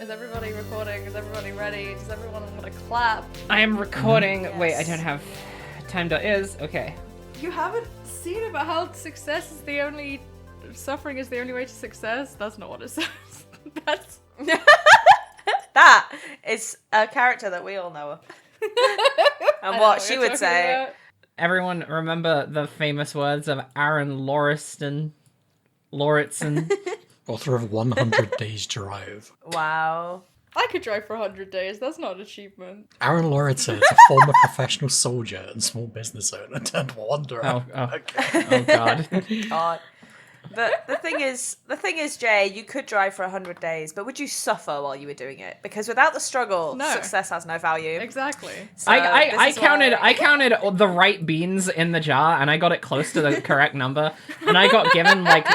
Is everybody recording? Is everybody ready? Does everyone want to clap? I am recording. Yes. Wait, I don't have time.is. Okay. You haven't seen about how success is the only... Suffering is the only way to success? That's not what it says. That's... That is a character that we all know of. And what she would say. About. Everyone remember the famous words of Aaron Lauritsen? Author of 100 Days Drive. Wow. I could drive for 100 days. That's not an achievement. Aaron Lauritsen is a former professional soldier and small business owner turned wanderer. Oh god. God. The thing is, Jay, you could drive for 100 days, but would you suffer while you were doing it? Because without the struggle, No. success has no value. Exactly. So I this is counted why- I counted the right beans in the jar and I got it close to the correct number and I got given like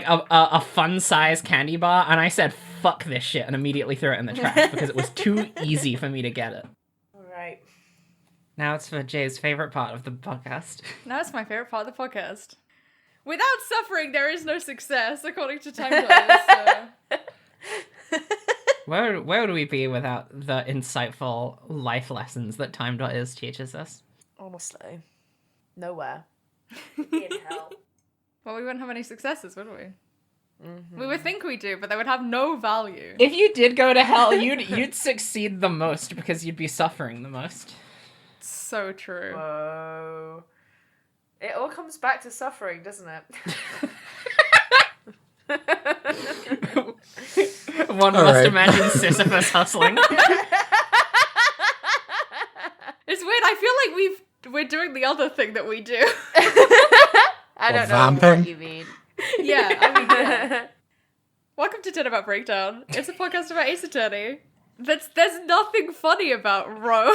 a fun size candy bar and I said fuck this shit and immediately threw it in the trash because it was too easy for me to get it. Right. Now it's for Jay's favorite part of the podcast. Now it's my favorite part of the podcast. Without suffering, there is no success, according to Time Players. So. Where would we be without the insightful life lessons that Time.is teaches us? Honestly. Nowhere. In hell. Well, we wouldn't have any successes, would we? Mm-hmm. We would think we do, but they would have no value. If you did go to hell, you'd succeed the most because you'd be suffering the most. So true. Whoa. It all comes back to suffering, doesn't it? One All must right. imagine Sisyphus hustling. It's weird. I feel like we're doing the other thing that we do. I don't know vamping? what you mean. Yeah, I mean, yeah. Welcome to Turnabout Breakdown. It's a podcast about Ace Attorney. There's nothing funny about Ro.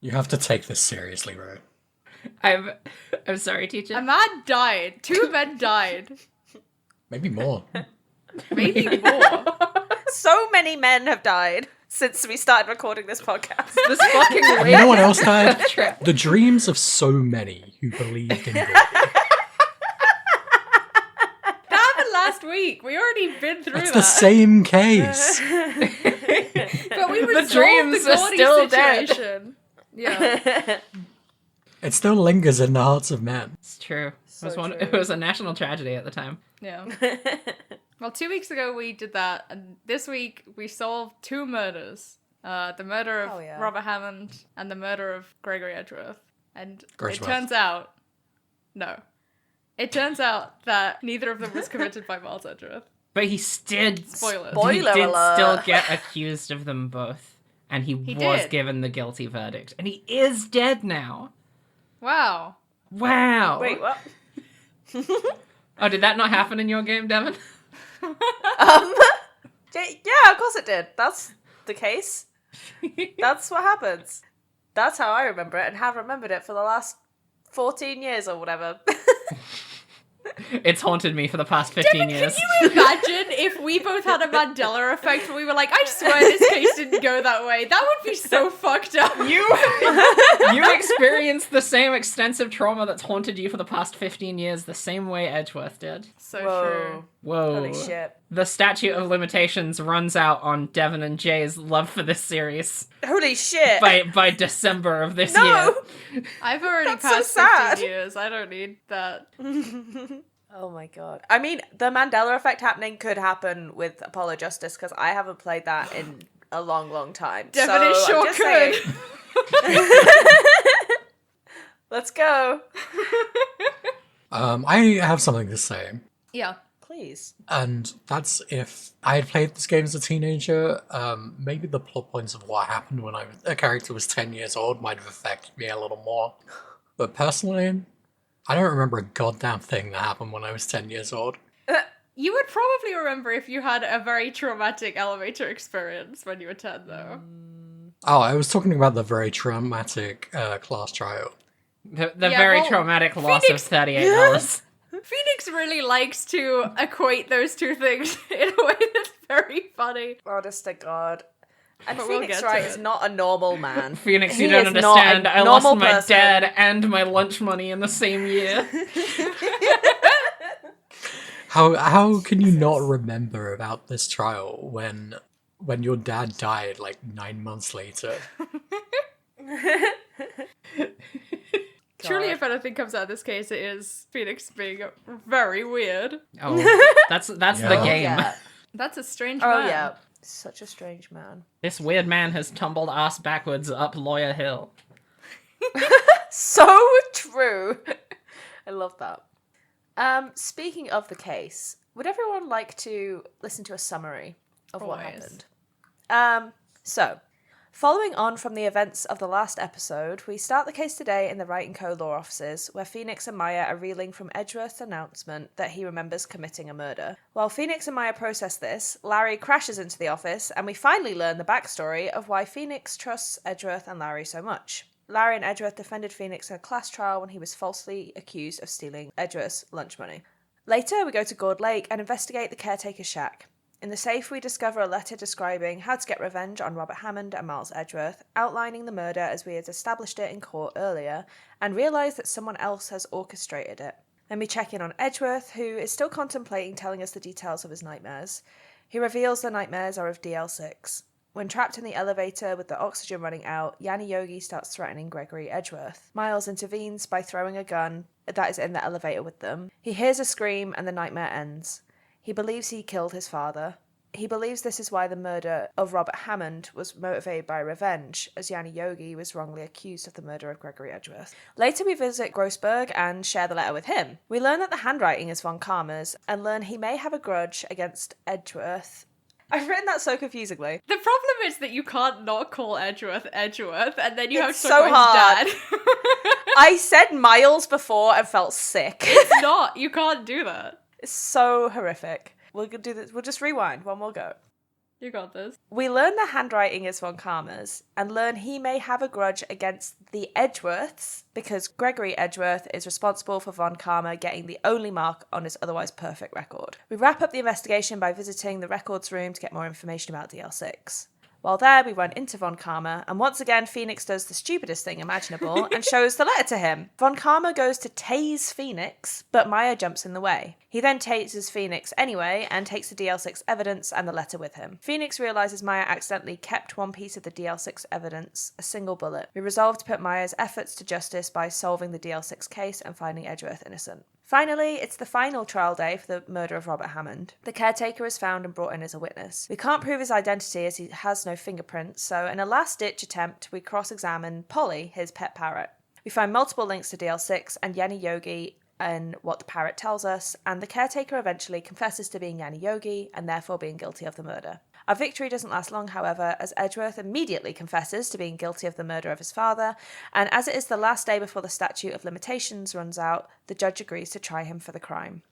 You have to take this seriously, bro. I'm sorry, teacher. A man died. 2 men died. Maybe more. Maybe more. So many men have died since we started recording this podcast. This fucking You know what else died? The dreams of so many who believed in God. That happened last week. We already been through It's that. the same case. But we The resolved dreams the are Gordy still dead. situation. Yeah. It still lingers in the hearts of men. It's true. So It true. was a national tragedy at the time. Yeah. Well, 2 weeks ago we did that, and this week we solved 2 murders. The murder of Oh, yeah. Robert Hammond and the murder of Gregory Edgeworth. And Griswold. it turns out... No. It turns out that neither of them was committed by Miles Edgeworth. But he did Spoilers. Spoiler he did alert. still get accused of them both. And he was did. given the guilty verdict. And he is dead now. Wow. Wow. Wait, what? Oh, did that not happen in your game, Devin? Yeah, of course it did. That's the case. That's what happens. That's how I remember it and have remembered it for the last 14 years or whatever. It's haunted me for the past 15 years. Can you imagine if we both had a Mandela effect and we were like, I swear this case didn't go that way? That would be so fucked up. You experienced the same extensive trauma that's haunted you for the past 15 years the same way Edgeworth did. So Whoa. true. Whoa. Holy shit. The statute of limitations runs out on Devin and Jay's love for this series Holy shit. by December of this No! year. I've already That's so passed sad. 15 years. I don't need that. Oh my god. I mean, the Mandela effect happening could happen with Apollo Justice because I haven't played that in a long, long time. Devin, so it I'm sure just could. saying. Let's go. I have something to say. Yeah. Please. And that's if I had played this game as a teenager, maybe the plot points of what happened when a character was 10 years old might have affected me a little more. But personally, I don't remember a goddamn thing that happened when I was 10 years old. You would probably remember if you had a very traumatic elevator experience when you were 10, though. Oh, I was talking about the very traumatic class trial. The Yeah, very well, traumatic loss of Phoenix- $38. Phoenix really likes to equate those two things in a way that's very funny. Honest to God. And But we'll Phoenix get to Wright it. is not a normal man. Phoenix, you He don't is not a understand. I lost normal my person. dad and my lunch money in the same year. How can you not remember about this trial when your dad died like 9 months later? Truly, if anything comes out of this case, it is Phoenix being very weird. Oh, that's the Yeah. game. Yeah. That's a strange Oh man. yeah. Such a strange man. This weird man has tumbled ass backwards up Lawyer Hill. So true. I love that. Speaking of the case, would everyone like to listen to a summary of what Always. happened? So, following on from the events of the last episode, we start the case today in the RainRho law offices, where Phoenix and Maya are reeling from Edgeworth's announcement that he remembers committing a murder. While Phoenix and Maya process this, Larry crashes into the office, and we finally learn the backstory of why Phoenix trusts Edgeworth and Larry so much. Larry and Edgeworth defended Phoenix in a class trial when he was falsely accused of stealing Edgeworth's lunch money. Later, we go to Gourd Lake and investigate the caretaker's shack. In the safe, we discover a letter describing how to get revenge on Robert Hammond and Miles Edgeworth, outlining the murder as we had established it in court earlier, and realise that someone else has orchestrated it. Then we check in on Edgeworth, who is still contemplating telling us the details of his nightmares. He reveals the nightmares are of DL6. When trapped in the elevator with the oxygen running out, Yanni Yogi starts threatening Gregory Edgeworth. Miles intervenes by throwing a gun that is in the elevator with them. He hears a scream and the nightmare ends. He believes he killed his father. He believes this is why the murder of Robert Hammond was motivated by revenge, as Yanni Yogi was wrongly accused of the murder of Gregory Edgeworth. Later we visit Grossberg and share the letter with him. We learn that the handwriting is von Karma's, and learn he may have a grudge against Edgeworth. I've written that so confusingly. The problem is that you can't not call Edgeworth Edgeworth, and then you have It's to so talk hard. about his dad. I said Miles before and felt sick. It's not. You can't do that. It's so horrific. We'll do this. We'll just rewind. One more go. You got this. We learn the handwriting is von Karma's and learn he may have a grudge against the Edgeworths because Gregory Edgeworth is responsible for von Karma getting the only mark on his otherwise perfect record. We wrap up the investigation by visiting the records room to get more information about DL6. While there, we run into Von Karma, and once again, Phoenix does the stupidest thing imaginable and shows the letter to him. Von Karma goes to tase Phoenix, but Maya jumps in the way. He then tases Phoenix anyway, and takes the DL6 evidence and the letter with him. Phoenix realizes Maya accidentally kept one piece of the DL6 evidence, a single bullet. We resolve to put Maya's efforts to justice by solving the DL6 case and finding Edgeworth innocent. Finally, it's the final trial day for the murder of Robert Hammond. The caretaker is found and brought in as a witness. We can't prove his identity as he has no fingerprints, so in a last-ditch attempt, we cross-examine Polly, his pet parrot. We find multiple links to DL6 and Yanni Yogi and what the parrot tells us, and the caretaker eventually confesses to being Yanni Yogi and therefore being guilty of the murder. Our victory doesn't last long, however, as Edgeworth immediately confesses to being guilty of the murder of his father, and as it is the last day before the statute of limitations runs out, the judge agrees to try him for the crime.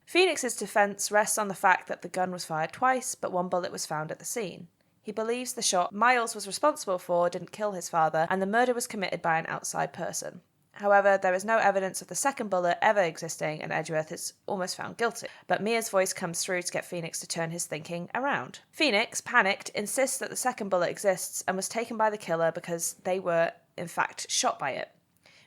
Phoenix's defense rests on the fact that the gun was fired twice, but one bullet was found at the scene. He believes the shot Miles was responsible for didn't kill his father, and the murder was committed by an outside person. However, there is no evidence of the second bullet ever existing, and Edgeworth is almost found guilty. But Mia's voice comes through to get Phoenix to turn his thinking around. Phoenix, panicked, insists that the second bullet exists and was taken by the killer because they were, in fact, shot by it.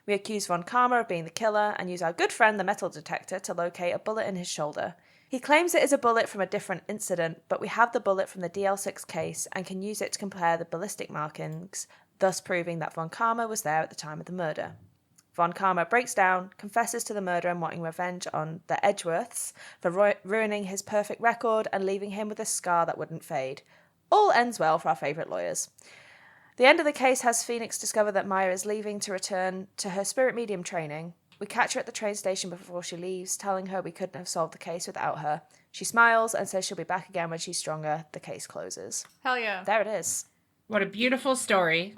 We accuse Von Karma of being the killer and use our good friend the metal detector to locate a bullet in his shoulder. He claims it is a bullet from a different incident, but we have the bullet from the DL6 case and can use it to compare the ballistic markings, thus proving that Von Karma was there at the time of the murder. Von Karma breaks down, confesses to the murder and wanting revenge on the Edgeworths for ruining his perfect record and leaving him with a scar that wouldn't fade. All ends well for our favourite lawyers. The end of the case has Phoenix discover that Maya is leaving to return to her spirit medium training. We catch her at the train station before she leaves, telling her we couldn't have solved the case without her. She smiles and says she'll be back again when she's stronger. The case closes. Hell yeah. There it is. What a beautiful story.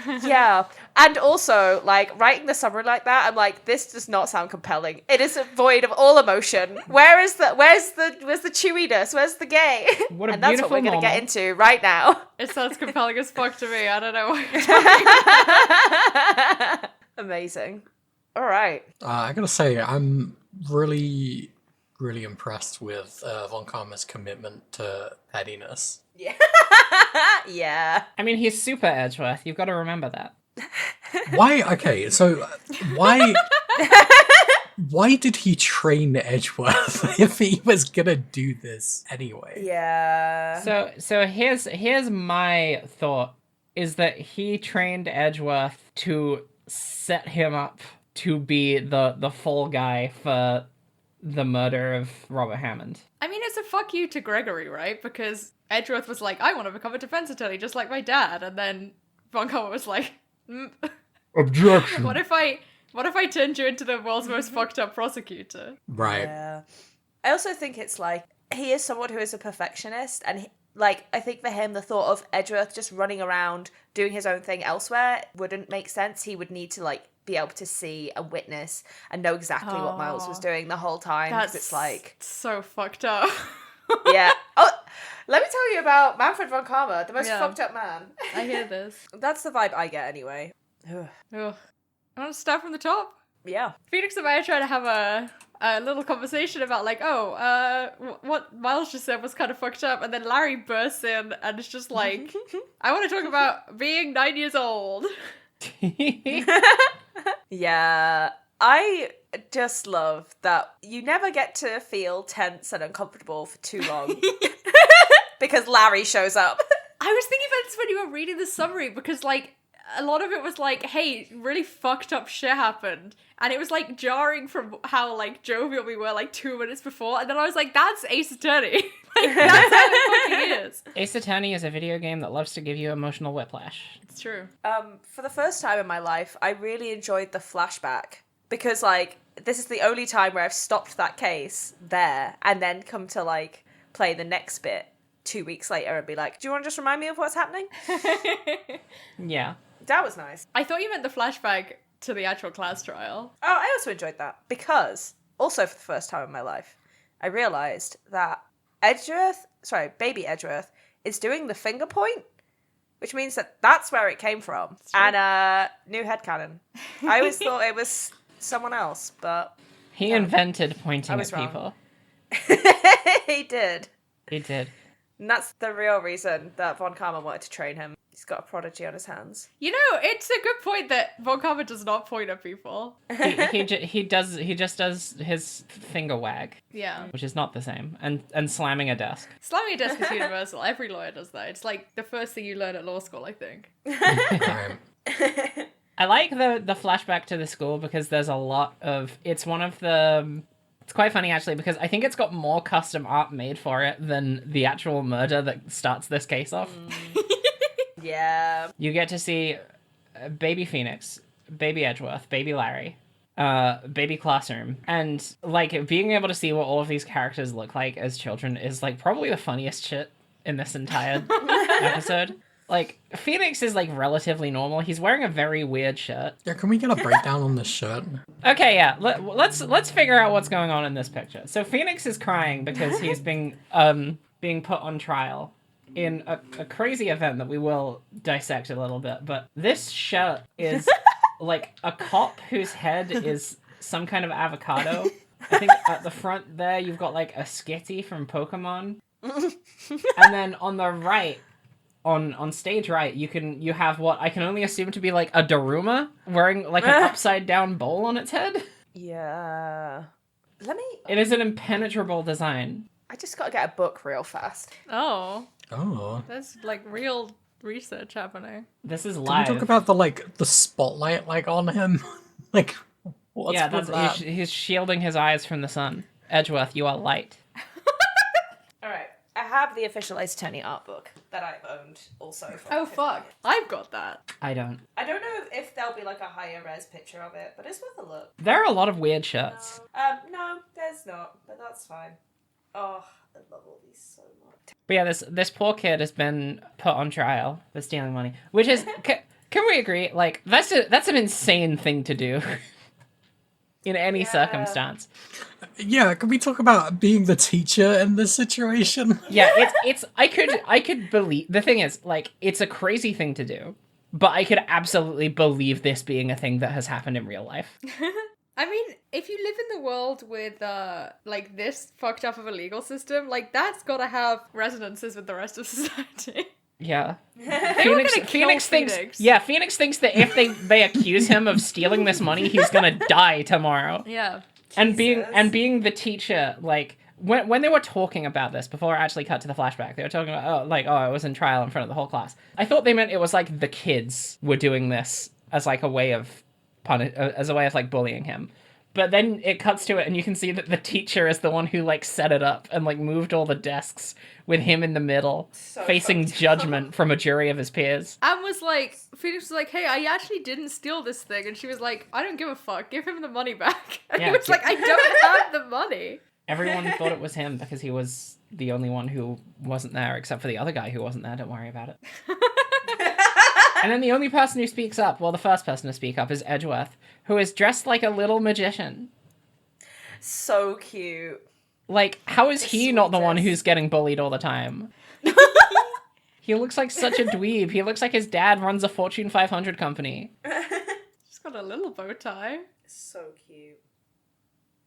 Yeah. And also, like, writing the summary like that, I'm like, this does not sound compelling. It is void of all emotion. Where's the chewiness? Where's the gay? What a and that's what we're beautiful going to get moment. into right now. It sounds compelling as fuck to me. I don't know what you're talking about. Amazing. All right. I gotta say, I'm really, really impressed with Von Karma's commitment to pettiness. Yeah. Yeah. I mean, he's super Edgeworth. You've got to remember that. Why? Okay, so why? Why did he train Edgeworth if he was gonna do this anyway? Yeah. So here's my thought, is that he trained Edgeworth to set him up to be the fall guy for the murder of Robert Hammond. I mean, it's a fuck you to Gregory, right? Because Edgeworth was like, I want to become a defense attorney just like my dad. And then Von Karma was like, Objection. what if I turned you into the world's most fucked up prosecutor? Right. Yeah. I also think it's like, he is someone who is a perfectionist, and like, I think for him, the thought of Edgeworth just running around doing his own thing elsewhere wouldn't make sense. He would need to like be able to see and witness and know exactly what Miles was doing the whole time. Because it's like so fucked up. yeah. Oh, let me tell you about Manfred von Karma, the most Yeah. fucked up man. I hear this. That's the vibe I get anyway. Ugh. Ugh. I want to start from the top. Yeah. Phoenix and I are trying to have a little conversation about like, what Miles just said was kind of fucked up, and then Larry bursts in and it's just like, I want to talk about being 9 years old. Yeah. I just love that you never get to feel tense and uncomfortable for too long. Because Larry shows up. I was thinking about this when you were reading the summary, because like a lot of it was like, hey, really fucked up shit happened, and it was like jarring from how like jovial we were like 2 minutes before, and then I was like, that's Ace Attorney. Like, that's how it fucking is. Ace Attorney is a video game that loves to give you emotional whiplash. It's true. For the first time in my life, I really enjoyed the flashback, because like this is the only time where I've stopped that case there and then come to like play the next bit 2 weeks later and be like, do you want to just remind me of what's happening? Yeah. That was nice. I thought you meant the flashback to the actual class trial. Oh, I also enjoyed that, because also for the first time in my life, I realised that baby Edgeworth is doing the finger point, which means that that's where it came from. And new headcanon. I always thought it was someone else, but He invented I pointing was at wrong. people. he did. He did. And that's the real reason that Von Karma wanted to train him. He's got a prodigy on his hands. You know, it's a good point that Von Karma does not point at people. He just does his finger wag, Yeah. which is not the same, and slamming a desk. Slamming a desk is universal. Every lawyer does that. It's like the first thing you learn at law school, I think. Right. I like the flashback to the school because there's a lot of it's quite funny actually, because I think it's got more custom art made for it than the actual murder that starts this case off. Yeah. You get to see baby Phoenix, baby Edgeworth, baby Larry, baby Classroom, and like being able to see what all of these characters look like as children is like probably the funniest shit in this entire episode. Like Phoenix is like relatively normal. He's wearing a very weird shirt. Yeah, can we get a breakdown on this shirt? Okay, yeah. Let's figure out what's going on in this picture. So Phoenix is crying because he's being put on trial in a crazy event that we will dissect a little bit. But this shirt is like a cop whose head is some kind of avocado. I think at the front there you've got like a Skitty from Pokemon, and then on the right. On stage right, you have what I can only assume to be like a Daruma wearing like an upside down bowl on its head. Yeah. It is an impenetrable design. I just gotta get a book real fast. Oh, Oh. there's like real research happening. This is Can we live. talk about the spotlight on him? Like, what's yeah, with that? he's shielding his eyes from the sun. Edgeworth, you are light. Alright. I have the official Ace Attorney art book that I've owned also. For Oh 50 fuck, years. I've got that. I don't. I don't know if there'll be like a higher res picture of it, but it's worth a look. There are a lot of weird shirts. No, there's not, but that's fine. Oh, I love all these so much. But yeah, this poor kid has been put on trial for stealing money, which is can we agree? Like that's an insane thing to do in any circumstance. Yeah, can we talk about being the teacher in this situation? Yeah, it's I could believe the thing is like it's a crazy thing to do, but I could absolutely believe this being a thing that has happened in real life. I mean, if you live in the world with like this fucked up of a legal system, like that's gotta have resonances with the rest of society. Yeah. They were gonna kill Phoenix thinks Phoenix. yeah, Phoenix thinks that if they accuse him of stealing this money, he's gonna die tomorrow. Yeah. And being the teacher, like when they were talking about this before I actually cut to the flashback, they were talking about I was in trial in front of the whole class. I thought they meant it was like the kids were doing this as like a way of like bullying him. But then it cuts to it and you can see that the teacher is the one who like set it up and like moved all the desks with him in the middle, facing judgment from a jury of his peers. And Phoenix was like, hey, I actually didn't steal this thing. And she was like, I don't give a fuck. Give him the money back. And he was like, I don't have the money. Everyone thought it was him because he was the only one who wasn't there, except for the other guy who wasn't there. Don't worry about it. And then the only person who speaks up, well, the first person to speak up is Edgeworth, who is dressed like a little magician. So cute. Like, how is he not the one who's getting bullied all the time? He looks like such a dweeb. He looks like his dad runs a Fortune 500 company. He's got a little bow tie. So cute.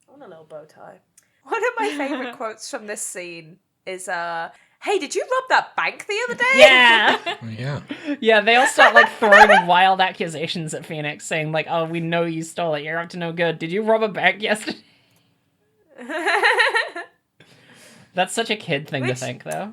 I want a little bow tie. One of my favourite quotes from this scene is, hey, did you rob that bank the other day? Yeah. Yeah. Yeah, they all start, like, throwing wild accusations at Phoenix, saying, like, oh, we know you stole it. You're up to no good. Did you rob a bank yesterday? That's such a kid thing to think, though.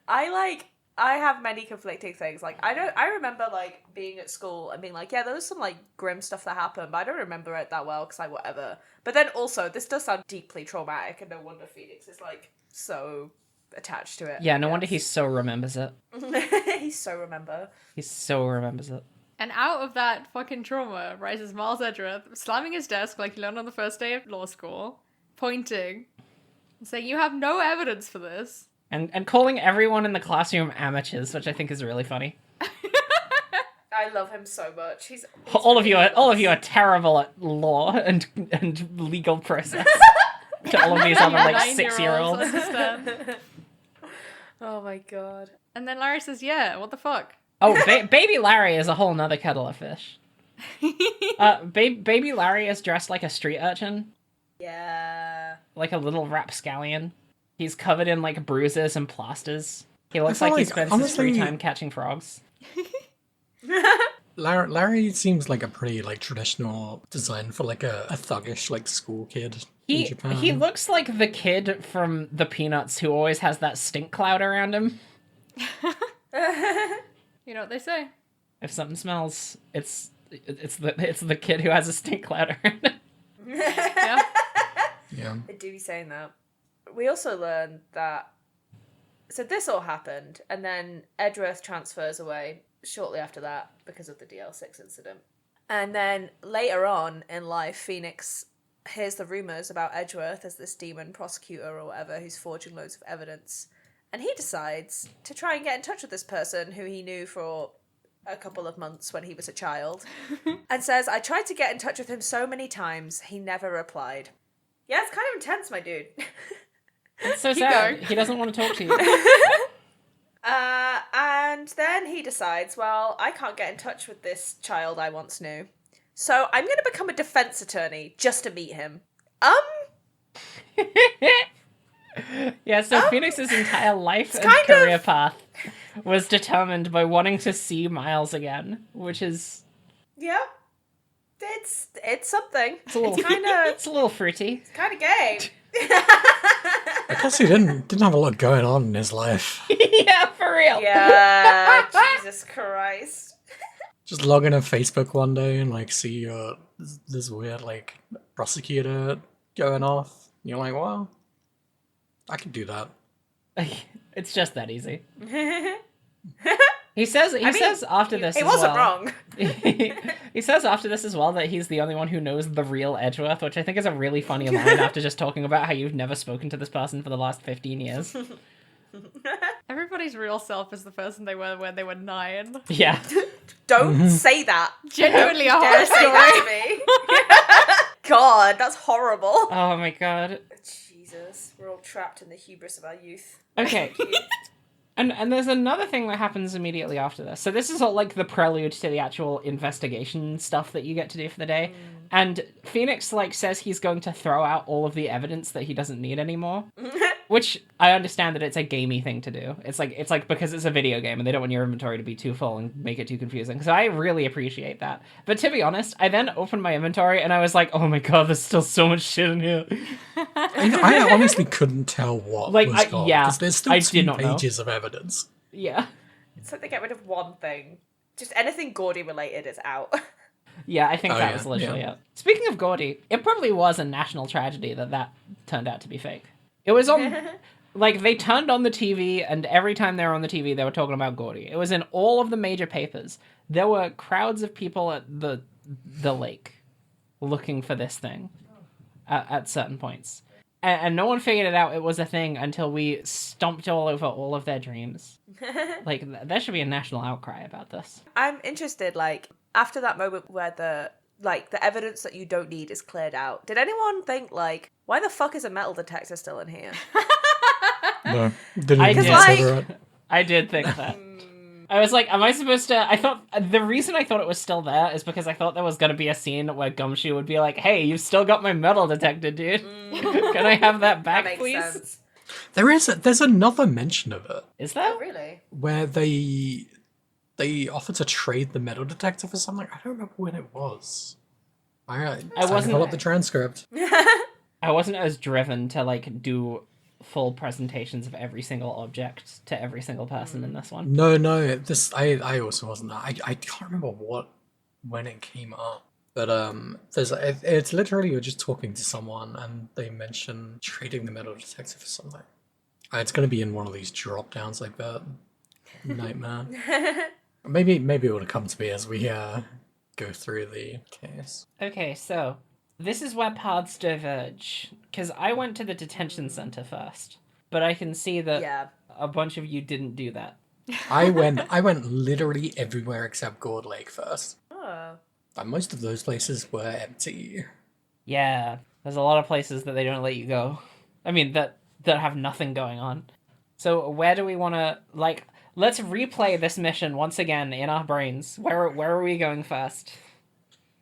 I have many conflicting things. Like, I remember, like, being at school and being like, yeah, there was some, like, grim stuff that happened, but I don't remember it that well, because, like, whatever. But then also, this does sound deeply traumatic, and no wonder Phoenix is, like, so attached to it. Yeah, no wonder he so remembers it. He so remembers it. And out of that fucking trauma rises Miles Edgeworth, slamming his desk like he learned on the first day of law school, pointing, and saying, you have no evidence for this. And calling everyone in the classroom amateurs, which I think is really funny. I love him so much. He's all of you are terrible at law and legal process. To all of these other like 6-year-olds. Oh my god. And then Larry says, yeah, what the fuck? Oh, baby Larry is a whole nother kettle of fish. Baby Larry is dressed like a street urchin. Yeah. Like a little rapscallion. He's covered in like bruises and plasters. He looks like he spends his free time catching frogs. Larry seems like a pretty like traditional design for like a thuggish like school kid in Japan. He looks like the kid from the Peanuts who always has that stink cloud around him. You know what they say? If something smells, it's the kid who has a stink cloud around him. Yeah. Yeah. I do be saying that. We also learned that, so this all happened, and then Edgeworth transfers away shortly after that because of the DL6 incident. And then later on in life, Phoenix hears the rumours about Edgeworth as this demon prosecutor or whatever who's forging loads of evidence. And he decides to try and get in touch with this person who he knew for a couple of months when he was a child. And says, I tried to get in touch with him so many times, he never replied. Yeah, it's kind of intense, my dude. It's so sad. He doesn't want to talk to you. And then he decides, well, I can't get in touch with this child I once knew. So I'm going to become a defense attorney just to meet him. Yeah, so Phoenix's entire life and career path was determined by wanting to see Miles again, which is... Yeah. It's something. It's a little fruity. It's kind of gay. I guess he didn't have a lot going on in his life. Yeah, for real. Yeah, Jesus Christ. Just log in on Facebook one day and like see this weird like prosecutor going off. You're like, well, I can do that. It's just that easy. He says after this he as wasn't well, wrong. He says after this as well that he's the only one who knows the real Edgeworth, which I think is a really funny line after just talking about how you've never spoken to this person for the last 15 years. Everybody's real self is the person they were when they were 9. Yeah. Don't say that. Genuinely a Don't horror say story. that to me. God, that's horrible. Oh my god. Jesus, we're all trapped in the hubris of our youth. Okay. And there's another thing that happens immediately after this. So this is all like the prelude to the actual investigation stuff that you get to do for the day. And Phoenix like says he's going to throw out all of the evidence that he doesn't need anymore. Which I understand that it's a gamey thing to do. It's like because it's a video game and they don't want your inventory to be too full and make it too confusing. So I really appreciate that. But to be honest, I then opened my inventory and I was like, oh my god, there's still so much shit in here. I honestly couldn't tell what was gone. Yeah, because there's still I 2 did not know. pages of evidence. Yeah. It's like they get rid of one thing. Just anything Gordy related is out. Yeah, I think Oh, that yeah, was literally yeah. it. Speaking of Gordy, it probably was a national tragedy that turned out to be fake. It was on, like, they turned on the TV, and every time they were on the TV, they were talking about Gordy. It was in all of the major papers. There were crowds of people at the lake looking for this thing at certain points. And no one figured it out it was a thing until we stomped all over all of their dreams. Like, there should be a national outcry about this. I'm interested, like, after that moment where the evidence that you don't need is cleared out, did anyone think, like, why the fuck is a metal detector still in here? No, didn't I even did. consider it. I did think that. I was like, am I supposed to... I thought... The reason I thought it was still there is because I thought there was going to be a scene where Gumshoe would be like, hey, you've still got my metal detector, dude. Can I have that back, That makes please? sense. There's another mention of it Is there? Oh, really? where they offered to trade the metal detector for something. I don't remember when it was. I wasn't- pull up the transcript. I wasn't as driven to, like, do full presentations of every single object to every single person in this one. No, this I also wasn't. I can't remember when it came up. But it's literally you're just talking to someone and they mention trading the metal detector for something. It's gonna be in one of these drop downs like that. Nightmare. Maybe it would come to me as we go through the case. Okay, so this is where paths diverge. Because I went to the detention center first, but I can see that Yeah. a bunch of you didn't do that. I went literally everywhere except Gourd Lake first. Oh. And most of those places were empty. Yeah, there's a lot of places that they don't let you go. I mean, that have nothing going on. So where do we want to, like, let's replay this mission once again in our brains. Where are we going first?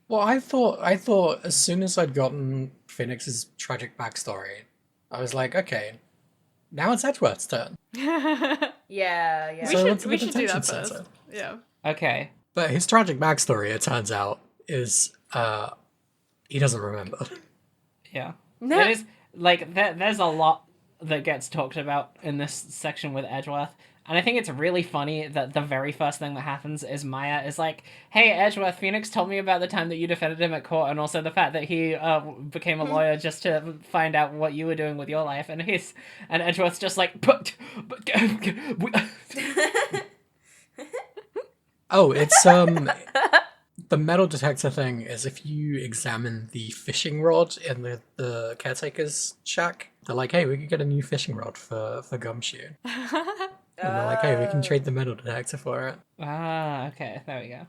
Well, I thought as soon as I'd gotten Phoenix's tragic backstory, I was like, okay, now it's Edgeworth's turn. Yeah. So let's we look at should do that detention first. center. Yeah. Okay. But his tragic backstory, it turns out, is he doesn't remember. Yeah. No. It is, like, there's a lot that gets talked about in this section with Edgeworth. And I think it's really funny that the very first thing that happens is Maya is like, hey, Edgeworth, Phoenix told me about the time that you defended him at court and also the fact that he became a lawyer just to find out what you were doing with your life. And Edgeworth's just like, Oh, it's the metal detector thing is if you examine the fishing rod in the caretaker's shack, they're like, hey, we could get a new fishing rod for Gumshoe. And they're like, hey, we can trade the metal detector for it. Ah, okay, there we go.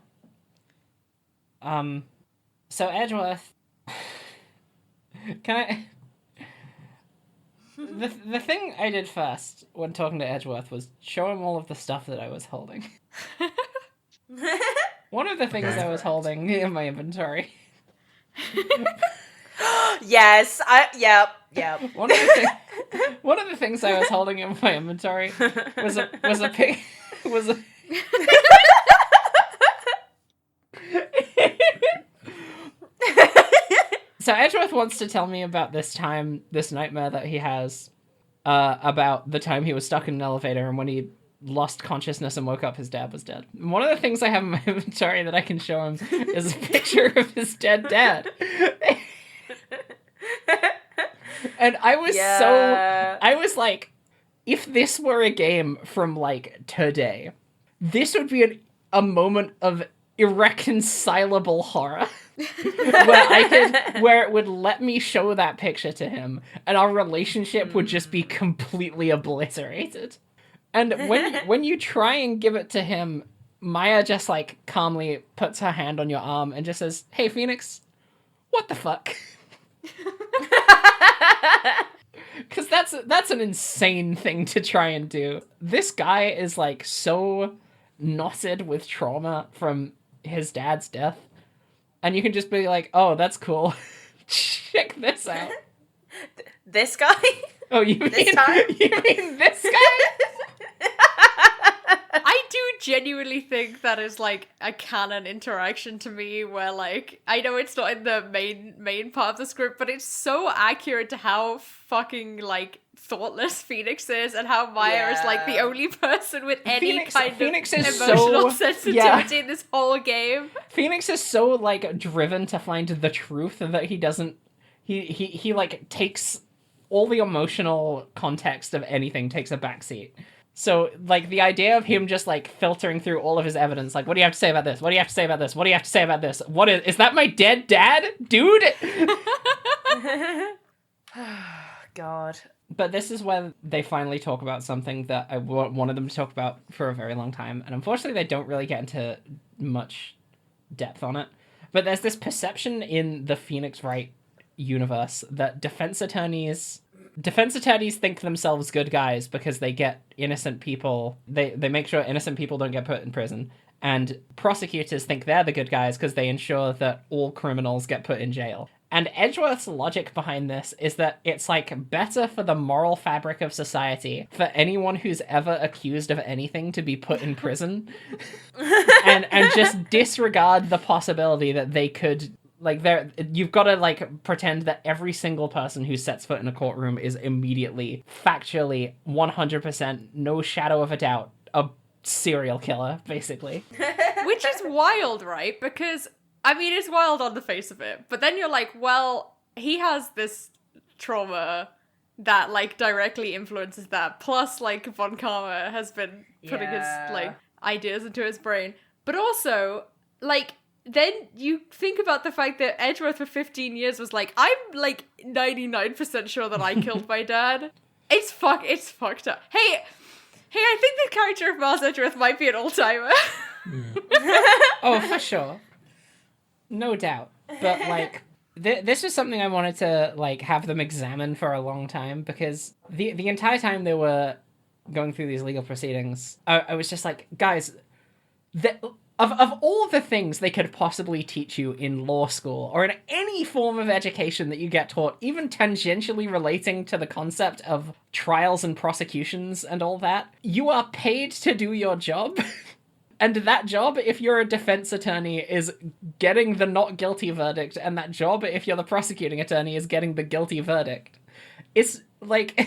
So Edgeworth, can I... The thing I did first when talking to Edgeworth was show him all of the stuff that I was holding. One of the things Okay. I was holding in my inventory. Yes. Yep. One of the things I was holding in my inventory was a pig. Was a. So Edgeworth wants to tell me about this nightmare that he has, about the time he was stuck in an elevator and when he lost consciousness and woke up, his dad was dead. And one of the things I have in my inventory that I can show him is a picture of his dead dad. And I was like, if this were a game from, like, today, this would be a moment of irreconcilable horror. Where it would let me show that picture to him, and our relationship would just be completely obliterated. And when you try and give it to him, Maya just, like, calmly puts her hand on your arm and just says, hey, Phoenix, what the fuck? Because that's an insane thing to try and do. This guy is, like, so knotted with trauma from his dad's death. And you can just be like, oh, that's cool. Check this out. This guy? Oh, you This mean time? you mean this guy? I do genuinely think that is like a canon interaction to me where like I know it's not in the main part of the script, but it's so accurate to how fucking like thoughtless Phoenix is and how Maya is like the Yeah. only person with any Phoenix kind is of so- emotional sensitivity in this whole game. Phoenix is so like driven to find the truth that he doesn't. He like takes all the emotional context of anything takes a backseat. So, like, the idea of him just, like, filtering through all of his evidence, like, what do you have to say about this? What do you have to say about this? What do you have to say about this? What is that my dead dad? Dude? God. But this is where they finally talk about something that I wanted them to talk about for a very long time. And unfortunately, they don't really get into much depth on it. But there's this perception in the Phoenix Wright universe that defense attorneys think themselves good guys because they get innocent people, they make sure innocent people don't get put in prison, and prosecutors think they're the good guys because they ensure that all criminals get put in jail. And Edgeworth's logic behind this is that it's like better for the moral fabric of society for anyone who's ever accused of anything to be put in prison and just disregard the possibility that they could. Like, you've got to, like, pretend that every single person who sets foot in a courtroom is immediately, factually, 100%, no shadow of a doubt, a serial killer, basically. Which is wild, right? Because, I mean, it's wild on the face of it. But then you're like, well, he has this trauma that, like, directly influences that. Plus, like, Von Karma has been putting his, like, ideas into his brain. But also, like, then you think about the fact that Edgeworth for 15 years was like, I'm like 99% sure that I killed my dad. It's fucked up. Hey, I think the character of Miles Edgeworth might be an old-timer. Oh, for sure. No doubt. But, like, this was something I wanted to, like, have them examine for a long time, because the entire time they were going through these legal proceedings, I was just like, guys, Of all the things they could possibly teach you in law school or in any form of education that you get taught, even tangentially relating to the concept of trials and prosecutions and all that, you are paid to do your job. And that job, if you're a defense attorney, is getting the not guilty verdict, and that job, if you're the prosecuting attorney, is getting the guilty verdict. It's like...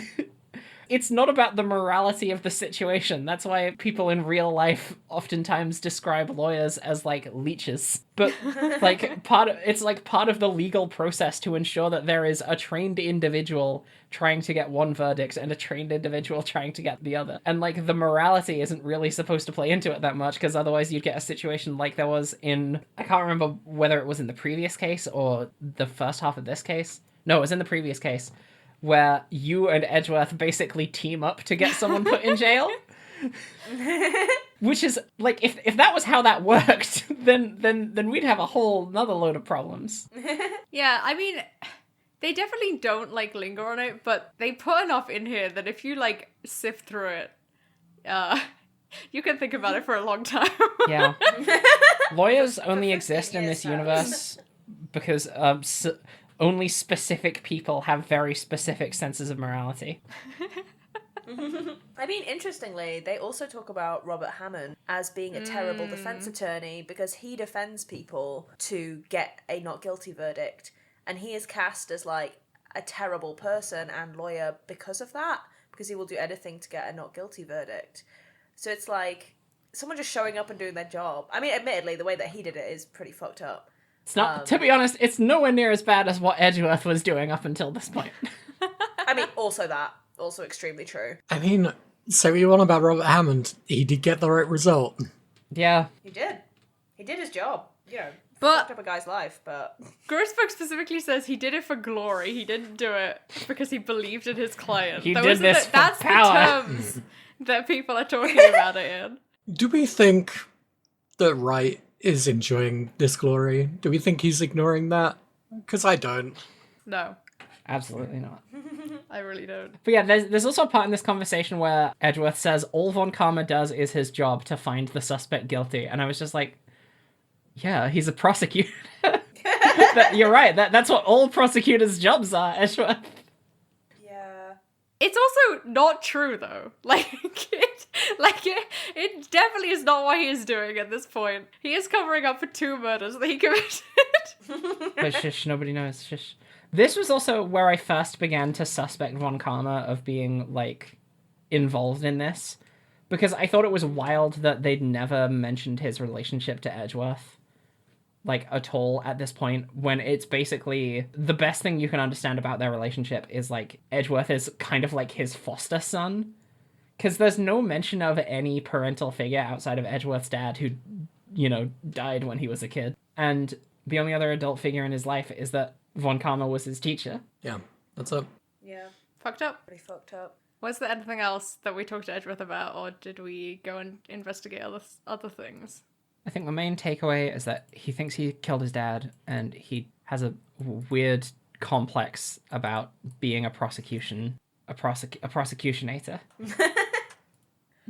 It's not about the morality of the situation. That's why people in real life oftentimes describe lawyers as, like, leeches. But, like, part of the legal process to ensure that there is a trained individual trying to get one verdict and a trained individual trying to get the other. And, like, the morality isn't really supposed to play into it that much, because otherwise you'd get a situation like there was in... I can't remember whether it was in the previous case or the first half of this case. No, it was in the previous case, where you and Edgeworth basically team up to get someone put in jail. Which is, like, if that was how that worked, then we'd have a whole another load of problems. Yeah, I mean, they definitely don't, like, linger on it, but they put enough in here that if you, like, sift through it, you can think about it for a long time. Yeah. Lawyers only 15 exist in this years, universe because only specific people have very specific senses of morality. I mean, interestingly, they also talk about Robert Hammond as being a terrible defense attorney because he defends people to get a not guilty verdict. And he is cast as, like, a terrible person and lawyer because of that, because he will do anything to get a not guilty verdict. So it's like someone just showing up and doing their job. I mean, admittedly, the way that he did it is pretty fucked up. It's not, to be honest, it's nowhere near as bad as what Edgeworth was doing up until this point. I mean, also extremely true. I mean, say what you want about Robert Hammond, he did get the right result. Yeah. He did his job. You know, But fucked up a guy's life, but... Grossbook specifically says he did it for glory. He didn't do it because he believed in his client. He Those did are this for that's power. the terms that people are talking about it in. Do we think that Wright is enjoying this glory? Do we think he's ignoring that? Because I don't. No, Absolutely not. I really don't. But yeah, there's also a part in this conversation where Edgeworth says all Von Karma does is his job to find the suspect guilty. And I was just like, yeah, he's a prosecutor. You're right. That's what all prosecutors' jobs are, Edgeworth. Yeah. It's also not true though. It definitely is not what he is doing at this point. He is covering up for 2 murders that he committed. But shush, nobody knows. Shush. This was also where I first began to suspect Von Karma of being, like, involved in this. Because I thought it was wild that they'd never mentioned his relationship to Edgeworth, like, at all at this point, when it's basically the best thing you can understand about their relationship is, like, Edgeworth is kind of like his foster son. Because there's no mention of any parental figure outside of Edgeworth's dad who, you know, died when he was a kid. And the only other adult figure in his life is that Von Karma was his teacher. Yeah, that's up. Yeah, Fucked up. pretty fucked up. Was there anything else that we talked to Edgeworth about, or did we go and investigate other things? I think the main takeaway is that he thinks he killed his dad, and he has a weird complex about being a prosecutionator.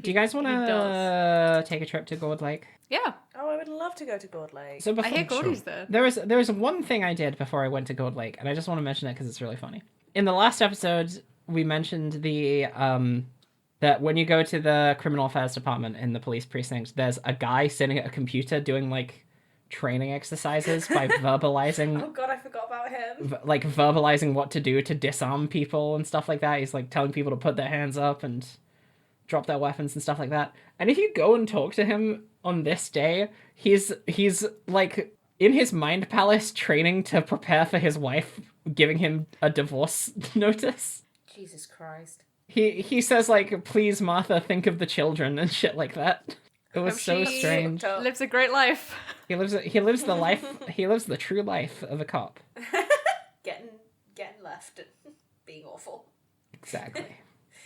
Do you guys want to take a trip to Gourd Lake? Yeah, Oh, I would love to go to Gourd Lake. So I hear Gordy's there. There was one thing I did before I went to Gourd Lake, and I just want to mention it because it's really funny. In the last episode, we mentioned the that when you go to the criminal affairs department in the police precinct, there's a guy sitting at a computer doing like training exercises by verbalizing. Oh god, I forgot about him. Like verbalizing what to do to disarm people and stuff like that. He's like telling people to put their hands up and drop their weapons and stuff like that. And if you go and talk to him on this day, he's like in his mind palace training to prepare for his wife giving him a divorce notice. Jesus Christ. He says like, please Martha, think of the children and shit like that. It was so She strange. lives a great life. He lives the true life of a cop. Getting left and being awful. Exactly.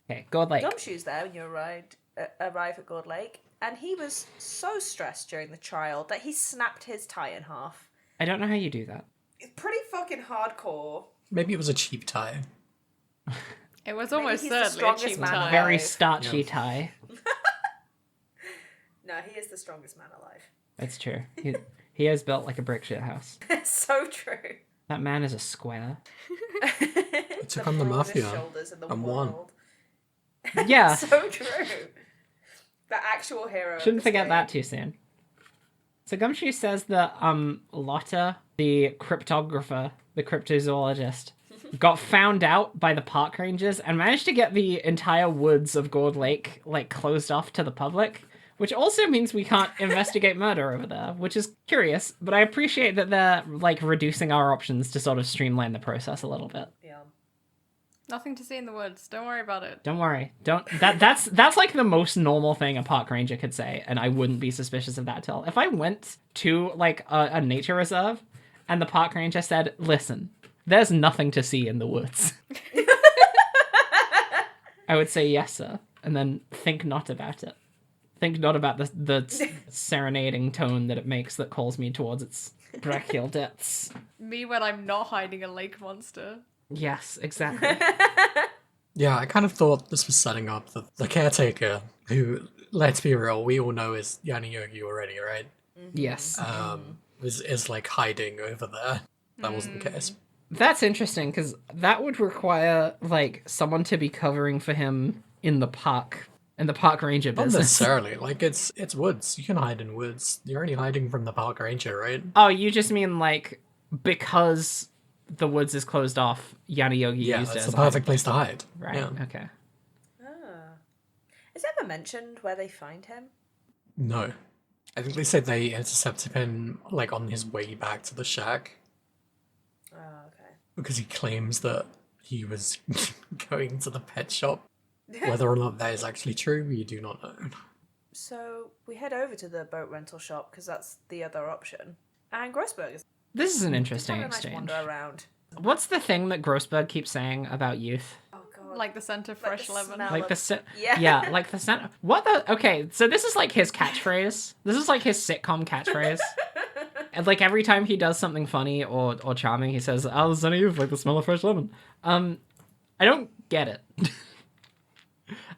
Okay, Gourd Lake. Gumshoe's there when you arrive at Gourd Lake, and he was so stressed during the trial that he snapped his tie in half. I don't know how you do that. It's pretty fucking hardcore. Maybe it was a cheap tie. It was Maybe almost he's the certainly a strongest cheap man time. alive. Very starchy Yeah. tie. No, he is the strongest man alive. That's true. He is built like a brick shit house. It's so true. That man is a square. It took on the mafia in the and won. world. Yeah. So true. The actual hero. of Shouldn't this forget game. that too soon. So Gumshoe says that Lotta, the cryptographer, the cryptozoologist, got found out by the park rangers and managed to get the entire woods of Gourd Lake like closed off to the public, which also means we can't investigate murder over there, which is curious, but I appreciate that they're like reducing our options to sort of streamline the process a little bit. Yeah. Nothing to see in the woods. Don't worry about it. Don't worry. That's like the most normal thing a park ranger could say, and I wouldn't be suspicious of that at all. If I went to like a nature reserve and the park ranger said, "Listen, there's nothing to see in the woods," I would say yes, sir, and then think not about it. Think not about the serenading tone that it makes that calls me towards its brachial depths. Me when I'm not hiding a lake monster. Yes, exactly. Yeah, I kind of thought this was setting up the caretaker, who, let's be real, we all know is Yanni Yogi already, right? Yes. Is like hiding over there. That wasn't the case. That's interesting, because that would require, like, someone to be covering for him in the park ranger Not business. necessarily. Like, it's woods. You can hide in woods. You're only hiding from the park ranger, right? Oh, you just mean, like, because the woods is closed off, Yanni Yogi Yeah, used it that's as the a hiding perfect place to hide. Right, Yeah. okay. Is it ever mentioned where they find him? No. I think they said they intercepted him, like, on his way back to the shack. Oh, okay. Because he claims that he was going to the pet shop. Whether or not that is actually true, we do not know. So we head over to the boat rental shop because that's the other option. And Grossberg is This is an just interesting having a nice exchange. wander around. What's the thing that Grossberg keeps saying about youth? Oh god. Like the scent of Like fresh the lemon. smell. Like the Yeah. like the scent. What the? Okay, so this is like his catchphrase. This is like his sitcom catchphrase. And like every time he does something funny or charming, he says, "Oh, the scent of youth, like the smell of fresh lemon." I don't get it.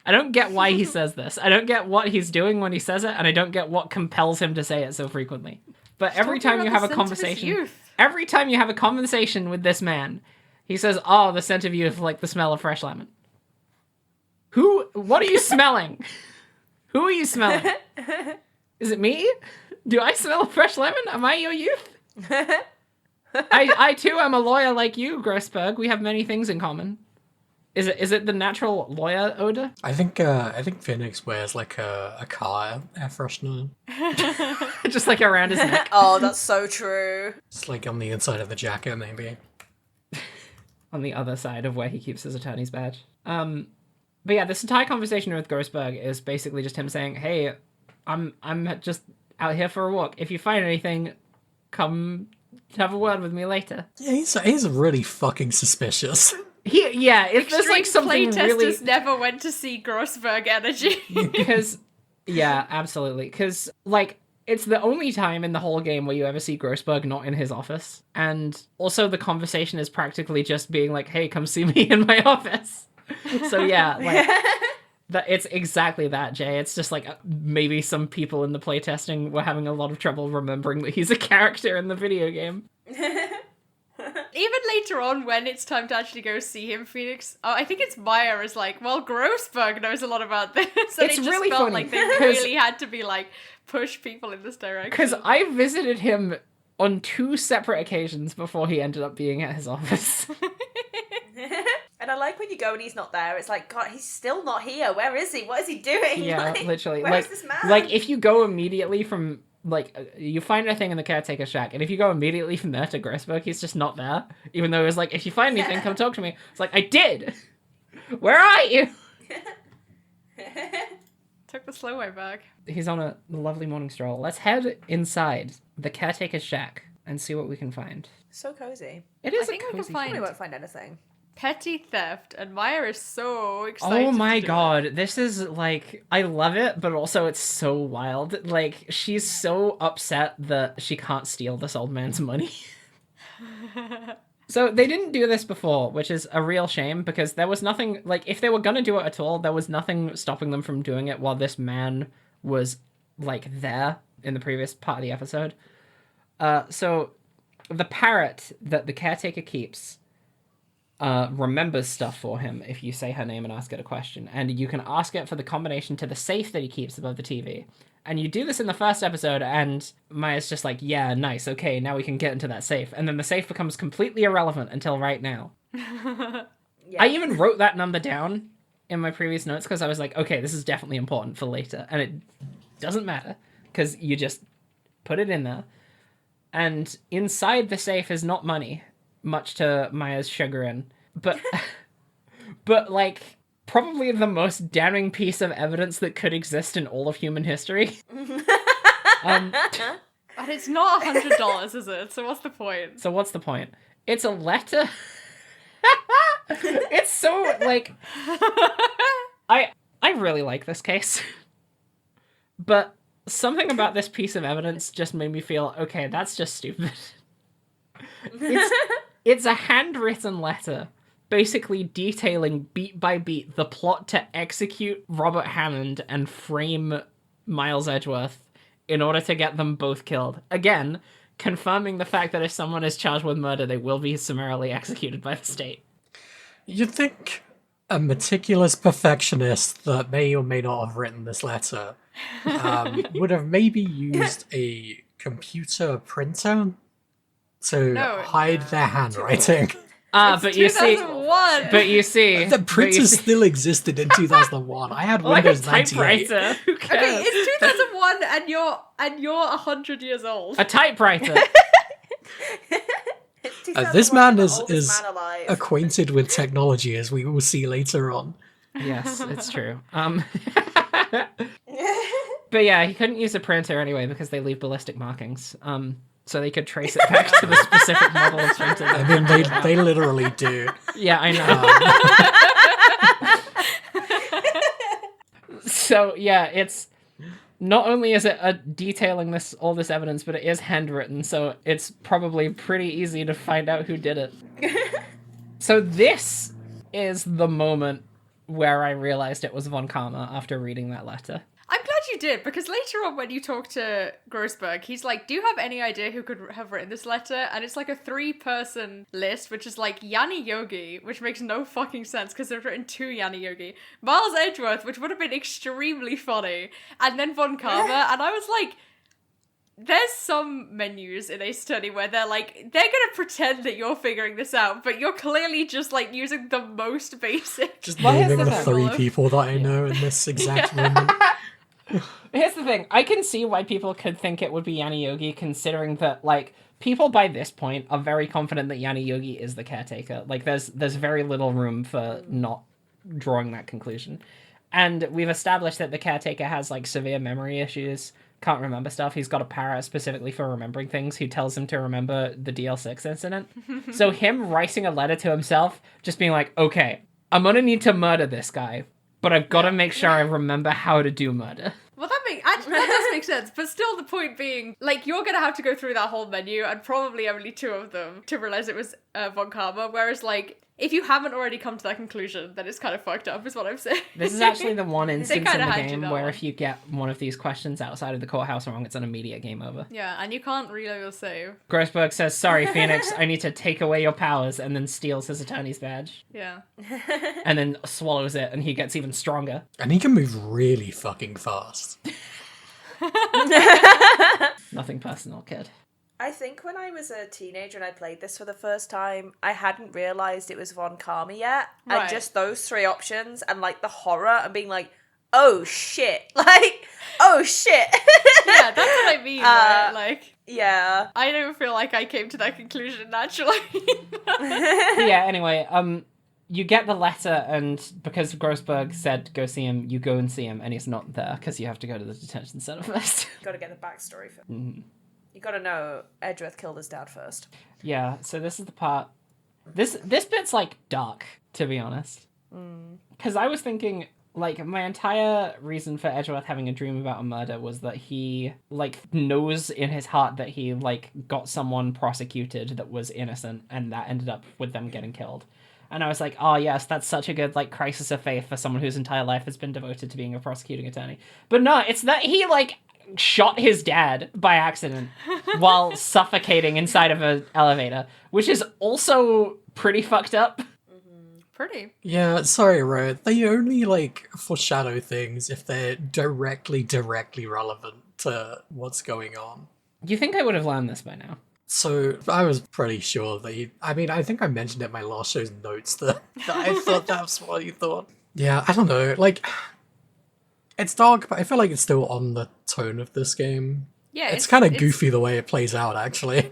I don't get why he says this. I don't get what he's doing when he says it, and I don't get what compels him to say it so frequently. But every Talking time you about have the a scent of his conversation, youth. every time you have a conversation with this man, he says, "Oh, the scent of youth, like the smell of fresh lemon." What are you smelling? Who are you smelling? Is it me? Do I smell fresh lemon? Am I your youth? I too am a lawyer like you, Grossberg. We have many things in common. Is it the natural lawyer odor? I think Phoenix wears like a car air freshener. Just like around his neck. Oh, that's so true. It's like on the inside of the jacket, maybe. On the other side of where he keeps his attorney's badge. But yeah, this entire conversation with Grossberg is basically just him saying, "Hey, I'm just out here for a walk. If you find anything, come have a word with me later." Yeah, he's really fucking suspicious. If there's like Extreme something playtesters really never went to see Grossberg energy. because yeah, absolutely. Because like it's the only time in the whole game where you ever see Grossberg not in his office, and also the conversation is practically just being like, "Hey, come see me in my office." So yeah, like that. It's exactly that, Jay. It's just like maybe some people in the playtesting were having a lot of trouble remembering that he's a character in the video game. Even later on, when it's time to actually go see him, Phoenix, I think it's Maya is like, well, Grossberg knows a lot about this. And It's it just really felt funny, like they 'cause- really had to be like, push people in this direction. Because I visited him on 2 separate occasions before he ended up being at his office. And I like when you go and he's not there. It's like, God, he's still not here. Where is he? What is he doing? Yeah, Like, literally. Where's Like, this man? like if you go immediately from like you find a thing in the caretaker shack, and if you go immediately from there to Grossberg, he's just not there. Even though it was like, if you find anything, come talk to me. It's like, I did. Where are you? Took the slow way back. He's on a lovely morning stroll. Let's head inside the caretaker's shack and see what we can find. So cozy. It is I think a we can cozy find- We won't find anything. Petty theft, and Maya is so excited. Oh my to do it. god, this is like, I love it, but also it's so wild. Like, she's so upset that she can't steal this old man's money. So they didn't do this before, which is a real shame, because there was nothing, like, if they were gonna do it at all, there was nothing stopping them from doing it while this man was, like, there in the previous part of the episode. So the parrot that the caretaker keeps remembers stuff for him if you say her name and ask it a question. And you can ask it for the combination to the safe that he keeps above the TV. And you do this in the first episode, and Maya's just like, yeah, nice, okay, now we can get into that safe. And then the safe becomes completely irrelevant until right now. Yeah. I even wrote that number down in my previous notes because I was like, okay, this is definitely important for later. And it doesn't matter because you just put it in there. And inside the safe is not money, much to Maya's chagrin, but like probably the most damning piece of evidence that could exist in all of human history. And it's not $100, is it? So what's the point? So what's the point? It's a letter. It's so like I really like this case. But something about this piece of evidence just made me feel, okay, that's just stupid. It's a handwritten letter, basically detailing beat by beat the plot to execute Robert Hammond and frame Miles Edgeworth in order to get them both killed. Again, confirming the fact that if someone is charged with murder, they will be summarily executed by the state. You'd think a meticulous perfectionist that may or may not have written this letter would have maybe used a computer printer to hide their handwriting. But you see, 2001. The printer still existed in 2001. I had like a Windows 98. typewriter. Who cares? Okay, it's 2001 and you're 100 years old. A typewriter. This man the is oldest man alive. acquainted with technology, as we will see later on. Yes, it's true. But yeah, he couldn't use a printer anyway because they leave ballistic markings. So they could trace it back to the specific model of printer. I mean, they literally do. Yeah, I know. So yeah, it's not only is it detailing all this evidence, but it is handwritten, so it's probably pretty easy to find out who did it. So this is the moment where I realized it was Von Karma after reading that letter. I'm glad you did, because later on when you talk to Grossberg, he's like, do you have any idea who could have written this letter? And it's like a 3-person list, which is like Yanni Yogi, which makes no fucking sense because they've written 2 Yanni Yogi, Miles Edgeworth, which would have been extremely funny, and then Von Karma, and I was like, there's some menus in Ace Attorney where they're gonna pretend that you're figuring this out, but you're clearly just like using the most basic. Just Well, here's naming the the thing. 3 people that I know in this exact moment. Here's the thing. I can see why people could think it would be Yanni Yogi, considering that, like, people by this point are very confident that Yanni Yogi is the caretaker. Like, there's very little room for not drawing that conclusion. And we've established that the caretaker has, like, severe memory issues, can't remember stuff. He's got a parrot specifically for remembering things who tells him to remember the DL6 incident. So him writing a letter to himself, just being like, okay, I'm gonna need to murder this guy, but I've got to make sure I remember how to do murder. Well, that does make sense, but still the point being, like, you're gonna have to go through that whole menu, and probably only 2 of them, to realize it was Von Karma, whereas, like, if you haven't already come to that conclusion, then it's kind of fucked up, is what I'm saying. This is actually the one instance in kinda the had you game that where one. if you get one of these questions outside of the courthouse wrong, it's an immediate game over. Yeah, and you can't reload your save. Grossberg says, sorry, Phoenix, I need to take away your powers, and then steals his attorney's badge. Yeah. And then swallows it, and he gets even stronger. And he can move really fucking fast. Nothing personal, kid. I think when I was a teenager and I played this for the first time, I hadn't realised it was Von Karma yet. Right. And just those 3 options and, like, the horror and being like, oh, shit. Like, oh, shit. Yeah, that's what I mean, right? Like, Yeah. I don't feel like I came to that conclusion naturally. Yeah, anyway, you get the letter, and because Grossberg said go see him, you go and see him, and he's not there, because you have to go to the detention center first. Gotta get the backstory for Mhm. You gotta know Edgeworth killed his dad first. Yeah, so this is the part... This bit's, like, dark, to be honest. Because I was thinking, like, my entire reason for Edgeworth having a dream about a murder was that he, like, knows in his heart that he, like, got someone prosecuted that was innocent, and that ended up with them getting killed. And I was like, oh, yes, that's such a good, like, crisis of faith for someone whose entire life has been devoted to being a prosecuting attorney. But no, it's that he, like, shot his dad by accident while suffocating inside of an elevator, which is also pretty fucked up. Pretty. Yeah, sorry, Ro. They only, like, foreshadow things if they're directly relevant to what's going on. You think I would have learned this by now? So, I was pretty sure that I think I mentioned it in my last show's notes that I thought that's what you thought. Yeah, I don't know, like, it's dark, but I feel like it's still on the tone of this game. Yeah, It's kind of goofy the way it plays out, actually.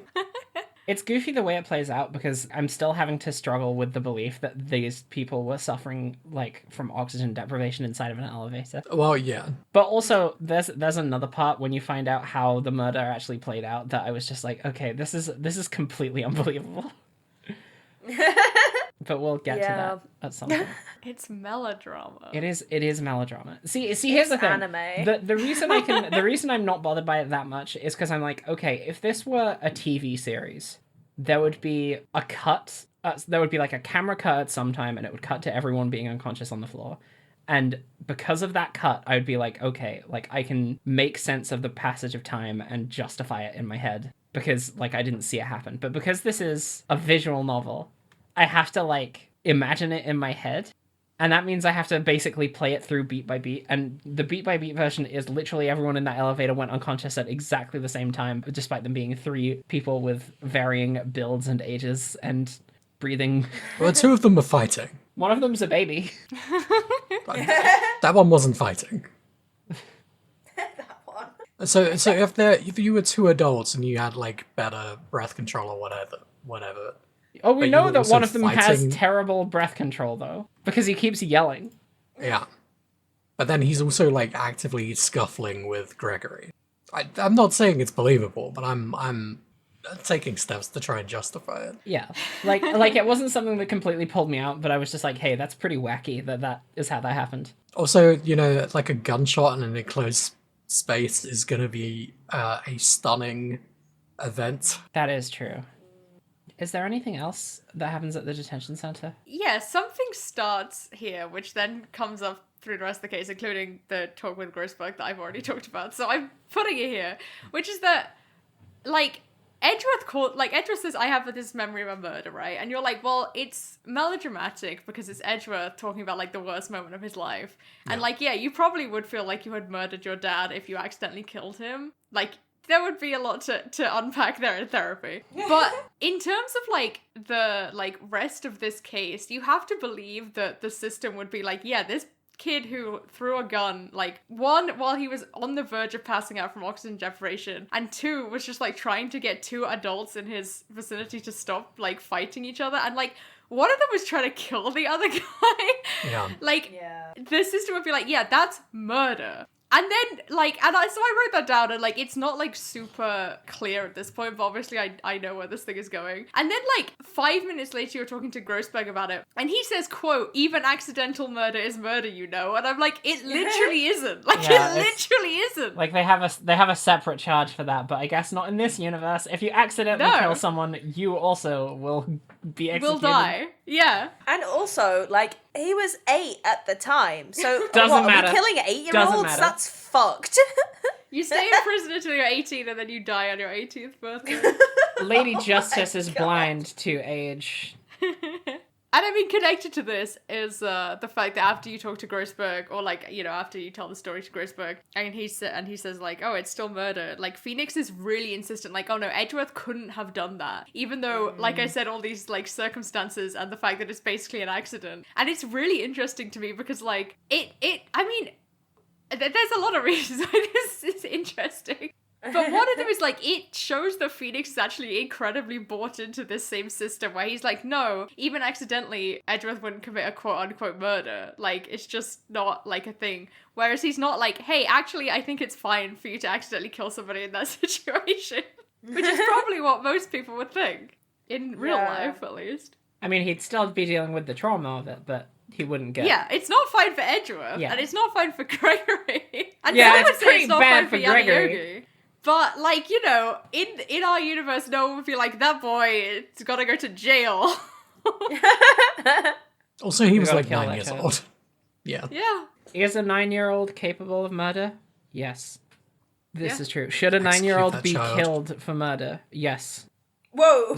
It's goofy the way it plays out because I'm still having to struggle with the belief that these people were suffering, like, from oxygen deprivation inside of an elevator. Well, yeah. But also, there's another part when you find out how the murder actually played out that I was just like, okay, this is completely unbelievable. But we'll get to that at some point. It's melodrama. It is melodrama. See, here's the thing. Anime. The reason I'm not bothered by it that much is because I'm like, okay, if this were a TV series, there would be a cut. There would be like a camera cut at some time, and it would cut to everyone being unconscious on the floor. And because of that cut, I would be like, okay, like I can make sense of the passage of time and justify it in my head because like I didn't see it happen. But because this is a visual novel, I have to like imagine it in my head. And that means I have to basically play it through beat by beat. And the beat by beat version is literally everyone in that elevator went unconscious at exactly the same time, despite them being 3 people with varying builds and ages and breathing. Well, 2 of them are fighting. One of them's a baby. That one wasn't fighting. That one. So if you were 2 adults and you had like better breath control or whatever. Oh, we But know you that also one of them has fighting- terrible breath control, though, because he keeps yelling. Yeah. But then he's also like actively scuffling with Gregory. I'm not saying it's believable, but I'm taking steps to try and justify it. Yeah, like it wasn't something that completely pulled me out, but I was just like, hey, that's pretty wacky that is how that happened. Also, you know, like a gunshot in an enclosed space is going to be a stunning event. That is true. Is there anything else that happens at the detention center? Yeah, something starts here, which then comes up through the rest of the case, including the talk with Grossberg that I've already talked about. So I'm putting it here, which is that, like, Edgeworth says, I have this memory of a murder, right? And you're like, well, it's melodramatic because it's Edgeworth talking about, like, the worst moment of his life. And, like, yeah, you probably would feel like you had murdered your dad if you accidentally killed him. Like, there would be a lot to unpack there in therapy. But in terms of, like, the, like, rest of this case, you have to believe that the system would be like, yeah, this kid who threw a gun, like, one, while he was on the verge of passing out from oxygen deprivation, and two, was just, like, trying to get two adults in his vicinity to stop, like, fighting each other, and, like, one of them was trying to kill the other guy. Yeah. Like, the system would be like, yeah, that's murder. And then, like, so I wrote that down, and, like, it's not, like, super clear at this point, but obviously I know where this thing is going. And then, like, 5 minutes later, you're talking to Grossberg about it, and he says, quote, even accidental murder is murder, you know? And I'm like, it literally isn't. Like, Yeah, it literally isn't. Like, they have a separate charge for that, but I guess not in this universe. If you accidentally kill someone, you also will be executed. Will die. Yeah. And also, like, he was 8 at the time, so Doesn't matter. Are we killing Doesn't 8-year-olds? matter. That's fucked. You stay in prison until you're 18, and then you die on your 18th birthday. Lady Justice is blind to age. And I mean, connected to this is the fact that after you talk to Grossberg, or, like, you know, after you tell the story to Grossberg, and he says, like, oh, it's still murder. Like, Phoenix is really insistent, like, oh no, Edgeworth couldn't have done that. Even though, like I said, all these, like, circumstances and the fact that it's basically an accident. And it's really interesting to me because, like, I mean, there's a lot of reasons why this is interesting. But one of them is, like, it shows that Phoenix is actually incredibly bought into this same system where he's like, no, even accidentally, Edgeworth wouldn't commit a quote-unquote murder. Like, it's just not, like, a thing. Whereas he's not like, hey, actually, I think it's fine for you to accidentally kill somebody in that situation. Which is probably what most people would think. In real life, at least. I mean, he'd still be dealing with the trauma of it, but he wouldn't get... Yeah, it's not fine for Edgeworth, and it's not fine for Gregory. And yeah, some would it's say pretty not bad fine for Gregory. Yogi. But, like, you know, in our universe, no one would be like, that boy, it's gotta go to jail. Also, he was gotta like kill 9 that years child. old. Yeah. Yeah. Is a 9-year-old capable of murder? Yes. This Yeah. is true. Should a Execute 9-year-old that be child. killed for murder? Yes. Whoa.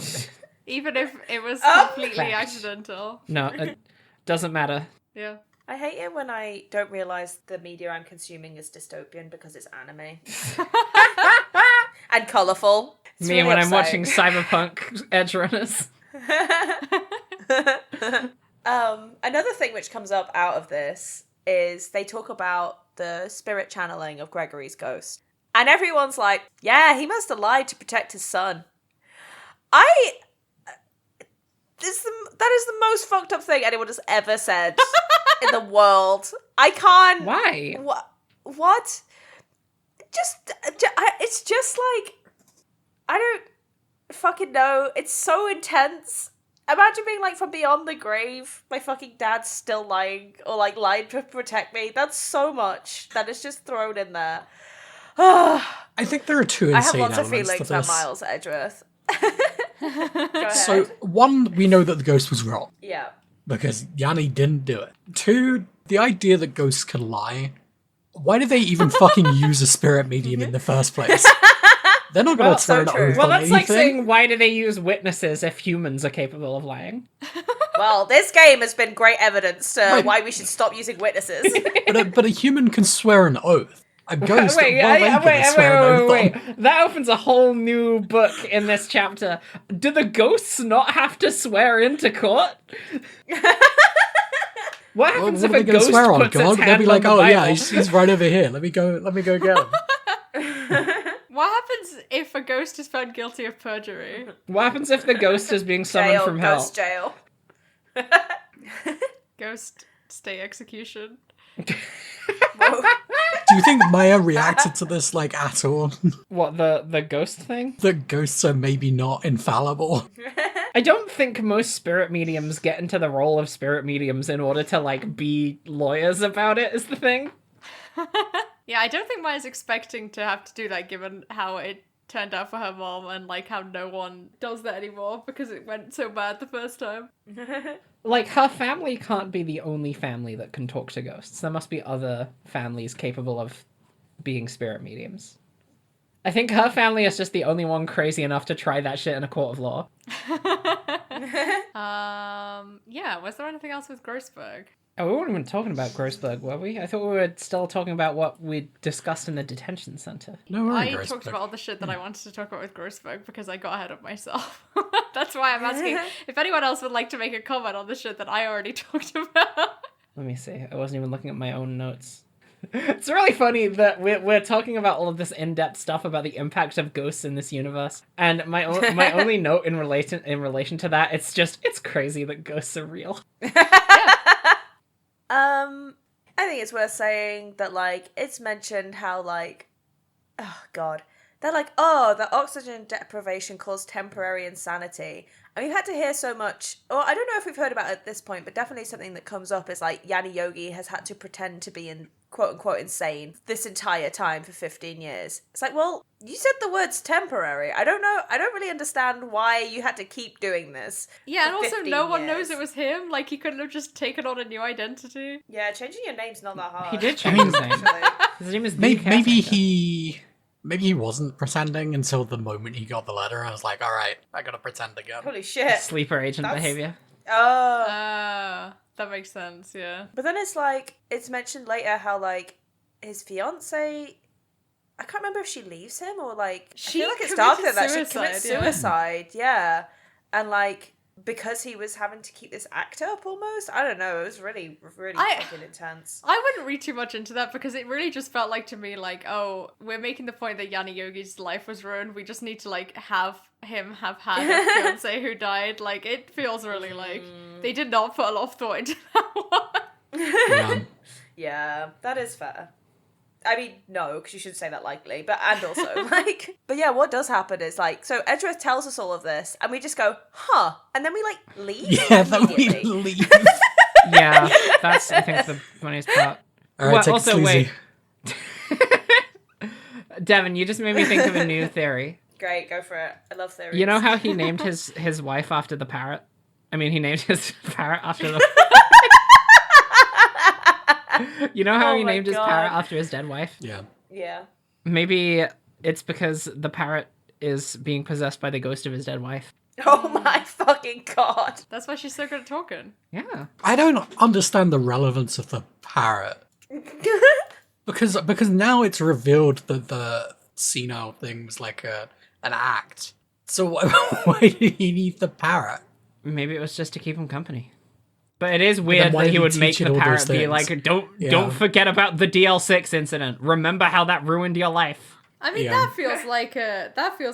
Even if it was completely Fact. accidental. No, it doesn't matter. Yeah. I hate it when I don't realise the media I'm consuming is dystopian because it's anime. And colourful. It's Me really when I'm watching upsetting. Cyberpunk Edge Runners. Another thing which comes up out of this is they talk about the spirit channeling of Gregory's ghost. And everyone's like, yeah, he must have lied to protect his son. That is the most fucked up thing anyone has ever said in the world. I can't... Why? What? It's just like... I don't fucking know. It's so intense. Imagine being like, from beyond the grave, my fucking dad's still lying, or like lying to protect me. That's so much that is just thrown in there. I think there are two I have insane lots of elements to feelings about this. Miles Edgeworth. Go ahead. So, one, we know that the ghost was wrong, Yeah. because Yanni didn't do it. Two, the idea that ghosts can lie. Why did they even fucking use a spirit medium in the first place? They're not going Well, to swear so an true. oath Well, on that's like anything. saying, why do they use witnesses if humans are capable of lying? Well, this game has been great evidence to Right. why we should stop using witnesses. But a human can swear an oath. A ghost, what are they gonna swear an oath on? wait. That opens a whole new book in this chapter. Do the ghosts not have to swear into court? What Well, happens what if are a they going to ghost swear on? puts its God? hand They'll be like, on the oh yeah, Bible? he's right over here. Let me go get him. What happens if a ghost is found guilty of perjury? What happens if the ghost is being summoned Jail, from hell? ghost jail. Ghost stay execution. Whoa. Do you think Maya reacted to this like at all? What, the ghost thing? That ghosts are maybe not infallible. I don't think most spirit mediums get into the role of spirit mediums in order to, like, be lawyers about it, is the thing. Yeah, I don't think Maya's expecting to have to do that given how it turned out for her mom and like how no one does that anymore because it went so bad the first time. Like, her family can't be the only family that can talk to ghosts. There must be other families capable of being spirit mediums. I think her family is just the only one crazy enough to try that shit in a court of law. Yeah, was there anything else with Grossberg? Oh, we weren't even talking about Grossberg, were we? I thought we were still talking about what we discussed in the detention center. No, we're in I Grossberg. talked about all the shit that I wanted to talk about with Grossberg because I got ahead of myself. That's why I'm asking if anyone else would like to make a comment on the shit that I already talked about. Let me see. I wasn't even looking at my own notes. It's really funny that we're talking about all of this in-depth stuff about the impact of ghosts in this universe, and my only note in relation to that, it's crazy that ghosts are real. I think it's worth saying that, like, it's mentioned how, like, oh god, they're like, oh, the oxygen deprivation caused temporary insanity. And we've had to hear so much, or I don't know if we've heard about it at this point, but definitely something that comes up is like Yanni Yogi has had to pretend to be quote unquote insane this entire time for 15 years. It's like, well, you said the words temporary. I don't know. I don't really understand why you had to keep doing this. Yeah, and also 15 no one years. knows it was him. Like, he couldn't have just taken on a new identity. Yeah, changing your name's not that hard. He did change his name. Actually. His name is Maybe, The maybe he wasn't pretending until the moment he got the letter. I was like, all right, I gotta pretend again. Holy shit. Sleeper agent That's- behavior. Oh. That makes sense, yeah. But then it's like, it's mentioned later how, like, his fiance, I can't remember if she leaves him or, like, I She feel like it's committed darker that she suicide, commits yeah. suicide, yeah. And, like, because he was having to keep this act up almost, I don't know, it was really, really fucking intense. I wouldn't read too much into that because it really just felt like to me like, oh, we're making the point that Yanni Yogi's life was ruined. We just need to like have him have had a fiance who died. Like, it feels really like they did not put a lot of thought into that one. Yeah. Yeah, that is fair. I mean, no, because you shouldn't say that lightly, but and also, like... But yeah, what does happen is, like, so Edgeworth tells us all of this, and we just go, huh, and then we, like, leave Yeah, then we immediately. leave. Yeah, that's, I think, the funniest part. All right, take also, it wait. sleazy. Devin, you just made me think of a new theory. Great, go for it. I love theories. You know how he named his wife after the parrot? I mean, he named his parrot after the... You know how Oh he my named his God. parrot after his dead wife? Yeah. Yeah. Maybe it's because the parrot is being possessed by the ghost of his dead wife. Oh my fucking god. That's why she's so good at talking. Yeah. I don't understand the relevance of the parrot. Because now it's revealed that the senile thing was like an act. So why did he need the parrot? Maybe it was just to keep him company. But it is then weird why that did he he would teach make it the all those parrot be things? like, don't Yeah. forget about the DL6 incident. Remember how that ruined your life. I mean, Yeah. that feels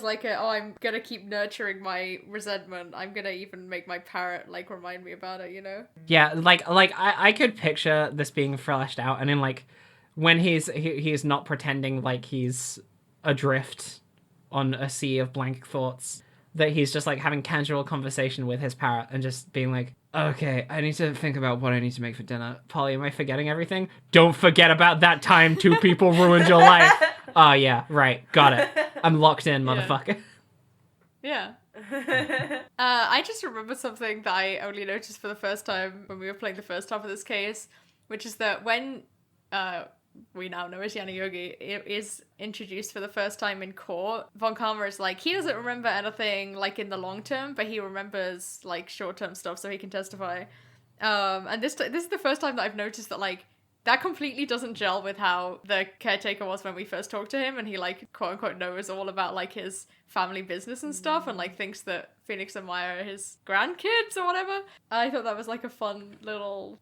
like oh, I'm gonna keep nurturing my resentment. I'm gonna even make my parrot like remind me about it, you know? Yeah, like I could picture this being fleshed out, and in like when he's not pretending like he's adrift on a sea of blank thoughts, that he's just like having casual conversation with his parrot and just being like, okay, I need to think about what I need to make for dinner. Polly, am I forgetting everything? Don't forget about that time 2 people ruined your life. Oh yeah, right, got it. I'm locked in, motherfucker. Yeah. I just remember something that I only noticed for the first time when we were playing the first half of this case, which is that when we now know as Yanni Yogi is introduced for the first time in court, Von Karma is like, he doesn't remember anything like in the long term, but he remembers like short term stuff so he can testify. And this is the first time that I've noticed that like that completely doesn't gel with how the caretaker was when we first talked to him, and he like quote unquote knows all about like his family business and stuff, and like thinks that Phoenix and Maya are his grandkids or whatever. I thought that was like a fun little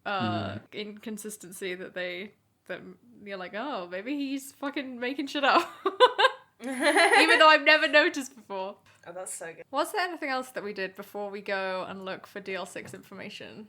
inconsistency that you're like, oh, maybe he's fucking making shit up. Even though I've never noticed before. Oh, that's so good. Was there anything else that we did before we go and look for DL6 information?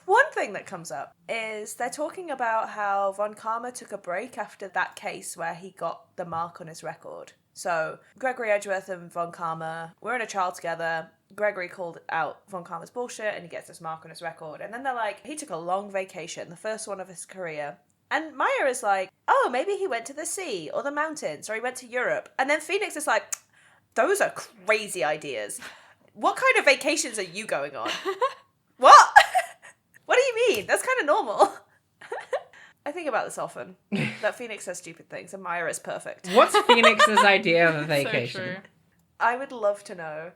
One thing that comes up is they're talking about how Von Karma took a break after that case where he got the mark on his record. So Gregory Edgeworth and Von Karma were in a trial together. Gregory called out Von Karma's bullshit and he gets this mark on his record. And then they're like, he took a long vacation, the first one of his career. And Maya is like, oh, maybe he went to the sea or the mountains or he went to Europe. And then Phoenix is like, those are crazy ideas. What kind of vacations are you going on? What? What do you mean? That's kind of normal. I think about this often. That Phoenix says stupid things and Maya is perfect. What's Phoenix's idea of a So vacation? true. I would love to know.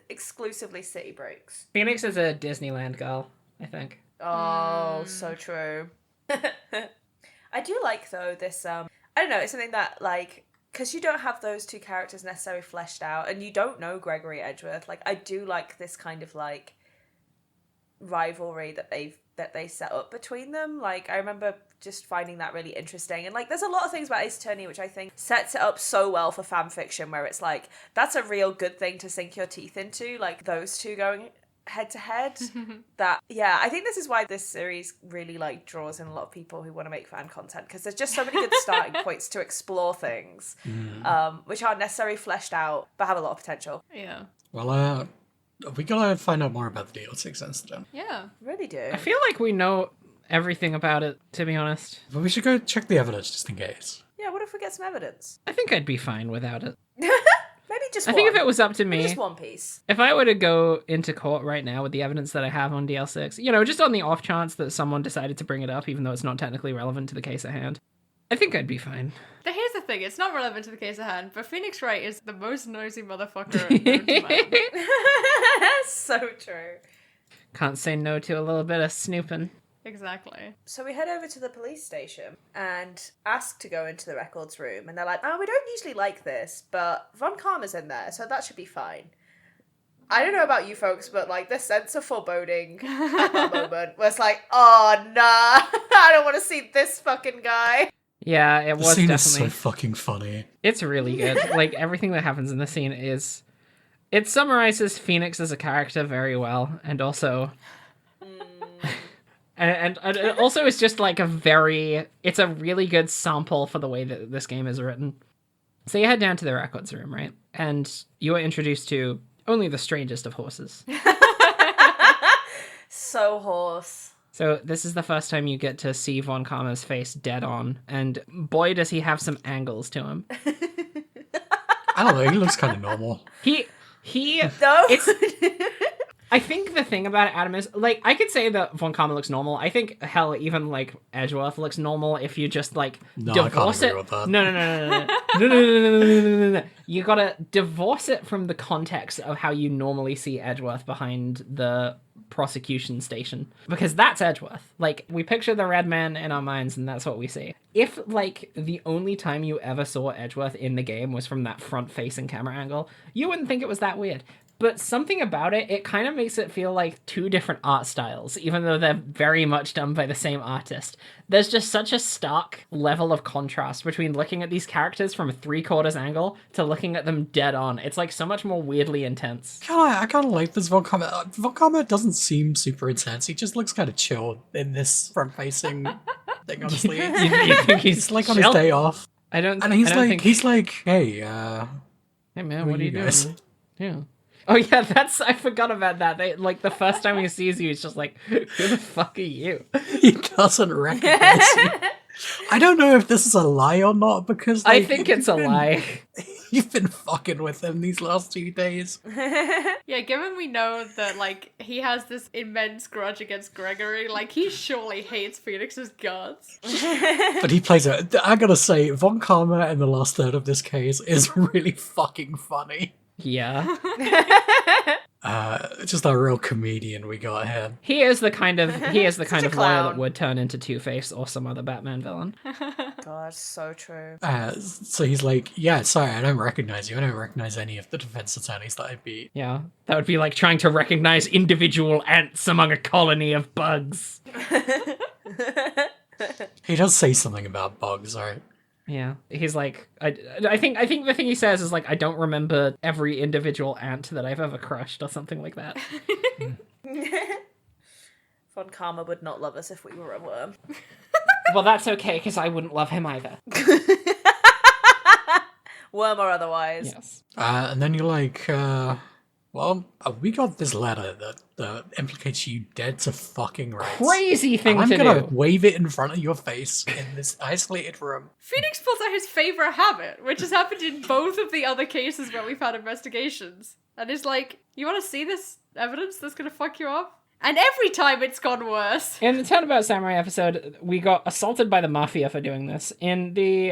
Exclusively city breaks. Phoenix is a Disneyland girl, I think. Oh, so true. I do like, though, this, I don't know, it's something that, like, because you don't have those two characters necessarily fleshed out, and you don't know Gregory Edgeworth, like, I do like this kind of, like, rivalry that they set up between them. Like, I remember just finding that really interesting. And, like, there's a lot of things about Ace Attorney which I think sets it up so well for fan fiction, where it's like, that's a real good thing to sink your teeth into, like, those two going head to head. That, yeah, I think this is why this series really, like, draws in a lot of people who want to make fan content, because there's just so many good starting points to explore things, which aren't necessarily fleshed out, but have a lot of potential. Yeah. Well, we gotta find out more about the DL6 incident. Yeah. Really do. I feel like we know everything about it, to be honest. But we should go check the evidence just in case. Yeah, what if we get some evidence? I think I'd be fine without it. Maybe just I one. think if it was up to Maybe me, just one piece. if I were to go into court right now with the evidence that I have on DL6, you know, just on the off chance that someone decided to bring it up, even though it's not technically relevant to the case at hand, I think I'd be fine. But here's the thing, it's not relevant to the case at hand, but Phoenix Wright is the most nosy motherfucker known to man. So true. Can't say no to a little bit of snooping. Exactly. So we head over to the police station and ask to go into the records room, and they're like, oh, we don't usually like this, but Von Karma's in there, so that should be fine. I don't know about you folks, but, like, the sense of foreboding at that moment was like, oh, nah, I don't want to see this fucking guy. Yeah, it The was scene definitely. is so fucking funny. It's really good. Like, everything that happens in the scene is... It summarizes Phoenix as a character very well, and also... And it also is just, like, it's a really good sample for the way that this game is written. So you head down to the records room, right? And you are introduced to only the strangest of horses. So horse. So this is the first time you get to see Von Karma's face dead on, and boy does he have some angles to him. I don't know, he looks kind of normal. He No? I think the thing about it, Adam, is, like, I could say that Von Karma looks normal. I think, hell, even, like, Edgeworth looks normal if you just, like, No, I can't divorce agree it. with that. No. You gotta divorce it from the context of how you normally see Edgeworth behind the prosecution station. Because that's Edgeworth. Like, we picture the red man in our minds, and that's what we see. If, like, the only time you ever saw Edgeworth in the game was from that front-facing camera angle, you wouldn't think it was that weird. But something about it kind of makes it feel like two different art styles, even though they're very much done by the same artist. There's just such a stark level of contrast between looking at these characters from a 3/4 angle to looking at them dead on. It's like so much more weirdly intense. I kind of like this Von Karma. Von Karma doesn't seem super intense. He just looks kind of chill in this front-facing thing, honestly. You think He's like on his chill? day off. And He's like, hey, hey man, who what are you doing? guys? Yeah. Oh yeah, I forgot about that. Like, the first time he sees you, he's just like, who the fuck are you? He doesn't recognize you. I don't know if this is a lie or not, because I like, think it's a lie. You've been fucking with him these last 2 days. Yeah, given we know that, like, he has this immense grudge against Gregory, like, he surely hates Phoenix's guts. But he plays it. I gotta say, Von Karma in the last third of this case is really fucking funny. Yeah. Just a real comedian we got here. He is the kind of lawyer that clown. would turn into Two-Face or some other Batman villain. God, so true. So he's like, yeah, sorry, I don't recognize you. I don't recognize any of the defense attorneys that I beat. Yeah. That would be like trying to recognize individual ants among a colony of bugs. He does say something about bugs, right? Yeah. He's like, I think the thing he says is like, I don't remember every individual ant that I've ever crushed or something like that. Von Karma would not love us if we were a worm. Well, that's okay, because I wouldn't love him either. Worm or otherwise. Yes. And then you're like, Well, we got this letter that implicates you dead to fucking rights. Crazy thing and to I'm gonna do. wave it in front of your face in this isolated room. Phoenix pulls out his favorite habit, which has happened in both of the other cases where we've had investigations. And is like, you want to see this evidence that's gonna fuck you up? And every time it's gone worse. In the Turnabout Samurai episode, we got assaulted by the mafia for doing this. In the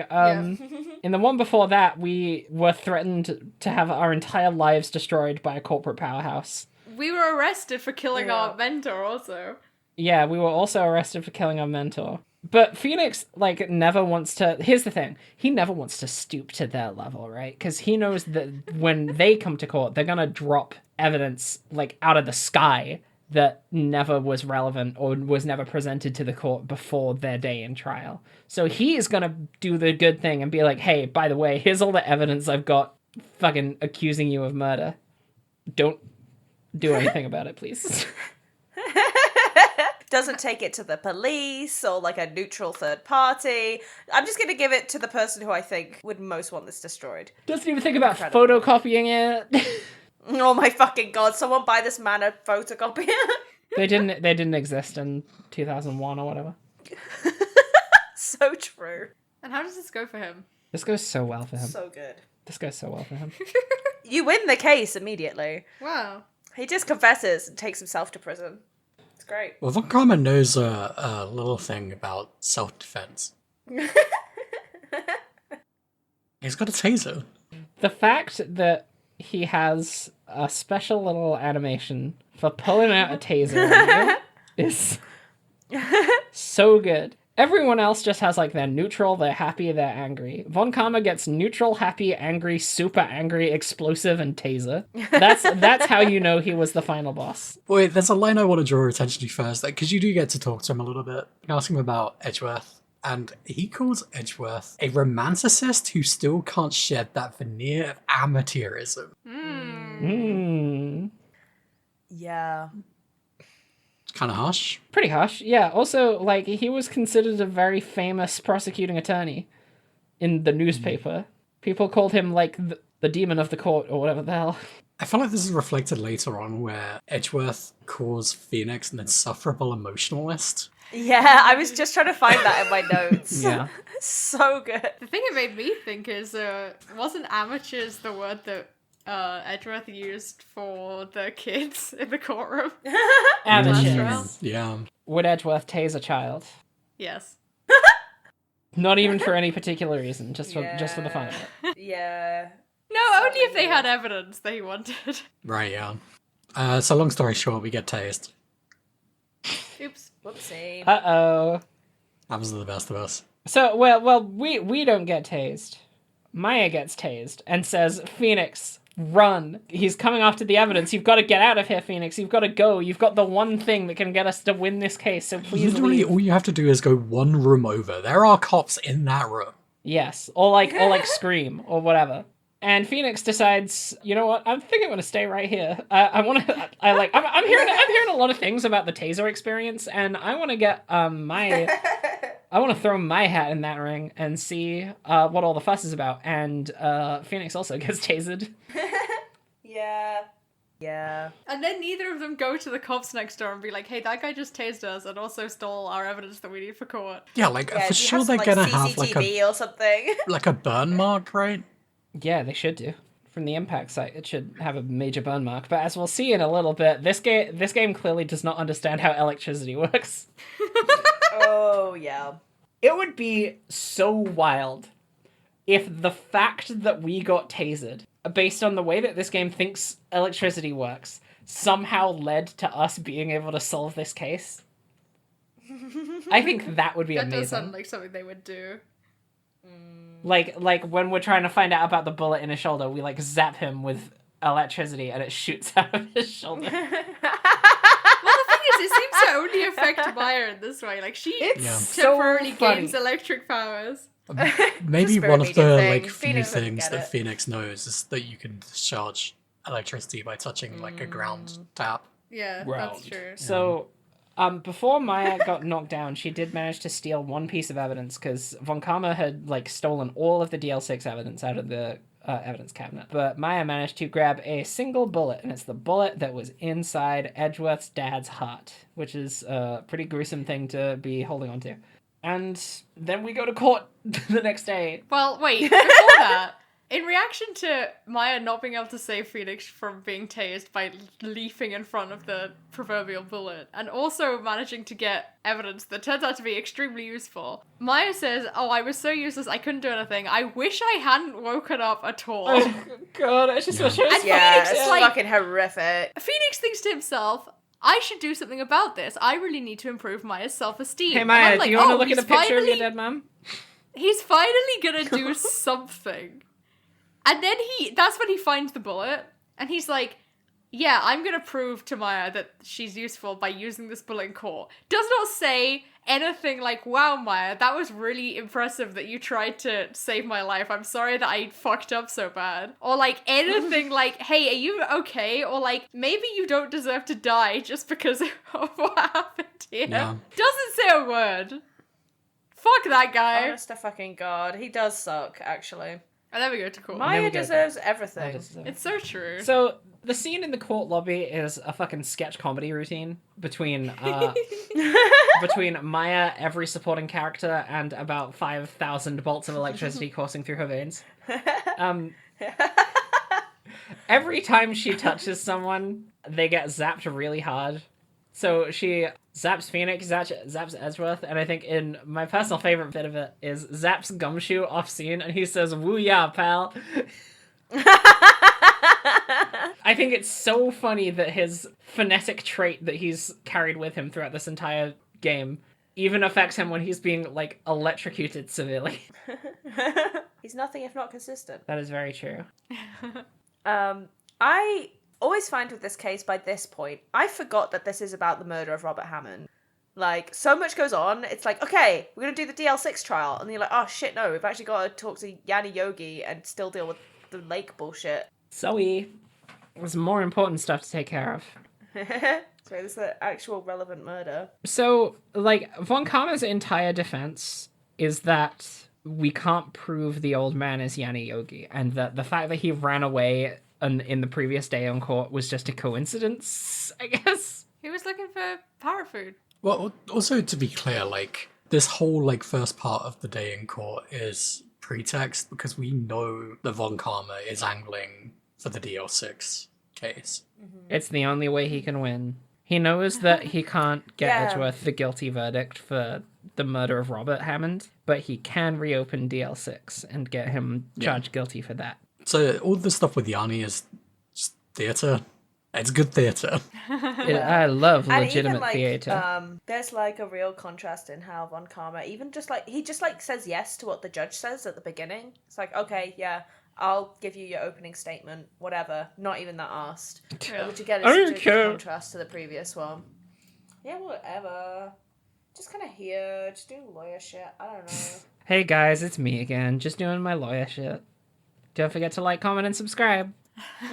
in the one before that, we were threatened to have our entire lives destroyed by a corporate powerhouse. We were arrested for killing Yeah. our mentor also. Yeah, we were also arrested for killing our mentor. But Phoenix, like, never wants to... Here's the thing. He never wants to stoop to their level, right? Because he knows that when they come to court, they're gonna drop evidence, like, out of the sky that never was relevant or was never presented to the court before their day in trial. So he is gonna do the good thing and be like, hey, by the way, here's all the evidence I've got fucking accusing you of murder. Don't do anything about it, please. Doesn't take it to the police or like a neutral third party. I'm just gonna give it to the person who I think would most want this destroyed. Doesn't even think about Incredible. photocopying it. Oh my fucking god, someone buy this man a photocopier. They didn't exist in 2001 or whatever. So true. And how does this go for him? This goes so well for him. So good. This goes so well for him. You win the case immediately. Wow. He just confesses and takes himself to prison. It's great. Well, Von Karma knows a little thing about self-defense. He's got a taser. The fact that he has a special little animation for pulling out a taser on you is so good. Everyone else just has like they're neutral, they're happy, they're angry. Von Karma gets neutral, happy, angry, super angry, explosive, and taser. That's how you know he was the final boss. Wait, there's a line I want to draw your attention to first, because you do get to talk to him a little bit. You ask him about Edgeworth, and he calls Edgeworth a romanticist who still can't shed that veneer of amateurism. Yeah. It's kind of harsh. Pretty harsh. Yeah, also, like, he was considered a very famous prosecuting attorney in the newspaper. People called him, like, the demon of the court, or whatever the hell. I feel like this is reflected later on where Edgeworth calls Phoenix an insufferable emotionalist. Yeah, I was just trying to find that in my notes. Yeah. So good. The thing it made me think is, wasn't amateurs the word that Edgeworth used for the kids in the courtroom? Amateurs. Yeah. Would Edgeworth tase a child? Yes. Not even for any particular reason, just for the fun of it. Yeah. No, only if they had evidence that he wanted. Right, yeah. So long story short, we get tased. Oops. Whoopsie. Uh-oh. Happens to the best of us. So, well, we don't get tased. Maya gets tased and says, Phoenix, run. He's coming after the evidence. You've got to get out of here, Phoenix. You've got to go. You've got the one thing that can get us to win this case, so please Literally, leave. all you have to do is go one room over. There are cops in that room. Yes, or like scream or whatever. And Phoenix decides, you know what? I think I'm gonna stay right here. I'm hearing a lot of things about the taser experience, and I want to get I want to throw my hat in that ring and see what all the fuss is about. And Phoenix also gets tasered. Yeah. Yeah. And then neither of them go to the cops next door and be like, hey, that guy just tased us and also stole our evidence that we need for court. Yeah, like, Yeah, for do you sure have they're some, gonna like, have, like, CCTV or something. like a burn mark, right? Yeah, they should do. From the impact site, it should have a major burn mark. But as we'll see in a little bit, this game clearly does not understand how electricity works. Oh, yeah. It would be so wild if the fact that we got tasered, based on the way that this game thinks electricity works, somehow led to us being able to solve this case. I think that would be That amazing. does sound like something they would do. Like when we're trying to find out about the bullet in his shoulder, we like zap him with electricity and it shoots out of his shoulder. Well, the thing is, it seems to only affect Maya in this way. Like, she Yeah. temporarily so funny. gains electric powers. Maybe Just for one a of the media thing. like few Phoenix wouldn't things get that it. Phoenix knows is that you can discharge electricity by touching like a ground tap. Yeah, Round. that's true. So, before Maya got knocked down, she did manage to steal one piece of evidence because Von Karma had like stolen all of the DL6 evidence out of the evidence cabinet. But Maya managed to grab a single bullet, and it's the bullet that was inside Edgeworth's dad's heart, which is a pretty gruesome thing to be holding on to. And then we go to court the next day. Well, wait, before that, in reaction to Maya not being able to save Phoenix from being tased by leaping in front of the proverbial bullet, and also managing to get evidence that turns out to be extremely useful, Maya says, "Oh, I was so useless, I couldn't do anything. I wish I hadn't woken up at all." Oh, God, I just wish I was... And Yeah, Phoenix it's is like- fucking horrific. Phoenix thinks to himself, I should do something about this. I really need to improve Maya's self-esteem. Hey, And Maya, I'm like, do you want to "Oh, look at a he's picture of your finally- dead mom? He's finally gonna do something. And then that's when he finds the bullet, and he's like, yeah, I'm gonna prove to Maya that she's useful by using this bullet in court. Does not say anything like, wow, Maya, that was really impressive that you tried to save my life. I'm sorry that I fucked up so bad. Or like anything like, hey, are you okay? Or like, maybe you don't deserve to die just because of what happened here. Yeah. Doesn't say a word. Fuck that guy. Honest to fucking God. He does suck, actually. And then we go to court. Maya we go deserves everything. It's so true. So the scene in the court lobby is a fucking sketch comedy routine between between Maya, every supporting character, and about 5,000 bolts of electricity coursing through her veins. Every time she touches someone, they get zapped really hard. So she zaps Phoenix, zaps Edgeworth, and I think in my personal favorite bit of it is zaps Gumshoe off scene, and he says, "Woo ya, pal." I think it's so funny that his phonetic trait that he's carried with him throughout this entire game even affects him when he's being, like, electrocuted severely. He's nothing if not consistent. That is very true. I always find with this case by this point, I forgot that this is about the murder of Robert Hammond. Like, so much goes on. It's like, okay, we're going to do the DL6 trial. And you're like, oh shit, no, we've actually got to talk to Yanni Yogi and still deal with the lake bullshit. Zoe, there's more important stuff to take care of. So this is the actual relevant murder. So, like, Von Karma's entire defense is that we can't prove the old man is Yanni Yogi, and that the fact that he ran away in the previous day on court was just a coincidence, I guess. He was looking for parrot food. Well, also to be clear, like, this whole, like, first part of the day in court is pretext because we know that Von Karma is angling for the DL6 case. It's the only way he can win. He knows that he can't get Yeah. Edgeworth the guilty verdict for the murder of Robert Hammond, but he can reopen DL6 and get him charged guilty for that. So all the stuff with Yanni is just theatre. It's good theatre. I love And legitimate even, like, theatre. there's like a real contrast in how Von Karma, even just like, he just like says yes to what the judge says at the beginning. It's like, okay, yeah, I'll give you your opening statement, whatever. Not even that asked. Yeah. Which again I is don't such a care. good contrast to the previous one. Yeah, whatever. Just kind of here, just doing lawyer shit. I don't know. Hey guys, it's me again, just doing my lawyer shit. Don't forget to like, comment, and subscribe.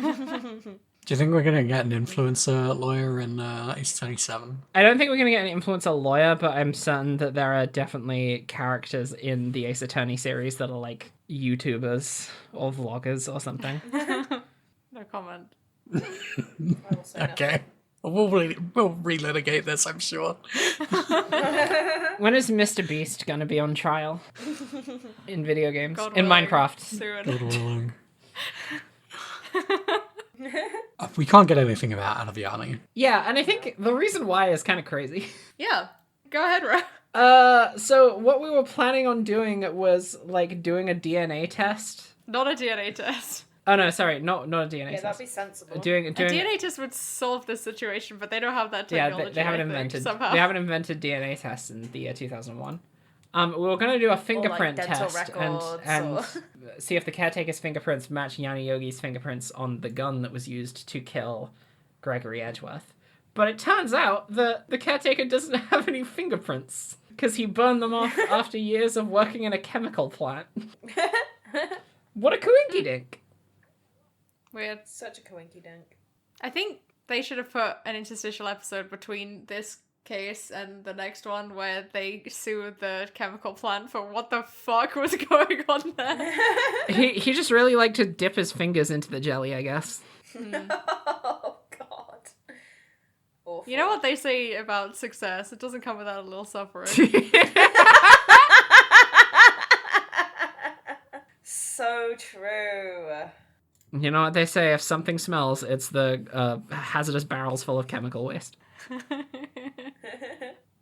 Do you think we're gonna get an influencer lawyer in Ace 27? I don't think we're going to get an influencer lawyer, but I'm certain that there are definitely characters in the Ace Attorney series that are like YouTubers or vloggers or something. No comment. I will say nothing. Okay. We'll relitigate this, I'm sure. When is Mr. Beast going to be on trial? In video games? God in willing. Minecraft? Soon. God willing. We can't get anything out of Yanni. Yeah, and I think the reason why is kind of crazy. Yeah. Go ahead, Ro. So what we were planning on doing was, like, doing a DNA test. Not a DNA test. Oh, no, sorry, not a DNA Yeah, test. that'd be sensible. Doing A DNA test would solve this situation, but they don't have that Yeah, technology. they haven't I think, invented. somehow. They haven't invented DNA tests in the year 2001. We were gonna do a fingerprint dental test records and or- see if the caretaker's fingerprints match Yanni Yogi's fingerprints on the gun that was used to kill Gregory Edgeworth. But it turns out that the caretaker doesn't have any fingerprints because he burned them off after years of working in a chemical plant. What a coinky dink! Weird. Such a coinky dink. I think they should have put an interstitial episode between this case and the next one where they sue the chemical plant for what the fuck was going on there. He just really liked to dip his fingers into the jelly, I guess. Oh, God. Awful. You know what they say about success? It doesn't come without a little suffering. So true. You know what they say? If something smells, it's the hazardous barrels full of chemical waste.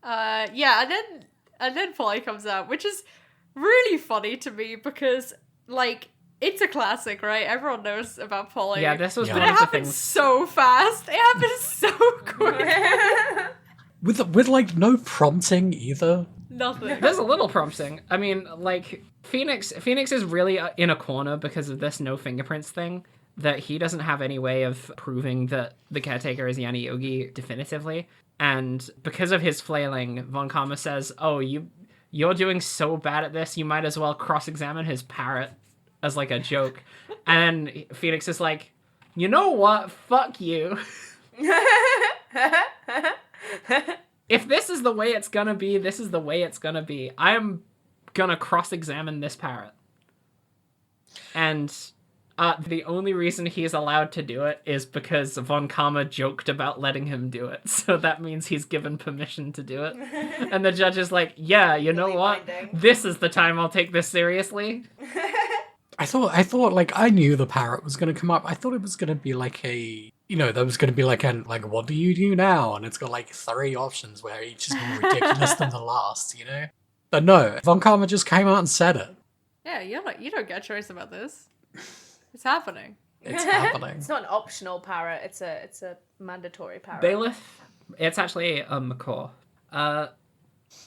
Yeah, and then Polly comes out, which is really funny to me because, like, it's a classic, right? Everyone knows about Polly. Yeah, this was Yeah. But one it of the happens things. so fast. It happens so quick. With like no prompting either. Nothing. There's a little prompting. I mean, like, Phoenix is really in a corner because of this no fingerprints thing, that he doesn't have any way of proving that the caretaker is Yanni Yogi definitively. And because of his flailing, Von Karma says, oh, you're doing so bad at this, you might as well cross-examine his parrot as, like, a joke. And Phoenix is like, you know what? Fuck you. If this is the way it's gonna be, this is the way it's gonna be. I'm gonna cross-examine this parrot. And the only reason he's allowed to do it is because Von Karma joked about letting him do it. So that means he's given permission to do it. And the judge is like, yeah, you know what? This is the time I'll take this seriously. I thought like I knew the parrot was gonna come up. I thought it was gonna be like a there was gonna be like what do you do now? And it's got like 3 options where each is more ridiculous than the last, But no, Von Karma just came out and said it. Yeah, you don't get a choice about this. It's happening. It's happening. It's not an optional parrot. It's a mandatory parrot. Bailiff, it's actually a macaw.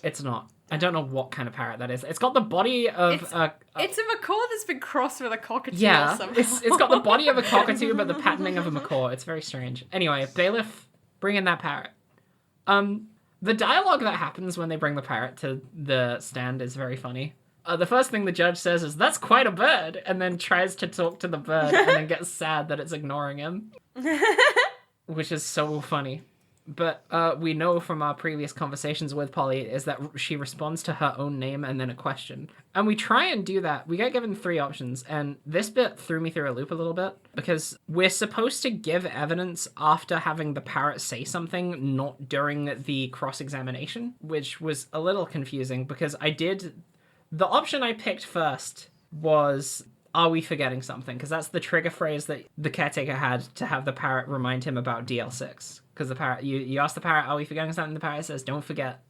It's not. I don't know what kind of parrot that is. It's got the body of It's a macaw that's been crossed with a cockatoo yeah, somehow. it's got the body of a cockatoo, but the patterning of a macaw. It's very strange. Anyway, Bailiff, bring in that parrot. The dialogue that happens when they bring the parrot to the stand is very funny. The first thing the judge says is, that's quite a bird, and then tries to talk to the bird, and then gets sad that it's ignoring him. Which is so funny. But we know from our previous conversations with Polly is that she responds to her own name and then a question. And we try and do that. We get given 3 options, and this bit threw me through a loop a little bit, because we're supposed to give evidence after having the parrot say something, not during the cross-examination, which was a little confusing, because the option I picked first was, are we forgetting something? Because that's the trigger phrase that the caretaker had to have the parrot remind him about DL6. Because the parrot, you ask the parrot, are we forgetting something? The parrot says, don't forget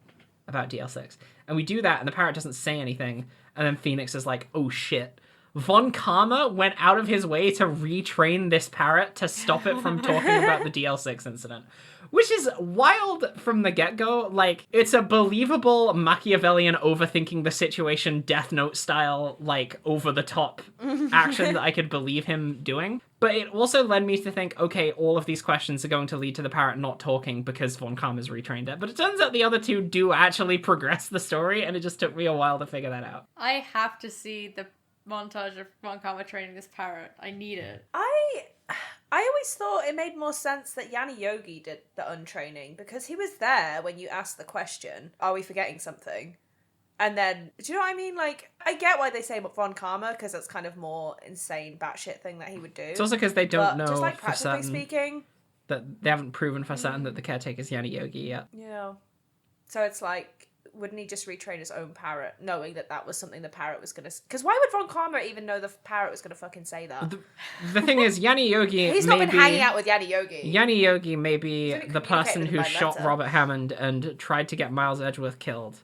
about DL6. And we do that, and the parrot doesn't say anything. And then Phoenix is like, oh shit. Von Karma went out of his way to retrain this parrot to stop it from talking about the DL6 incident. Which is wild from the get-go. Like, it's a believable Machiavellian overthinking the situation, Death Note style, like, over-the-top action that I could believe him doing. But it also led me to think, okay, all of these questions are going to lead to the parrot not talking because Von Karma's retrained it. But it turns out the other 2 do actually progress the story, and it just took me a while to figure that out. I have to see the montage of Von Karma training this parrot. I need it. I always thought it made more sense that Yanni Yogi did the untraining, because he was there when you asked the question, are we forgetting something? And then, do you know what I mean? Like, I get why they say Von Karma, because that's kind of more insane batshit thing that he would do. It's also because they don't know just like for practically certain speaking. that they haven't proven for certain that the caretaker's Yanni Yogi yet. Yeah. So it's like, wouldn't he just retrain his own parrot, knowing that was something the parrot was gonna? Because why would Von Karma even know the parrot was gonna fucking say that? The thing is, Yanni Yogi. He's not been hanging out with Yanni Yogi. Yanni Yogi may be He's only the person communicated who by shot letter. Robert Hammond and tried to get Miles Edgeworth killed,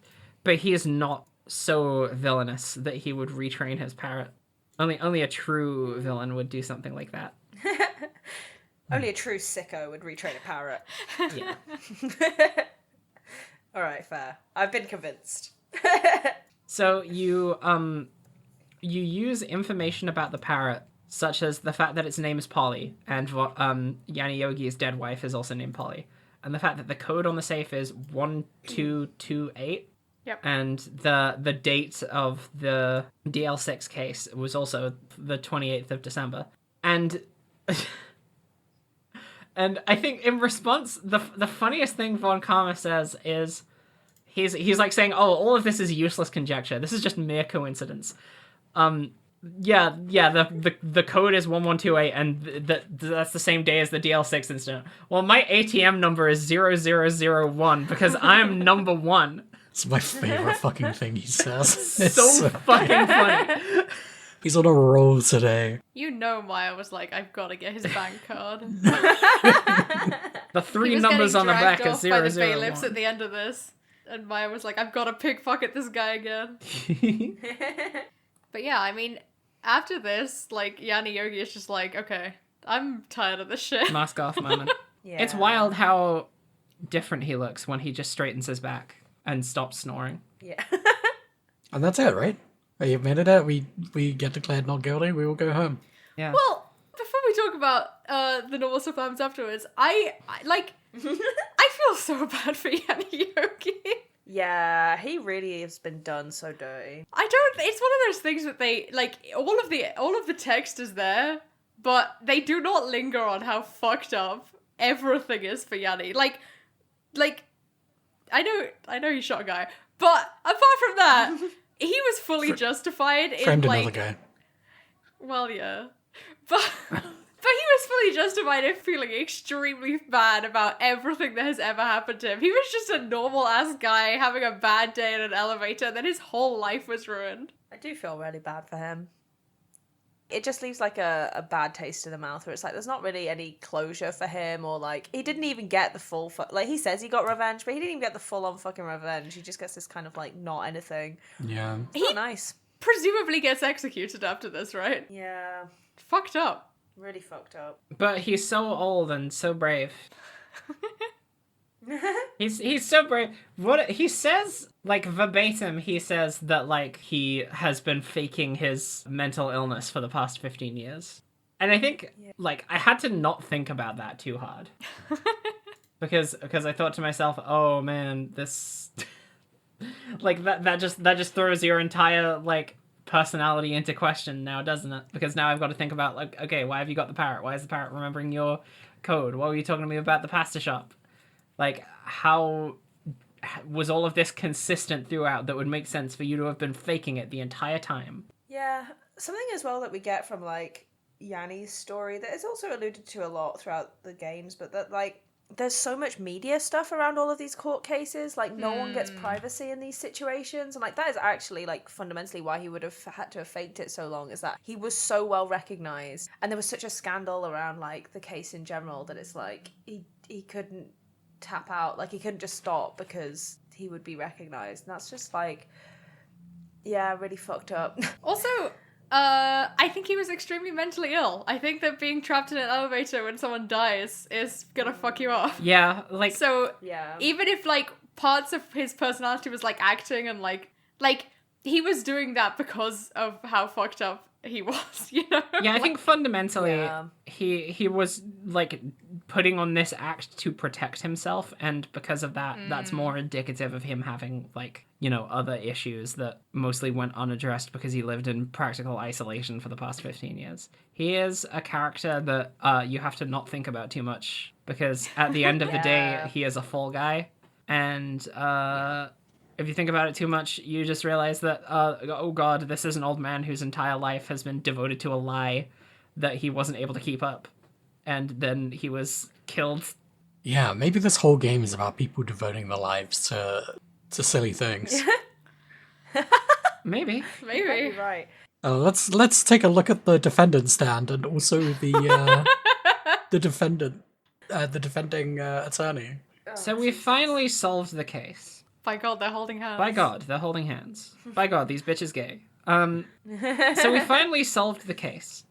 but he is not so villainous that he would retrain his parrot. Only a true villain would do something like that. Only a true sicko would retrain a parrot. Yeah. All right, fair. I've been convinced. So you use information about the parrot, such as the fact that its name is Polly, and Yanni Yogi's dead wife is also named Polly, and the fact that the code on the safe is 1228. Yep. And the date of the DL6 case was also the 28th of December. And And I think in response, the funniest thing Von Karma says is, he's like saying, "Oh, all of this is useless conjecture. This is just mere coincidence." Yeah. The code is 1128, and that's the same day as the DL6 incident. Well, my ATM number is 0001 because I'm number one. It's my favorite fucking thing he says. It's So fucking funny. He's on a roll today. You know Maya was like, I've got to get his bank card. The three He was numbers getting on the back dragged is off by the 001. bailiffs at the end of this. And Maya was like, I've got to pickpocket this guy again. But yeah, I mean, after this, like, Yanni Yogi is just like, okay, I'm tired of this shit. Mask off moment. Yeah. It's wild how different he looks when he just straightens his back and stops snoring. Yeah. And that's it, right? We admitted it. We get declared not guilty. We will go home. Yeah. Well, before we talk about the normal stuff that happens afterwards, I feel so bad for Yanni Yogi. Yeah, he really has been done so dirty. It's one of those things that they, like, all of the text is there, but they do not linger on how fucked up everything is for Yanni. Like, I know he shot a guy, but apart from that, he was fully justified in, Framed like... another guy. Well, yeah. But he was fully justified in feeling extremely bad about everything that has ever happened to him. He was just a normal-ass guy having a bad day in an elevator, and then his whole life was ruined. I do feel really bad for him. It just leaves like a bad taste in the mouth where it's like there's not really any closure for him, or like he didn't even get the full like he says he got revenge, but he didn't even get the full on fucking revenge. He just gets this kind of like not anything. Yeah. It's not nice. Presumably gets executed after this, right? Yeah. Fucked up. Really fucked up. But he's so old and so brave. He's so brave. What he says, like verbatim, he says that like he has been faking his mental illness for the past 15 years. And I think like I had to not think about that too hard. because I thought to myself, "Oh man, this like that just throws your entire like personality into question now, doesn't it? Because now I've got to think about like, okay, why have you got the parrot? Why is the parrot remembering your code? What were you talking to me about the pasta shop? Like, how was all of this consistent throughout that would make sense for you to have been faking it the entire time?" Yeah. Something as well that we get from like Yanni's story that is also alluded to a lot throughout the games, but that like there's so much media stuff around all of these court cases. Like no one gets privacy in these situations, and like that is actually like fundamentally why he would have had to have faked it so long, is that he was so well recognized and there was such a scandal around like the case in general that it's like he couldn't tap out, like he couldn't just stop because he would be recognized, and that's just like, yeah, really fucked up. Also, I think he was extremely mentally ill. I think that being trapped in an elevator when someone dies is gonna fuck you up. Yeah, like So, Yeah. even if, like, parts of his personality was, like, acting and, like, he was doing that because of how fucked up he was, you know? yeah, I think fundamentally Yeah. he was like putting on this act to protect himself, and because of that, that's more indicative of him having like, you know, other issues that mostly went unaddressed because he lived in practical isolation for the past 15 years. He is a character that you have to not think about too much, because at the end of the day, Yeah. he is a fall guy, and if you think about it too much, you just realize that, oh god, this is an old man whose entire life has been devoted to a lie that he wasn't able to keep up. And then he was killed. Yeah, maybe this whole game is about people devoting their lives to silly things. Maybe. Maybe. You're right. Let's take a look at the defendant stand and also the the defending attorney. So we finally solved the case. By God, they're holding hands. By God, they're holding hands. By God, these bitches gay. So we finally solved the case.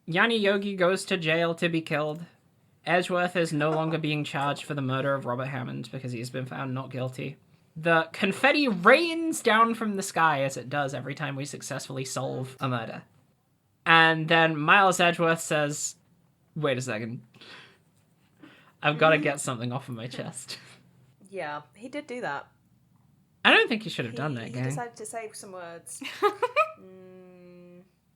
Yanni Yogi goes to jail to be killed. Edgeworth is no longer being charged for the murder of Robert Hammond because he's been found not guilty. The confetti rains down from the sky, as it does every time we successfully solve a murder. And then Miles Edgeworth says, "Wait a second. I've got to get something off of my chest." Yeah, he did do that. I don't think you should have done that, He gang. decided to say some words.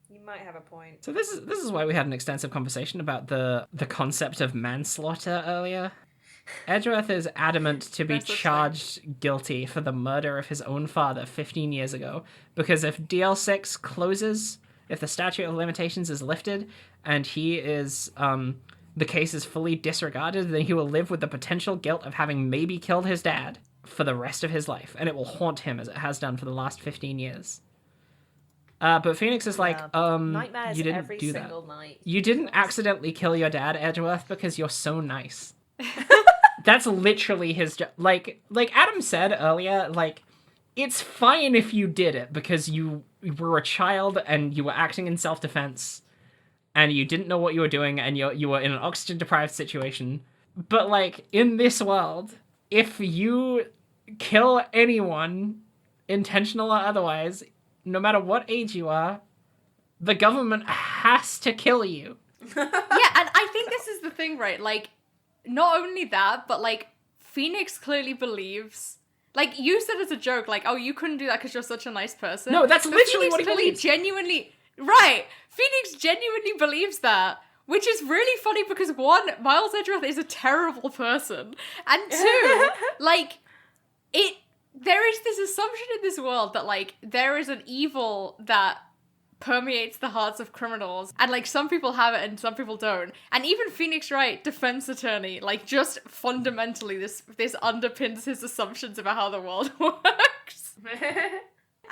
You might have a point. So this is why we had an extensive conversation about the concept of manslaughter earlier. Edgeworth is adamant to be charged guilty for the murder of his own father 15 years ago, because if DL6 closes, if the statute of limitations is lifted, and he is, the case is fully disregarded, then he will live with the potential guilt of having maybe killed his dad for the rest of his life, and it will haunt him as it has done for the last 15 years. But Phoenix is like, nightmares you didn't every do that. single night. You didn't accidentally kill your dad, Edgeworth, because you're so nice. That's literally his job. Like Adam said earlier, like, it's fine if you did it because you were a child and you were acting in self-defense and you didn't know what you were doing and you were in an oxygen-deprived situation. But, like, in this world, if you kill anyone, intentional or otherwise, no matter what age you are, the government has to kill you. Yeah, and I think this is the thing, right? Like, not only that, but, like, Phoenix clearly believes... Like, you said as a joke, like, oh, you couldn't do that because you're such a nice person. No, that's but literally Phoenix what he clearly believes. Genuinely... Right! Phoenix genuinely believes that. Which is really funny because, one, Miles Edgeworth is a terrible person. And two, like, there is this assumption in this world that, like, there is an evil that permeates the hearts of criminals, and, like, some people have it and some people don't. And even Phoenix Wright, defense attorney, like, just fundamentally this underpins his assumptions about how the world works.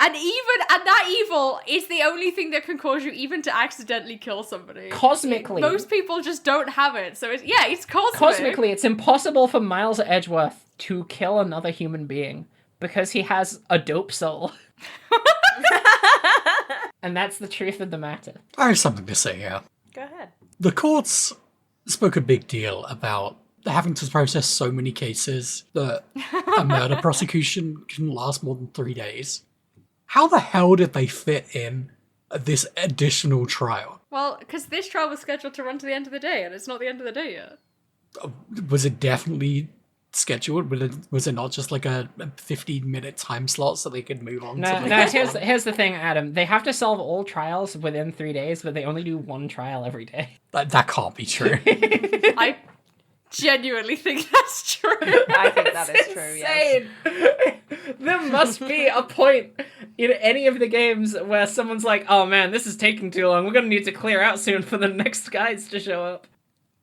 And that evil is the only thing that can cause you even to accidentally kill somebody. Cosmically. Most people just don't have it, so it's cosmic. Cosmically, it's impossible for Miles Edgeworth to kill another human being because he has a dope soul. And that's the truth of the matter. I have something to say here. Go ahead. The courts spoke a big deal about having to process so many cases that a murder prosecution can last more than 3 days. How the hell did they fit in this additional trial? Well, because this trial was scheduled to run to the end of the day, and it's not the end of the day yet. Was it definitely scheduled? Was it not just like a 15-minute time slot so they could move on to the No, next here's one? here's the thing, Adam. They have to solve all trials within 3 days, but they only do one trial every day. That can't be true. I genuinely think that's true. I think that is true, yes. Insane. There must be a point in any of the games where someone's like, oh man, this is taking too long. We're gonna need to clear out soon for the next guys to show up.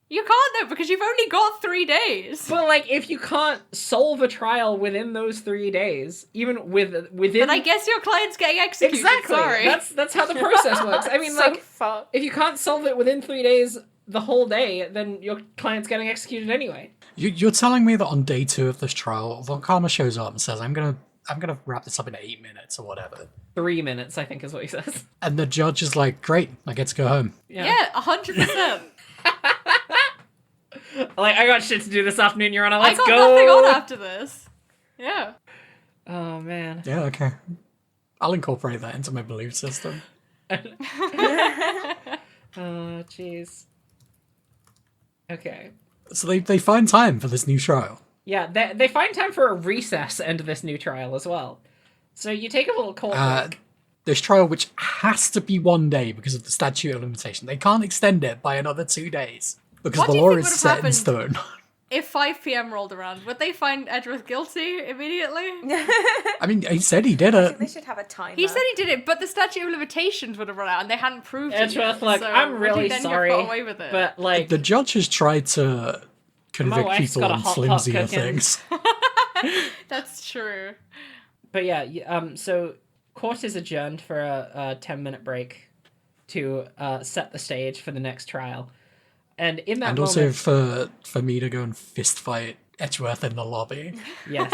You can't though, because you've only got 3 days. But, like, if you can't solve a trial within those 3 days, even within... But I guess your client's getting executed, Exactly! sorry. That's how the process works. I mean, So like, fucked. if you can't solve it within 3 days, the whole day, then your client's getting executed anyway. You're telling me that on day 2 of this trial, Von Karma shows up and says, I'm gonna wrap this up in 8 minutes or whatever. 3 minutes, I think, is what he says. And the judge is like, great, I get to go home. Yeah, 100%. Like, I got shit to do this afternoon, Your Honor, let's I got go! nothing on after this. Yeah. Oh, man. Yeah, okay. I'll incorporate that into my belief system. Oh, jeez. Okay. So they find time for this new trial. Yeah, they find time for a recess into this new trial as well. So you take a little cold break. This trial, which has to be 1 day because of the statute of limitation. They can't extend it by another 2 days. Because What the do you law think is would've set in happened? stone. If 5 p.m. rolled around, would they find Edgeworth guilty immediately? I mean, he said he did I think it. they should have a timer. He said he did it, but the statute of limitations would have run out, and they hadn't proved it Edgeworth, yet. look, So I'm would really he then have sorry, got away with it? but, like... The judge has tried to convict wife's people got a on hot pot flimsier cooking. things. That's true. But yeah, so court is adjourned for a 10-minute break to set the stage for the next trial. And in that And moment... also for me to go and fist fight Edgeworth in the lobby. Yes.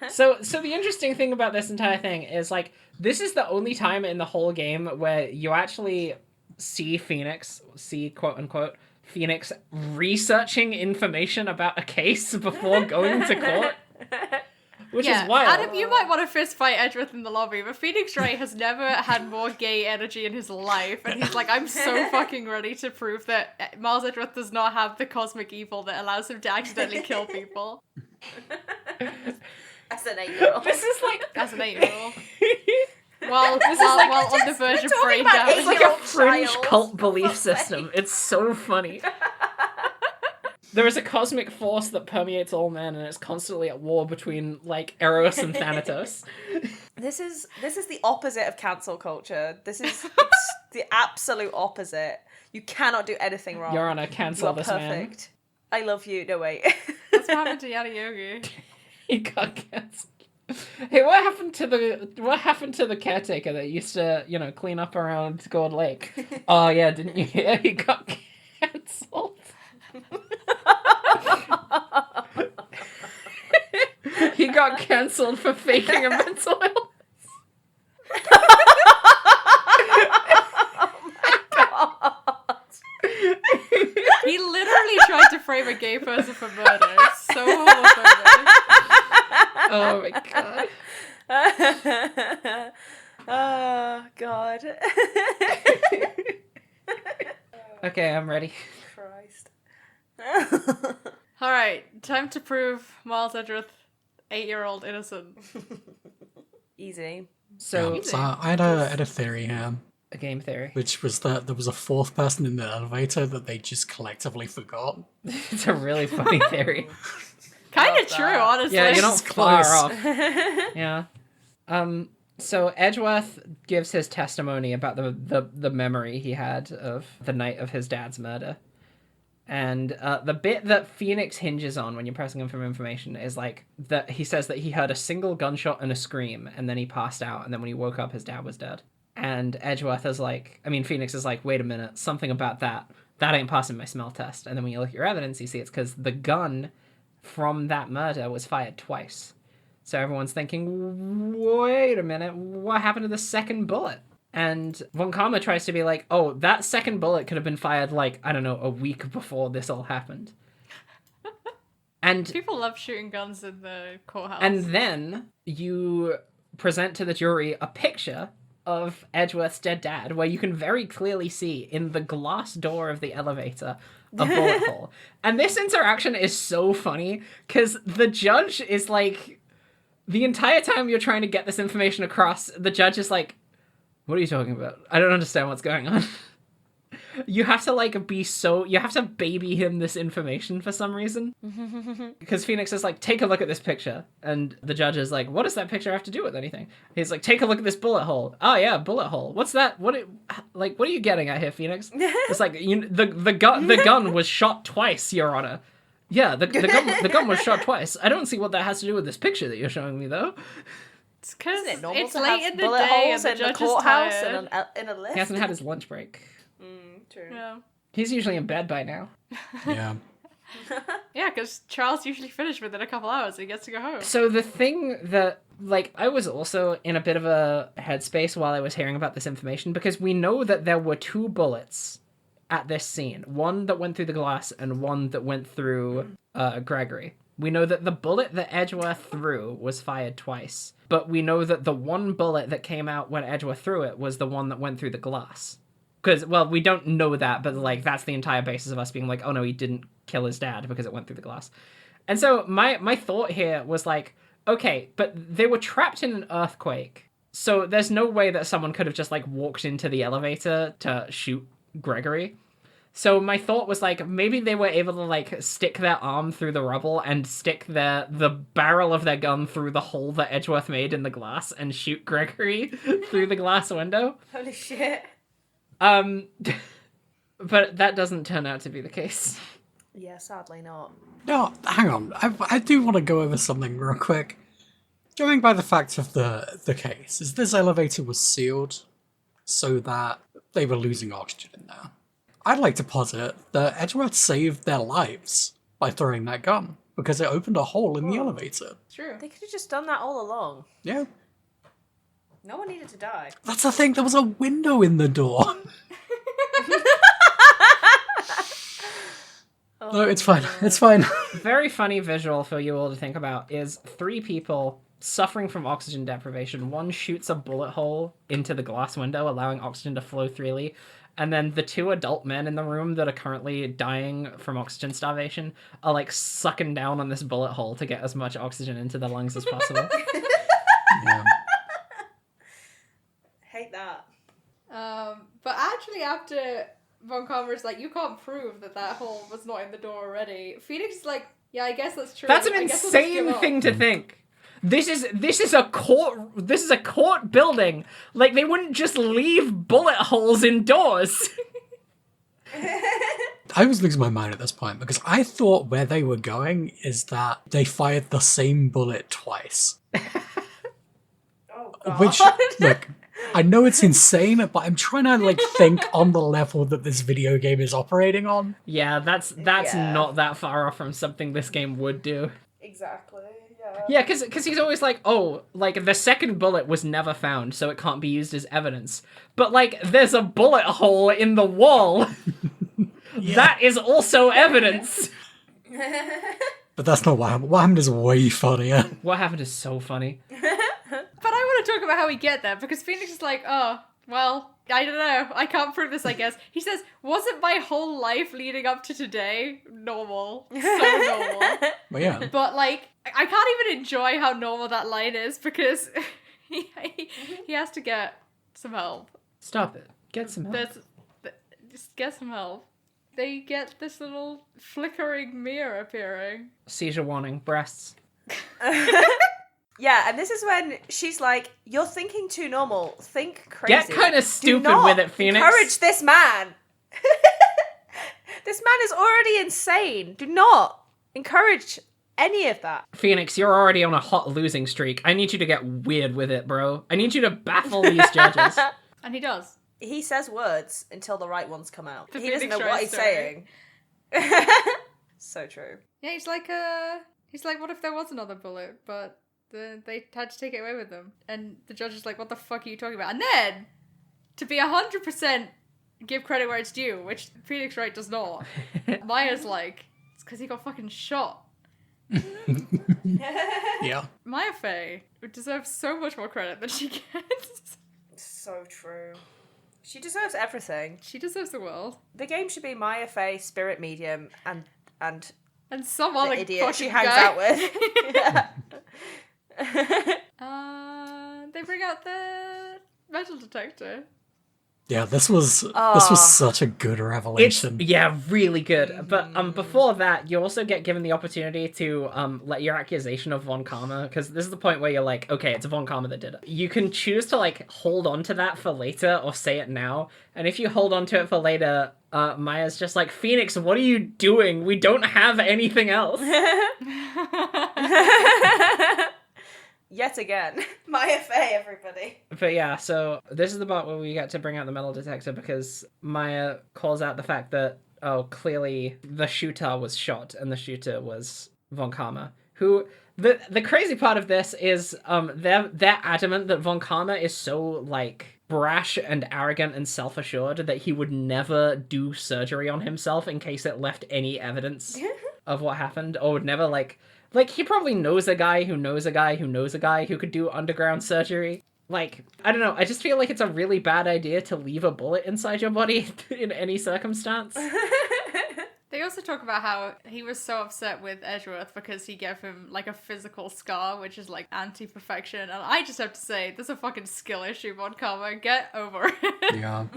So the interesting thing about this entire thing is, like, this is the only time in the whole game where you actually see quote-unquote, Phoenix researching information about a case before going to court. Which is wild. Adam, you might want to fist fight Edgeworth in the lobby, but Phoenix Wright has never had more gay energy in his life, and he's like, I'm so fucking ready to prove that Miles Edgeworth does not have the cosmic evil that allows him to accidentally kill people. As an 8-year-old. This is like... As an 8-year-old. while on the verge of brain about damage. It's like a Eight-year-old fringe child, cult for belief fuck's sake. system. It's so funny. There is a cosmic force that permeates all men, and it's constantly at war between like Eros and Thanatos. This is the opposite of cancel culture. This is the absolute opposite. You cannot do anything wrong. You're on a You cancel are this perfect. I love you. No, wait. What's happened to Yada Yogi? man. He got cancelled. Hey, what happened to the caretaker that used to, clean up around Gold Lake? Oh yeah, didn't you hear? He got cancelled. He got cancelled for faking a mental illness. He literally tried to frame a gay person for murder. It's so homophobic. Oh my god. Oh god. Okay, I'm ready. Christ. Alright, time to prove Miles Edgeworth 8-year-old innocent. Easy. So, Yeah, so I had a theory here, a game theory. which was that there was a fourth person in the elevator that they just collectively forgot. It's a really funny theory. Kind Love of true, that. honestly. Yeah, you're not It's far close. off. Yeah. So Edgeworth gives his testimony about the memory he had of the night of his dad's murder. And the bit that Phoenix hinges on when you're pressing him for information is like that he says that he heard a single gunshot and a scream, and then he passed out, and then when he woke up, his dad was dead. And Phoenix is like, wait a minute, something about that ain't passing my smell test. And then when you look at your evidence, you see it's because the gun from that murder was fired twice. So everyone's thinking, wait a minute, what happened to the second bullet? And Von Karma tries to be like, oh, that second bullet could have been fired, like, I don't know, a week before this all happened. And People love shooting guns in the courthouse. and then you present to the jury a picture of Edgeworth's dead dad, where you can very clearly see in the glass door of the elevator a bullet hole. And this interaction is so funny, because the judge is like, the entire time you're trying to get this information across, the judge is like, what are you talking about? I don't understand what's going on. You have to you have to baby him this information for some reason. Because Phoenix is like, take a look at this picture. And the judge is like, what does that picture have to do with anything? He's like, take a look at this bullet hole. Oh yeah, bullet hole. What's that? What are you getting at here, Phoenix? It's like, the gun was shot twice, Your Honor. Yeah, the gun was shot twice. I don't see what that has to do with this picture that you're showing me, though. It's because Isn't it normal it's to late have in the bullet day holes and in the the judge is courthouse tired. and in a lift? He hasn't had his lunch break. True. Yeah. He's usually in bed by now. Yeah. Yeah, because trial's usually finished within a couple hours. He gets to go home. So the thing that, like, I was also in a bit of a headspace while I was hearing about this information, because we know that there were 2 bullets at this scene. One that went through the glass and one that went through Gregory. We know that the bullet that Edgeworth threw was fired twice, but we know that the one bullet that came out when Edgeworth threw it was the one that went through the glass. Because, well, we don't know that, but, like, that's the entire basis of us being like, oh no, he didn't kill his dad because it went through the glass. And so my thought here was like, okay, but they were trapped in an earthquake, so there's no way that someone could have just, like, walked into the elevator to shoot Gregory. So my thought was like, maybe they were able to like stick their arm through the rubble and stick the barrel of their gun through the hole that Edgeworth made in the glass and shoot Gregory through the glass window. Holy shit. But that doesn't turn out to be the case. Yeah, sadly not. No, hang on. I do want to go over something real quick. Going by the facts of the case, is this elevator was sealed so that they were losing oxygen in there. I'd like to posit that Edgeworth saved their lives by throwing that gun, because it opened a hole in the elevator. True. They could have just done that all along. Yeah. No one needed to die. That's the thing, there was a window in the door. No, it's fine. It's fine. Very funny visual for you all to think about is 3 people suffering from oxygen deprivation. One shoots a bullet hole into the glass window, allowing oxygen to flow freely. And then the 2 adult men in the room that are currently dying from oxygen starvation are like sucking down on this bullet hole to get as much oxygen into their lungs as possible. Yeah. actually, after Von Karma's like, you can't prove that hole was not in the door already, Phoenix is like, yeah, I guess that's true. That's an I guess I'll just give insane up." thing to think. This is a court building. Like, they wouldn't just leave bullet holes in doors. I was losing my mind at this point because I thought where they were going is that they fired the same bullet twice. Oh god. Which, look, I know it's insane, but I'm trying to like think on the level that this video game is operating on. Yeah, that's Yeah. not that far off from something this game would do. Exactly. Yeah. Yeah, because he's always like, oh, like, the second bullet was never found, so it can't be used as evidence. But, like, there's a bullet hole in the wall. That is also evidence. But that's not what happened. What happened is way funnier. What happened is so funny. But I want to talk about how we get there, because Phoenix is like, oh, well, I don't know. I can't prove this, I guess. He says, wasn't my whole life leading up to today normal? So normal. But yeah. But, like, I can't even enjoy how normal that line is, because he has to get some help. Stop it. Get some help. Just get some help. They get this little flickering mirror appearing. Seizure warning. Breasts. Yeah, and this is when she's like, "You're thinking too normal. Think crazy. Get kind of Do stupid not with it, Phoenix. encourage this man. This man is already insane. Do not encourage any of that." Phoenix, you're already on a hot losing streak. I need you to get weird with it, bro. I need you to baffle these judges. And he does. He says words until the right ones come out. The He doesn't Phoenix know what Wright he's story. saying. So true. Yeah, he's like, what if there was another bullet, but they had to take it away with them? And the judge is like, what the fuck are you talking about? And then, to be 100% give credit where it's due, which Phoenix Wright does not, Maya's like, it's because he got fucking shot. Yeah. Maya Fey deserves so much more credit than she gets. So true. She deserves everything. She deserves the world. The game should be Maya Fey, Spirit Medium, and And some the other idiot she fucking hangs guy. out with. They bring out the metal detector. Yeah, this was Oh. such a good revelation. Yeah, really good. But before that, you also get given the opportunity to let your accusation of Von Karma, because this is the point where you're like, okay, it's Von Karma that did it. You can choose to like hold on to that for later or say it now. And if you hold on to it for later, Maya's just like, Phoenix, what are you doing? We don't have anything else. Yet again. Maya Fey, everybody. But yeah, so this is the part where we get to bring out the metal detector because Maya calls out the fact that, oh, clearly the shooter was shot and the shooter was Von Karma, who... The crazy part of this is they're adamant that Von Karma is so, like, brash and arrogant and self-assured that he would never do surgery on himself in case it left any evidence of what happened, or would never, like, he probably knows a guy who knows a guy who knows a guy who could do underground surgery. Like, I don't know, I just feel like it's a really bad idea to leave a bullet inside your body in any circumstance. They also talk about how he was so upset with Edgeworth because he gave him, like, a physical scar, which is, like, anti-perfection. And I just have to say, there's a fucking skill issue, Von Karma. Get over it. Yeah.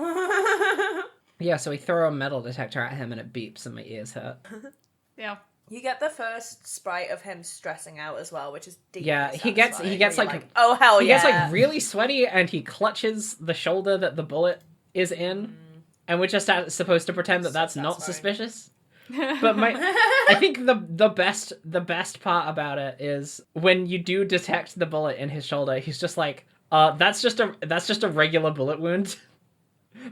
Yeah, so we throw a metal detector at him and it beeps and my ears hurt. Yeah. You get the first sprite of him stressing out as well, which is deeply Yeah, he gets satisfying, like where you're oh hell he yeah. gets like really sweaty and he clutches the shoulder that the bullet is in, and we're just supposed to pretend that that's not satisfying. suspicious. But I think the best part about it is when you do detect the bullet in his shoulder, he's just like, that's just a regular bullet wound.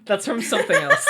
That's from something else.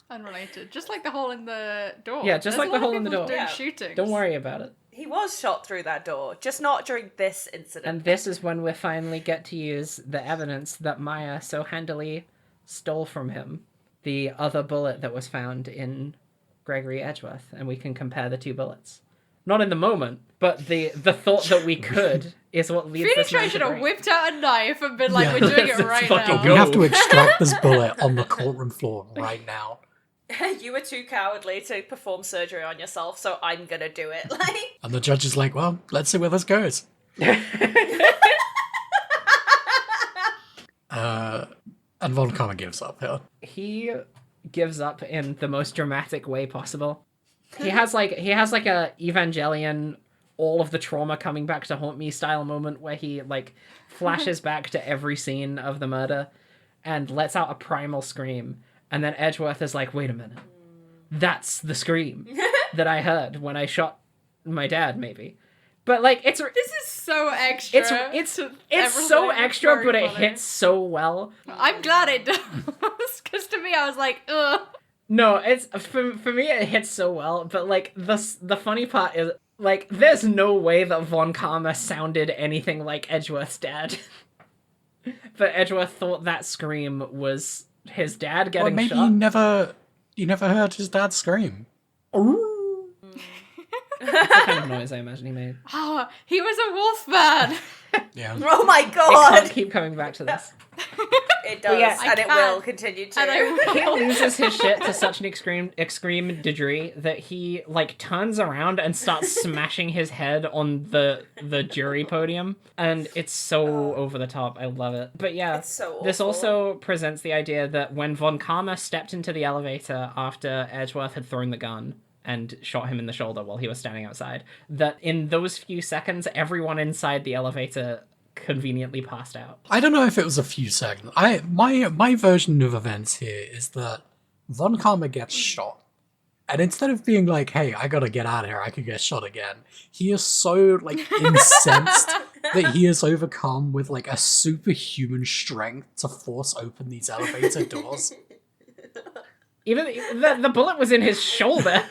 Unrelated. Just like the hole in the door. Yeah, just There's like a the lot of hole in the people door. doing Yeah. shootings. Don't worry about it. He was shot through that door, just not during this incident. And this is when we finally get to use the evidence that Maya so handily stole from him. The other bullet that was found in Gregory Edgeworth, and we can compare the two bullets. Not in the moment, but the thought that we could is what leads Phoenix this man Wright to should have great. whipped out a knife and been like, Yeah. we're doing it Let's right fucking now. go. We have to extract this bullet on the courtroom floor right now. You were too cowardly to perform surgery on yourself, so I'm gonna do it. Like, And the judge is like, well, let's see where this goes. And Von Karma gives up here. He gives up in the most dramatic way possible. He has like a Evangelion, all of the trauma coming back to haunt me style moment where he like flashes back to every scene of the murder and lets out a primal scream, and then Edgeworth is like, wait a minute, that's the scream that I heard when I shot my dad, maybe. But like this is so extra. It's so extra, but it hits so well. I'm glad it does, because to me I was like, ugh. No, it's for me it hits so well, but like the funny part is like there's no way that Von Karma sounded anything like Edgeworth's dad. But Edgeworth thought that scream was his dad getting maybe shot. you never heard his dad scream. Ooh. That's the kind of noise I imagine he made. Oh, he was a wolf man. Yeah. Oh my It god! can't keep coming back to this. It does, yeah, and it will continue to. And I will. He loses his shit to such an extreme degree that he like turns around and starts smashing his head on the jury podium, and it's so over the top. I love it. But yeah, It's so this awful. also presents the idea that when Von Karma stepped into the elevator after Edgeworth had thrown the gun and shot him in the shoulder while he was standing outside, that in those few seconds, everyone inside the elevator conveniently passed out. I don't know if it was a few seconds. My version of events here is that Von Karma gets shot. And instead of being like, hey, I gotta get out of here, I could get shot again, he is so, like, incensed that he is overcome with, like, a superhuman strength to force open these elevator doors. Even the bullet was in his shoulder.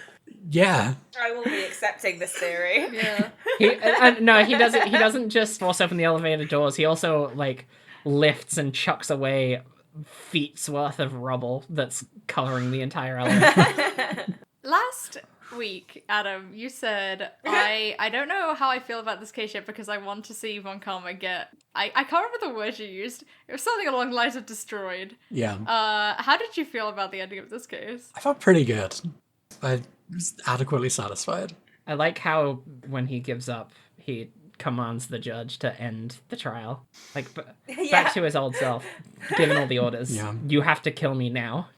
Yeah. I will be accepting this theory. Yeah. No, he doesn't. He doesn't just force open the elevator doors. He also like lifts and chucks away feet's worth of rubble that's covering the entire elevator. Last week, Adam, you said, I don't know how I feel about this case yet because I want to see Von Karma get... I can't remember the word you used. It was something along the lines of destroyed. Yeah. How did you feel about the ending of this case? I felt pretty good. I was adequately satisfied. I like how when he gives up, he commands the judge to end the trial. Like, back to his old self, giving all the orders. Yeah. You have to kill me now.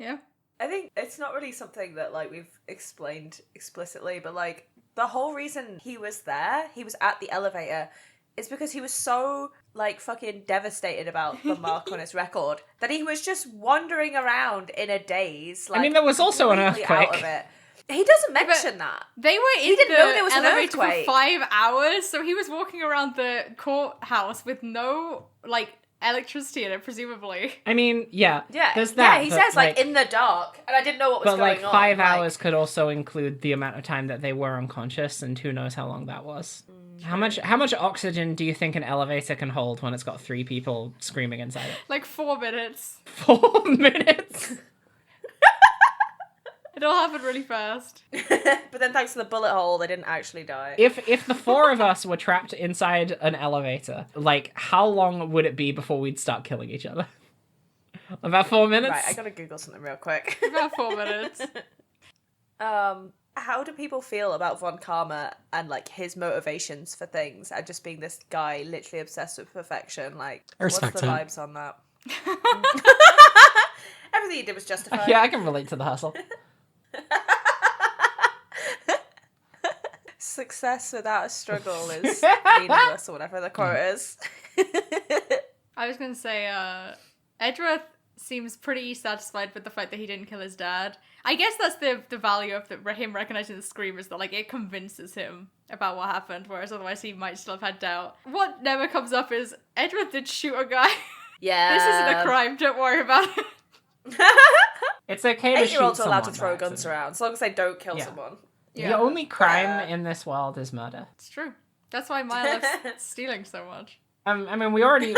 Yeah. I think it's not really something that like we've explained explicitly, but like the whole reason he was there, he was at the elevator, is because he was so like fucking devastated about the mark on his record that he was just wandering around in a daze. Like, I mean, there was also an completely earthquake. out of it. He doesn't mention that. They were in didn't the know there was an elevator earthquake. for 5 hours, so he was walking around the courthouse with no, like, electricity in it, presumably. I mean, yeah. Yeah, There's that. Yeah, he but, says like in the dark, and I didn't know what was But going like on. 5 Like, hours could also include the amount of time that they were unconscious, and who knows how long that was. How much oxygen do you think an elevator can hold when it's got 3 people screaming inside it? Like 4 minutes. 4 minutes? It all happened really fast. But then thanks to the bullet hole, they didn't actually die. If the 4 of us were trapped inside an elevator, like how long would it be before we'd start killing each other? About 4 minutes? Right, I gotta Google something real quick. About 4 minutes. How do people feel about Von Karma and like his motivations for things and just being this guy literally obsessed with perfection? Like, I what's the respect it. vibes on that? Everything he did was justified. Yeah, I can relate to the hustle. Success without a struggle is meaningless, or whatever the quote is. I was gonna say, Edgeworth seems pretty satisfied with the fact that he didn't kill his dad. I guess that's the value of him recognizing the scream, is that like it convinces him about what happened, whereas otherwise he might still have had doubt. What never comes up is Edgeworth did shoot a guy. Yeah. This isn't a crime, don't worry about it. It's okay to shoot 8-year-olds are allowed to someone throw by guns accident. around, as long as they don't kill Yeah. someone. Yeah. The only crime in this world is murder. It's true. That's why Maya loves stealing so much. I mean, we already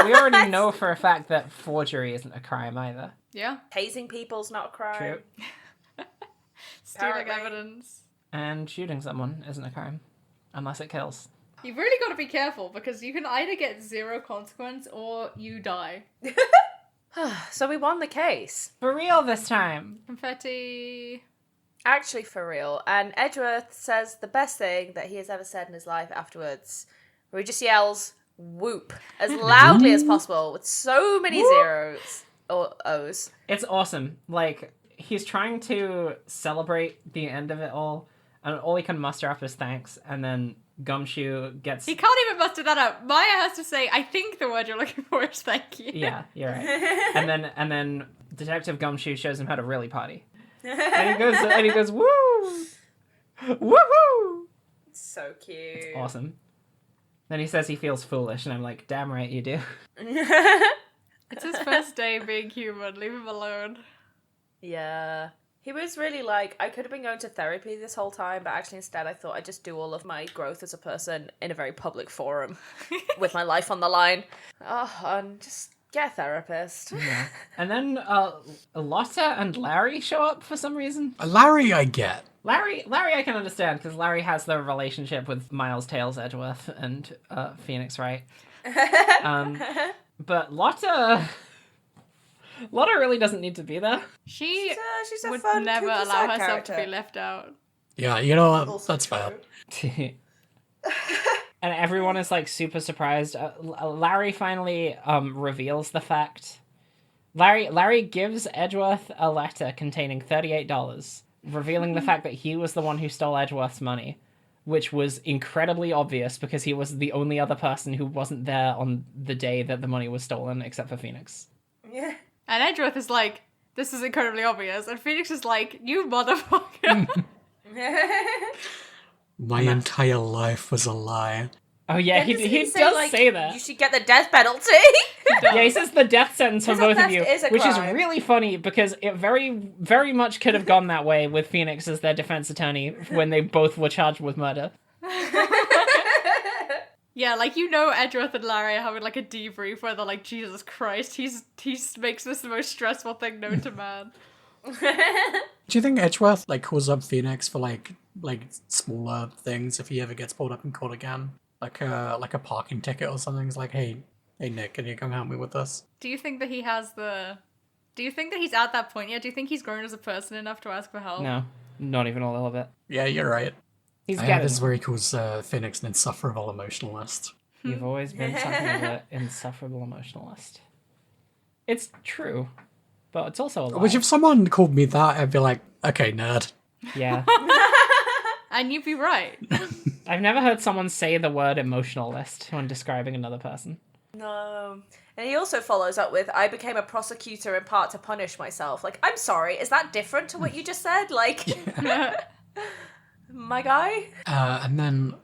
know for a fact that forgery isn't a crime either. Yeah. Tasing people's not a crime. True. Stealing Apparently. evidence. And shooting someone isn't a crime. Unless it kills. You've really got to be careful, because you can either get 0 consequence or you die. So we won the case. For real this time. Confetti. Actually, for real. And Edgeworth says the best thing that he has ever said in his life afterwards, where he just yells, whoop as loudly as possible with so many zeros or O's. It's awesome. Like, he's trying to celebrate the end of it all, and all he can muster up is thanks, and then Gumshoe gets... He can't even muster that up. Maya has to say, I think the word you're looking for is thank you. Yeah, you're right. and then Detective Gumshoe shows him how to really party. And he goes, woo! Woohoo! So cute. It's awesome. Then he says he feels foolish, and I'm like, damn right you do. It's his first day being human. Leave him alone. Yeah. He was really like, I could have been going to therapy this whole time, but actually instead I thought I'd just do all of my growth as a person in a very public forum with my life on the line. Oh, and just get a therapist. Yeah. And then Lotta and Larry show up for some reason. Larry, I get. Larry I can understand, because Larry has the relationship with Miles Tails Edgeworth and Phoenix Wright. But Lotta really doesn't need to be there. She She's a would fun, never kooky allow side herself to be character. left out. Yeah, you know what? That's fair. And everyone is like super surprised. Larry finally reveals the fact. Larry gives Edgeworth a letter containing $38, revealing the fact that he was the one who stole Edgeworth's money, which was incredibly obvious because he was the only other person who wasn't there on the day that the money was stolen, except for Phoenix. Yeah. And Edgeworth is like, this is incredibly obvious. And Phoenix is like, you motherfucker. My entire life was a lie. Oh yeah, Then he doesn't does like, say that. You should get the death penalty. Yeah, he says the death sentence for Because both of theft you, is a which is crime. really funny because it very, very much could have gone that way with Phoenix as their defense attorney when they both were charged with murder. Yeah, like, you know, Edgeworth and Larry are having like a debrief where they're like, Jesus Christ, he makes this the most stressful thing known to man. Do you think Edgeworth like calls up Phoenix for like smaller things if he ever gets pulled up in court again? Like a parking ticket or something? It's like, hey Nick, can you come help me with this? Do you think that he has do you think that he's at that point yet? Do you think he's grown as a person enough to ask for help? No, not even a little bit. Yeah, you're right. He's Yeah, getting. this is where he calls Phoenix an insufferable emotionalist. You've always been something of an insufferable emotionalist. It's true, but it's also a lie. Which if someone called me that, I'd be like, okay, nerd. Yeah. And you'd be right. I've never heard someone say the word emotionalist when describing another person. No. And he also follows up with, I became a prosecutor in part to punish myself. Like, I'm sorry, is that different to what you just said? Like, my guy? And then,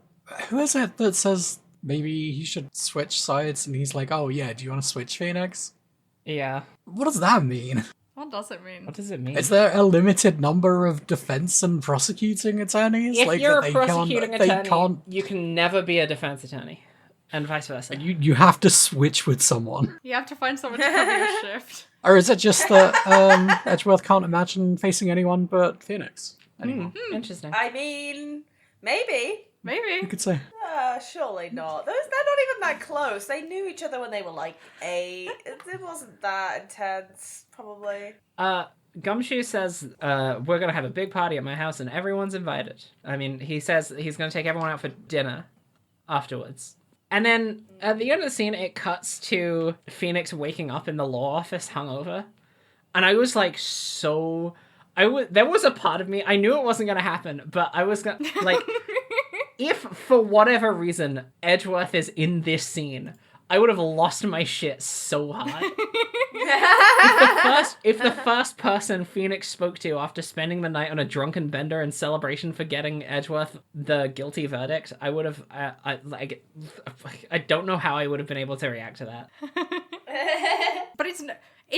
who is it that says maybe he should switch sides? And he's like, oh yeah, do you want to switch, Phoenix? Yeah. What does that mean? What does it mean? What does it mean? Is there a limited number of defense and prosecuting attorneys? If you're that a prosecuting attorney, you can never be a defense attorney. And vice versa. You have to switch with someone. You have to find someone to cover your shift. Or is it just that Edgeworth can't imagine facing anyone but Phoenix anymore? Interesting. I mean, maybe. You Maybe. could say. Surely not. They're not even that close. They knew each other when they were like 8. It wasn't that intense, probably. Gumshoe says, we're gonna have a big party at my house and everyone's invited. I mean, he says he's gonna take everyone out for dinner afterwards. And then at the end of the scene, it cuts to Phoenix waking up in the law office hungover. And I was like, there was a part of me, I knew it wasn't gonna happen, but I was gonna, like, if for whatever reason Edgeworth is in this scene, I would have lost my shit so hard. If the first person Phoenix spoke to after spending the night on a drunken bender in celebration for getting Edgeworth the guilty verdict, I would have, I don't know how I would have been able to react to that. But it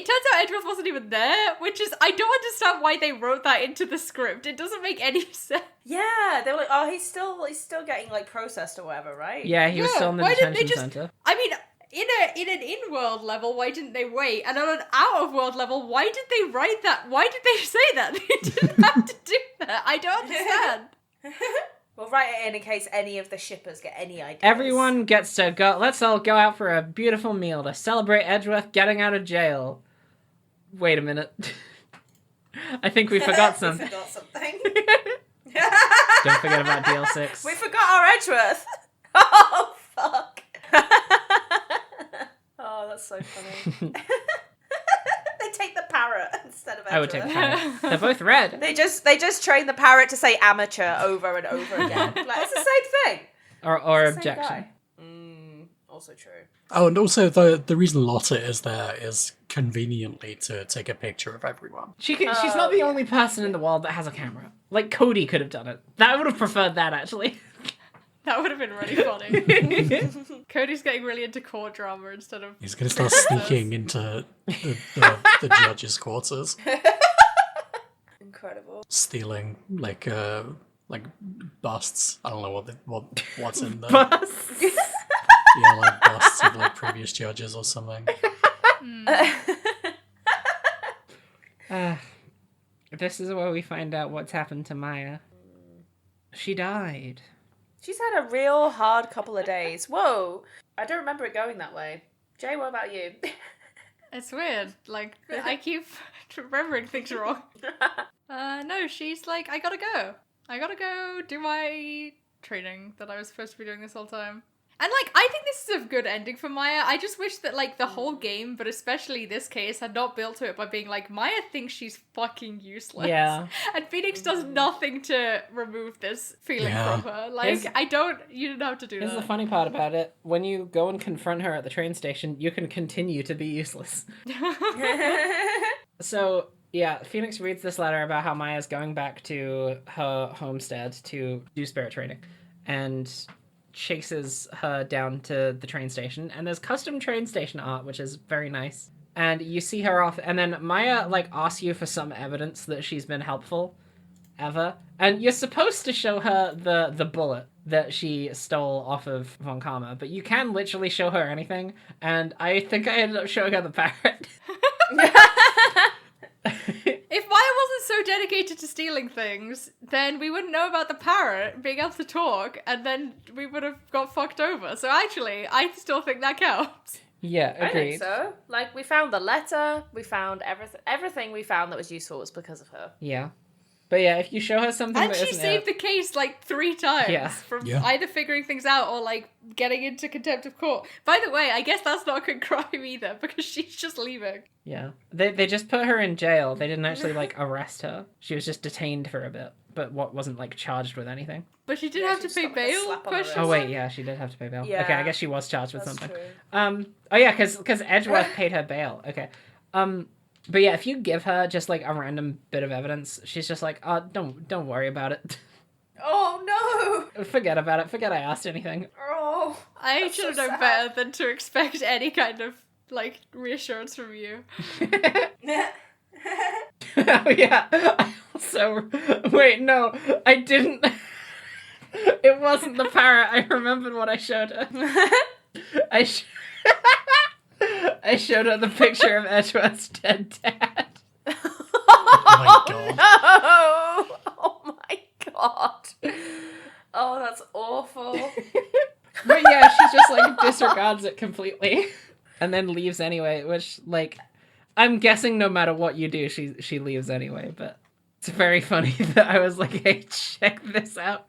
turns out Edgeworth wasn't even there, which is, I don't understand why they wrote that into the script. It doesn't make any sense. Yeah, they were like, oh, he's still getting like processed or whatever, right? Yeah, he was Yeah, still in the why didn't they detention just- center. I mean, in an in-world level, why didn't they wait? And on an out-of-world level, why did they write that? Why did they say that? They didn't have to do that. I don't understand. We'll write it in case any of the shippers get any ideas. Everyone gets to go. Let's all go out for a beautiful meal to celebrate Edgeworth getting out of jail. Wait a minute. I think we forgot something. We forgot something. Don't forget about DL6. We forgot our Edgeworth. Oh, fuck. That's so funny. They take the parrot instead of Edgeworth. I would take the parrot. They're both red. They just train the parrot to say amateur over and over again. Like, it's the same thing. Or It's the same objection. guy. Also true. Oh, and also the reason Lotta is there is conveniently to take a picture of everyone. She's not the only person in the world that has a camera. Like, Cody could have done it. I would have preferred that, actually. That would have been really funny. Cody's getting really into court drama instead of... He's going to start sneaking into the judges' quarters, Incredible. stealing like busts. I don't know what's in there. Bus. Yeah, like busts of like previous judges or something. This is where we find out what's happened to Maya. She died. She's had a real hard couple of days. Whoa. I don't remember it going that way. Jay, what about you? It's weird. Like, I keep remembering things wrong. No, she's like, I gotta go. I gotta go do my training that I was supposed to be doing this whole time. And, like, I think this is a good ending for Maya. I just wish that, like, the whole game, but especially this case, had not built to it by being like, Maya thinks she's fucking useless. Yeah. And Phoenix does nothing to remove this feeling Yeah. from her. Like, you didn't have to do Here's that. the funny part about it. When you go and confront her at the train station, you can continue to be useless. So, yeah, Phoenix reads this letter about how Maya's going back to her homestead to do spirit training. And chases her down to the train station, and there's custom train station art, which is very nice. And you see her off, and then Maya, like, asks you for some evidence that she's been helpful, ever. And you're supposed to show her the bullet that she stole off of Von Karma, but you can literally show her anything, and I think I ended up showing her the parrot. If Maya wasn't so dedicated to stealing things, then we wouldn't know about the parrot being able to talk, and then we would have got fucked over. So actually, I still think that counts. Yeah, I agreed. think so. Like, we found the letter, we found everything we found that was useful was because of her. Yeah. But yeah, if you show her something And that she isn't saved it, the case like 3 times Yeah. from Yeah. either figuring things out or like getting into contempt of court. By the way, I guess that's not a good crime either because she's just leaving. yeah. They just put her in jail. They didn't actually, like, arrest her. She was just detained for a bit, but wasn't, like, charged with anything. But she did Yeah, have she to just pay got, like, a bail? slap on the Question wrist. Oh, mark? wait, yeah, she did have to pay bail. Yeah, Okay, I guess she was charged with That's something. true. Oh yeah, because Edgeworth paid her bail. Okay. But yeah, if you give her just like a random bit of evidence, she's just like, oh, don't worry about it. Oh no! Forget about it. Forget I asked anything. Oh, I that's should have so known sad. better than to expect any kind of like reassurance from you. Oh yeah. I also wait, no, I didn't. It wasn't the parrot. I remembered what I showed her. I showed her the picture of Edgeworth's dead dad. Oh my god. No! Oh my god! Oh, that's awful. But yeah, she just like disregards it completely and then leaves anyway, which like I'm guessing no matter what you do, she leaves anyway, but it's very funny that I was like, hey, check this out.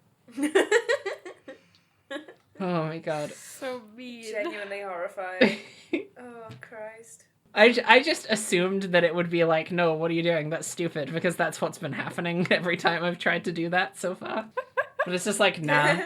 Oh my god. So mean. Genuinely horrifying. Oh Christ. I just assumed that it would be like, no, what are you doing? That's stupid, because that's what's been happening every time I've tried to do that so far. But it's just like, nah.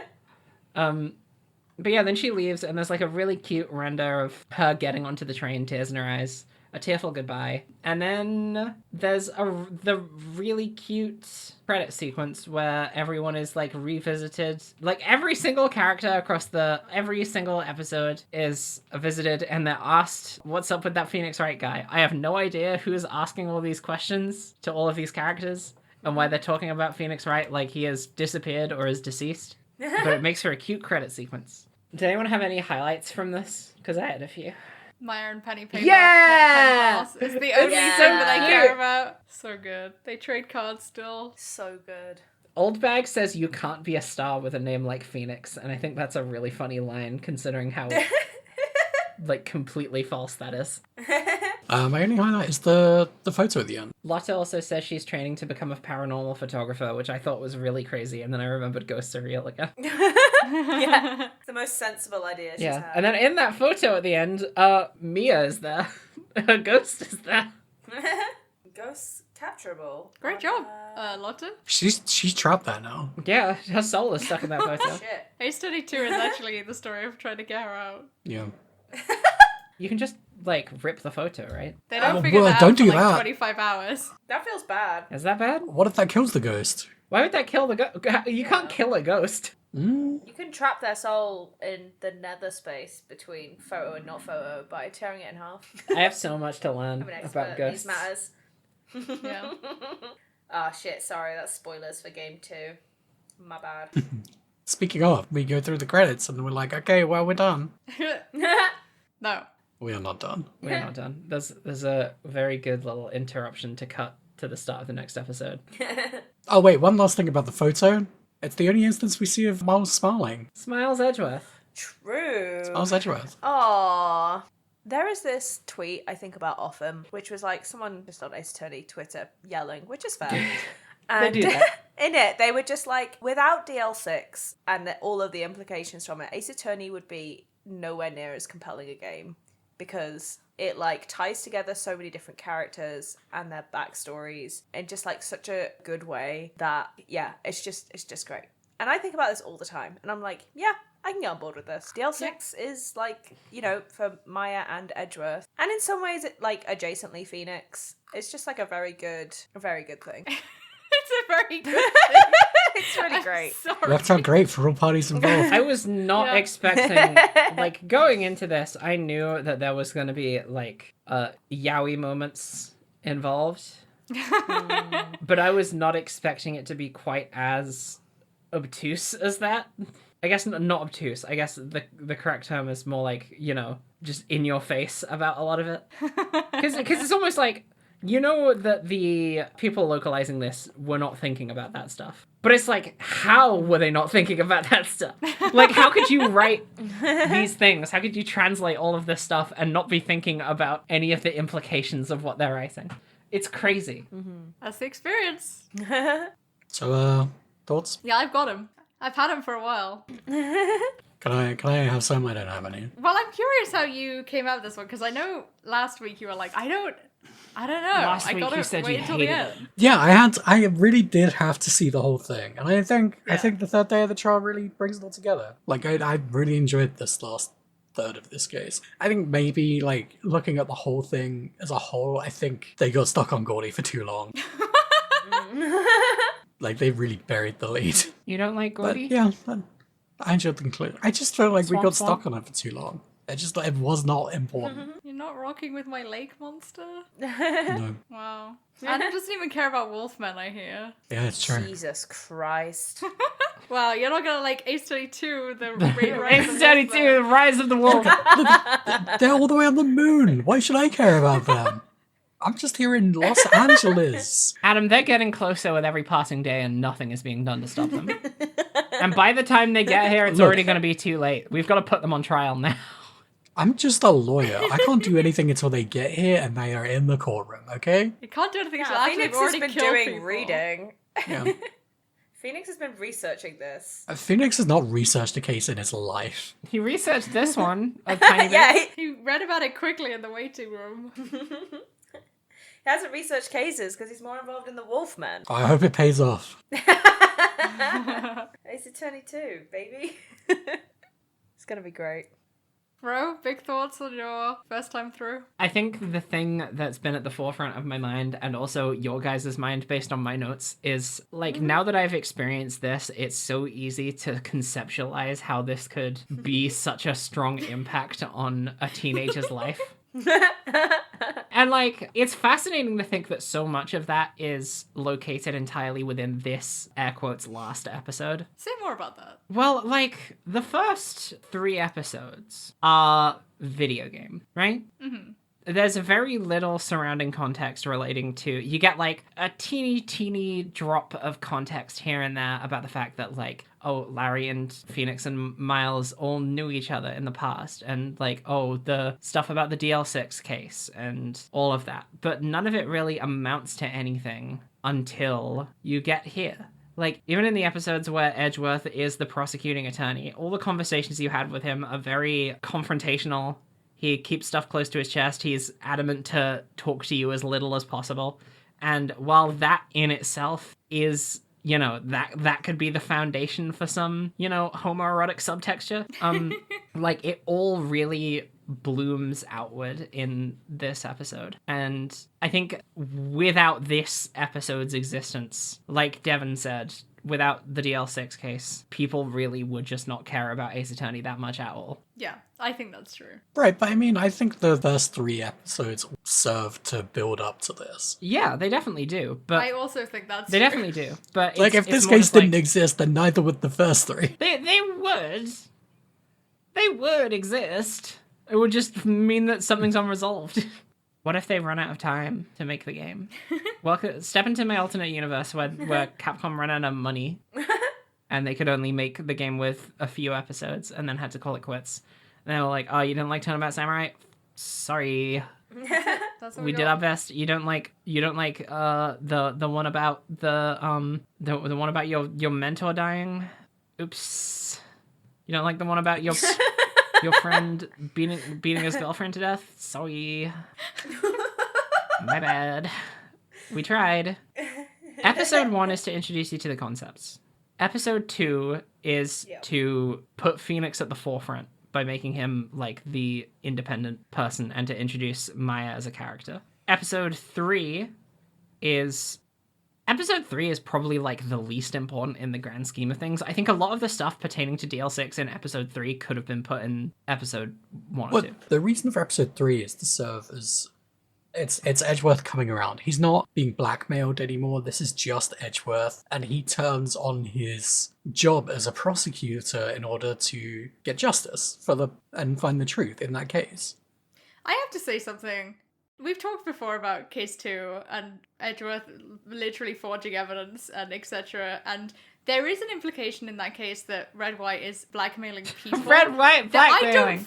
But yeah, then she leaves, and there's like a really cute render of her getting onto the train, tears in her eyes, a tearful goodbye. And then there's the really cute credit sequence where everyone is like revisited. Like every single character across every single episode is visited, and they're asked, what's up with that Phoenix Wright guy? I have no idea who's asking all these questions to all of these characters and why they're talking about Phoenix Wright like he has disappeared or is deceased. But it makes for a cute credit sequence. Did anyone have any highlights from this? Because I had a few. Maya and Penny pay Yeah! It's the only Yeah. thing that I care Cute. about. So good. They trade cards still. So good. Old Bag says you can't be a star with a name like Phoenix, and I think that's a really funny line considering how like completely false that is. My only highlight is the photo at the end. Lotte also says she's training to become a paranormal photographer, which I thought was really crazy, and then I remembered ghosts are real again. Yeah, it's the most sensible idea she's had. And then in that photo at the end, Mia is there. A ghost is there. Ghosts capturable. Great job, Lotte. She's trapped there now. Yeah, her soul is stuck in that photo. Shit. Ace 32 is actually the story of trying to get her out. Yeah. You can just, like, rip the photo, right? They don't Oh, figure well, that don't out for do like that. 25 hours. That feels bad. Is that bad? What if that kills the ghost? Why would that kill the ghost? You can't kill a ghost. Mm? You can trap their soul in the nether space between photo and not photo by tearing it in half. I have so much to learn I'm an expert about in ghosts. these matters. Yeah. Ah, shit, sorry, that's spoilers for game 2. My bad. Speaking of, we go through the credits and we're like, okay, well, we're done. No. We are not done. We're not done. There's a very good little interruption to cut to the start of the next episode. Oh, wait, one last thing about the photo. It's the only instance we see of Miles smiling. Smiles Edgeworth. True. Miles Edgeworth. Aww. There is this tweet I think about often, which was like someone just on Ace Attorney Twitter yelling, which is fair. And do that. in it, they were just like, without DL6 and all of the implications from it, Ace Attorney would be nowhere near as compelling a game because it like ties together so many different characters and their backstories in just like such a good way that yeah, it's just great. And I think about this all the time, and I'm like, yeah, I can get on board with this. DL6 is like, you know, for Maya and Edgeworth, and in some ways, it like adjacently Phoenix. It's just like a very good thing. It's a very good thing. It's really great. Sorry. Worked out great for all parties involved. I was not Yeah. expecting, like, going into this, I knew that there was going to be, like, yaoi moments involved. But I was not expecting it to be quite as obtuse as that. I guess not obtuse. I guess the correct term is more like, you know, just in your face about a lot of it. Because it's almost like, you know that the people localizing this were not thinking about that stuff. But it's like, how were they not thinking about that stuff? Like, how could you write these things? How could you translate all of this stuff and not be thinking about any of the implications of what they're writing? It's crazy. That's the experience. So, thoughts? Yeah, I've got him. I've had him for a while. Can I have some? I don't have any. Well, I'm curious how you came out of this one, because I know last week you were like, I don't know. Last I week gotta you said wait you until the hated end. Yeah, I really did have to see the whole thing, and I think the third day of the trial really brings it all together. Like I really enjoyed this last third of this case. I think maybe like looking at the whole thing as a whole, I think they got stuck on Gordy for too long. Like they really buried the lead. You don't like But Gordy? yeah, I enjoyed the conclusion. I just felt like we Swamp, got swamp. stuck on it for too long. It was not important. You're not rocking with my lake monster? No. Wow. Adam doesn't even care about Wolfmen, I hear. Yeah, it's true. Jesus Christ. Wow, you're not gonna like Ace 32, the rewrite of the It's 32, Wolfmen. The Rise of the Wolf. They're all the way on the moon. Why should I care about them? I'm just here in Los Angeles. Adam, they're getting closer with every passing day and nothing is being done to stop them. And by the time they get here, it's Look. already going to be too late. We've got to put them on trial now. I'm just a lawyer. I can't do anything until they get here and they are in the courtroom, okay? You can't do anything to Yeah, actually Phoenix has already been killed doing people. reading. Yeah. Phoenix has been researching this. Phoenix has not researched a case in his life. He researched this one a tiny bit. Yeah, He read about it quickly in the waiting room. he hasn't researched cases because he's more involved in the Wolfmen. I hope it pays off. Ace Attorney 2, baby. It's gonna be great. Bro, big thoughts on your first time through? I think the thing that's been at the forefront of my mind, and also your guys' mind based on my notes, is like now that I've experienced this, it's so easy to conceptualize how this could be such a strong impact on a teenager's life. And like, it's fascinating to think that so much of that is located entirely within this, air quotes, last episode. Say more about that. Well, like, the first 3 episodes are video game, right? Mm-hmm. there's very little surrounding context relating to, you get like a teeny drop of context here and there about the fact that like, oh, Larry and Phoenix and Miles all knew each other in the past, and like, oh, the stuff about the DL6 case and all of that, but none of it really amounts to anything until you get here. Like, even in the episodes where Edgeworth is the prosecuting attorney, all the conversations you had with him are very confrontational. He keeps stuff close to his chest. He's adamant to talk to you as little as possible. And while that in itself is, you know, that could be the foundation for some, you know, homoerotic subtexture, like, it all really blooms outward in this episode. And I think without this episode's existence, like Devin said, without the DL6 case, people really would just not care about Ace Attorney that much at all. Yeah, I think that's true. Right, but I mean, I think the first 3 episodes serve to build up to this. Yeah, they definitely do. But I also think that's they true. definitely do. But Like, if it's this more case just like- didn't exist, then neither would the first 3. They would exist. It would just mean that something's unresolved. What if they run out of time to make the game? Well, step into my alternate universe where Capcom ran out of money and they could only make the game with a few episodes and then had to call it quits. And they were like, oh, you didn't like Turnabout Samurai? Sorry. That's what We did our best. You don't like the one about the one about your mentor dying? Oops. You don't like the one about your friend beating his girlfriend to death? Sorry. My bad. We tried. Episode 1 is to introduce you to the concepts. Episode 2 is to put Phoenix at the forefront by making him like the independent person and to introduce Maya as a character. Episode 3 is probably like the least important in the grand scheme of things. I think a lot of the stuff pertaining to DL6 in episode 3 could have been put in episode 1 or Well, 2. the reason for episode 3 is to serve as it's Edgeworth coming around. He's not being blackmailed anymore. This is just Edgeworth, and he turns on his job as a prosecutor in order to get justice and find the truth in that case. I have to say something. We've talked before about case 2 and Edgeworth literally forging evidence and etc. And there is an implication in that case that Red White is blackmailing people. Red White blackmailing.